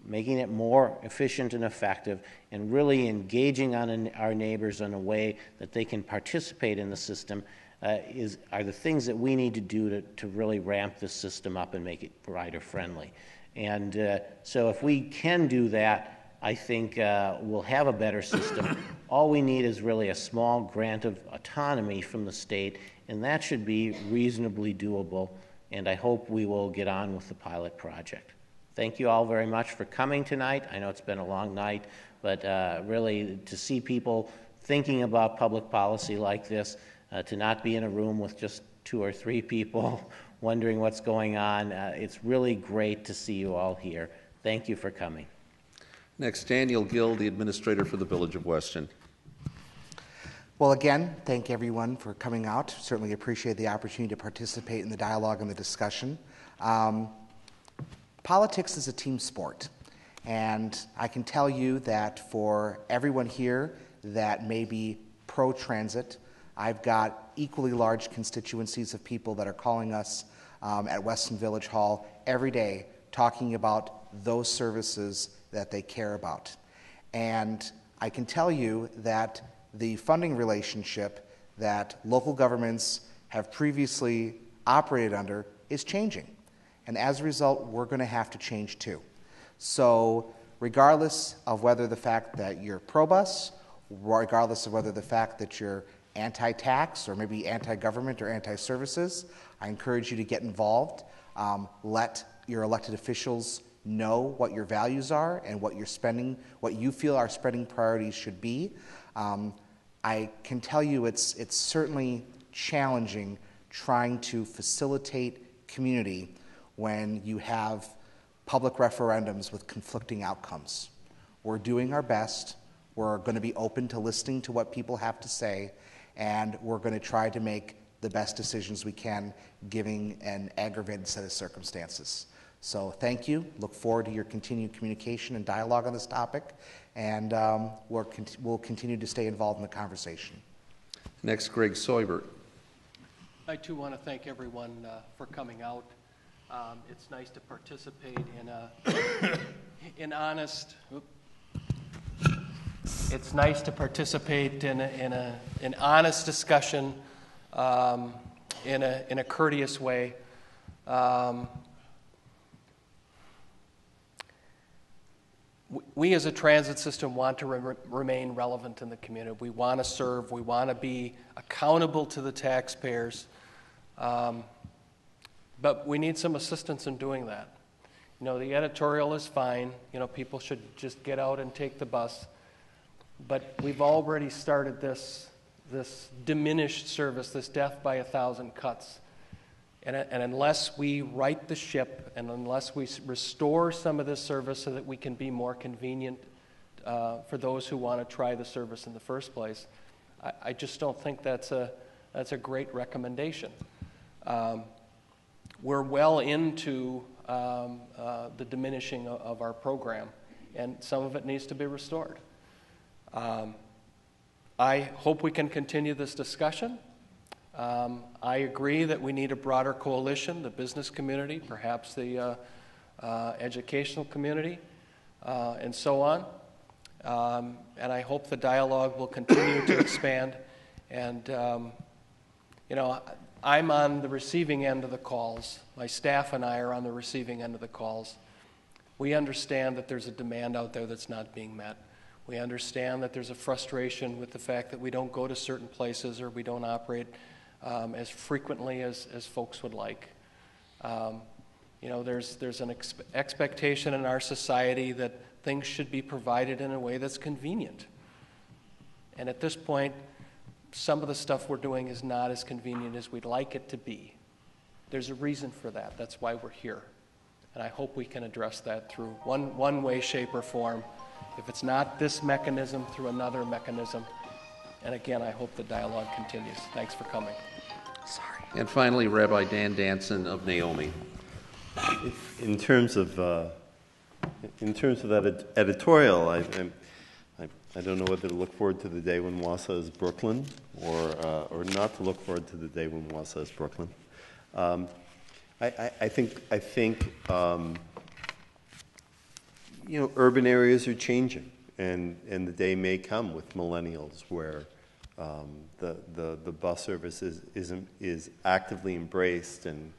making it more efficient and effective, and really engaging on our neighbors in a way that they can participate in the system are the things that we need to do to really ramp this system up and make it rider-friendly. And so if we can do that, I think we'll have a better system. All we need is really a small grant of autonomy from the state, and that should be reasonably doable, and I hope we will get on with the pilot project. Thank you all very much for coming tonight. I know it's been a long night, but really to see people thinking about public policy like this, to not be in a room with just 2 or 3 people wondering what's going on, it's really great to see you all here. Thank you for coming. Next, Daniel Gill, the administrator for the Village of Weston. Well, again, thank everyone for coming out. Certainly appreciate the opportunity to participate in the dialogue and the discussion. Politics is a team sport, and I can tell you that for everyone here that may be pro-transit, I've got equally large constituencies of people that are calling us at Weston Village Hall every day talking about those services that they care about. And I can tell you that the funding relationship that local governments have previously operated under is changing. And as a result, we're going to have to change too. So regardless of whether the fact that you're pro-bus, regardless of whether the fact that you're anti-tax or maybe anti-government or anti-services, I encourage you to get involved. Let your elected officials know what your values are and what you feel our spending priorities should be. I can tell you it's certainly challenging trying to facilitate community when you have public referendums with conflicting outcomes. We're doing our best. We're going to be open to listening to what people have to say, and we're going to try to make the best decisions we can, given an aggravated set of circumstances. So thank you. Look forward to your continued communication and dialogue on this topic, and we'll continue to stay involved in the conversation. Next, Greg Soibert. I too want to thank everyone for coming out. It's nice to participate in honest. It's nice to participate in an honest discussion, in a courteous way. We as a transit system want to remain relevant in the community. We want to serve. We want to be accountable to the taxpayers. But we need some assistance in doing that. You know, the editorial is fine. You know, people should just get out and take the bus. But we've already started this diminished service, this death by 1,000 cuts. And unless we right the ship and unless we restore some of this service so that we can be more convenient for those who want to try the service in the first place, I just don't think that's a great recommendation. We're well into the diminishing of our program, and some of it needs to be restored. I hope we can continue this discussion. I agree that we need a broader coalition, the business community, perhaps the educational community, and so on. And I hope the dialogue will continue to expand. And, you know, I'm on the receiving end of the calls. My staff and I are on the receiving end of the calls. We understand that there's a demand out there that's not being met. We understand that there's a frustration with the fact that we don't go to certain places or we don't operate as frequently as folks would like. You know, there's an expectation in our society that things should be provided in a way that's convenient. And at this point, some of the stuff we're doing is not as convenient as we'd like it to be. There's a reason for that. That's why we're here. And I hope we can address that through one way, shape, or form. If it's not this mechanism, through another mechanism. And again, I hope the dialogue continues. Thanks for coming. Sorry. And finally, Rabbi Dan Danson of Naomi. In terms of that editorial, I don't know whether to look forward to the day when Wausau is Brooklyn or not to look forward to the day when Wausau is Brooklyn. I think you know, urban areas are changing, and the day may come with millennials where the bus service is actively embraced, and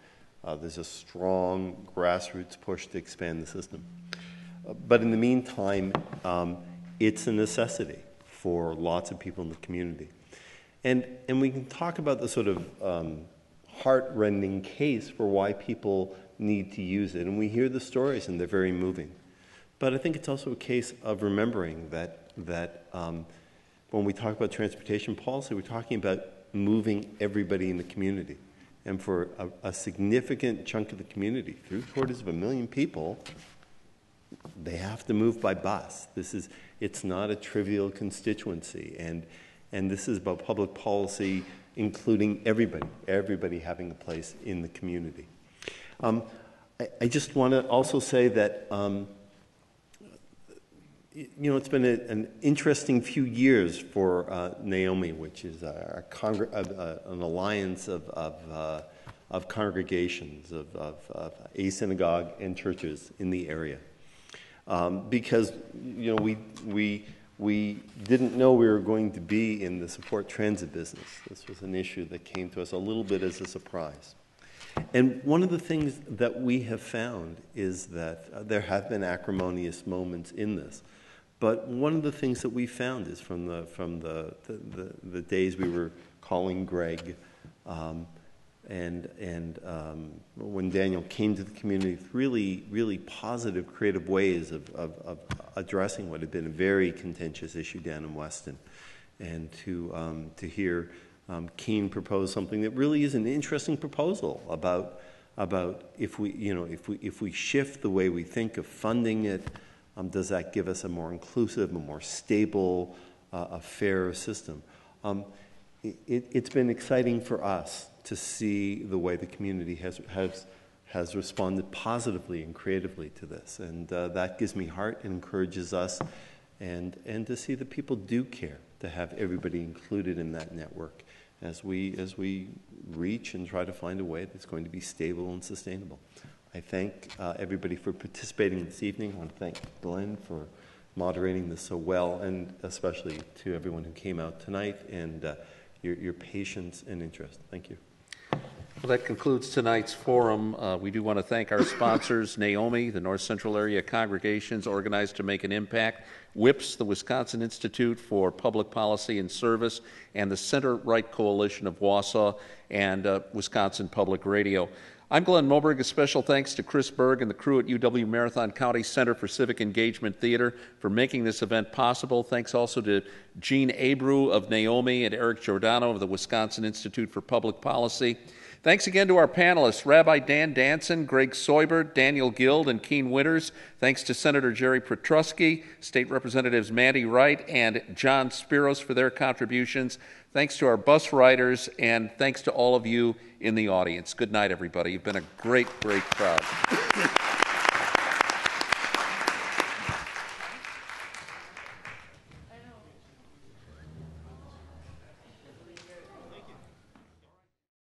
there's a strong grassroots push to expand the system. But in the meantime, it's a necessity for lots of people in the community. And we can talk about the sort of heart-rending case for why people need to use it. And we hear the stories, and they're very moving. But I think it's also a case of remembering that when we talk about transportation policy, we're talking about moving everybody in the community. And for a significant chunk of the community, 750,000 people, they have to move by bus. It's not a trivial constituency, and this is about public policy, including everybody having a place in the community. I just want to also say that you know, it's been an interesting few years for Naomi, which is an alliance of congregations of a synagogue and churches in the area. Because you know, we didn't know we were going to be in the support transit business. This was an issue that came to us a little bit as a surprise. And one of the things that we have found is that there have been acrimonious moments in this. But one of the things that we found is from the days we were calling Greg, and when Daniel came to the community with really positive, creative ways of addressing what had been a very contentious issue down in Weston, and to hear Keene propose something that really is an interesting proposal about if we shift the way we think of funding it. Does that give us a more inclusive, a more stable, a fairer system? It's been exciting for us to see the way the community has responded positively and creatively to this, and that gives me heart and encourages us, and to see that people do care to have everybody included in that network as we reach and try to find a way that's going to be stable and sustainable. I thank everybody for participating this evening. I want to thank Glenn for moderating this so well, and especially to everyone who came out tonight, and your patience and interest. Thank you. Well, that concludes tonight's forum. We do want to thank our sponsors, Naomi, the North Central Area Congregations Organized to Make an Impact, WIPPS, the Wisconsin Institute for Public Policy and Service, and the Center-Right Coalition of Wausau, and Wisconsin Public Radio. I'm Glenn Moberg. A special thanks to Chris Berg and the crew at UW Marathon County Center for Civic Engagement Theater for making this event possible. Thanks also to Gene Abreu of Naomi and Eric Giordano of the Wisconsin Institute for Public Policy. Thanks again to our panelists, Rabbi Dan Danson, Greg Soibert, Daniel Guild, and Keen Winters. Thanks to Senator Jerry Petrusky, State Representatives Mandy Wright and John Spiros for their contributions. Thanks to our bus riders, and thanks to all of you in the audience. Good night, everybody. You've been a great, great crowd.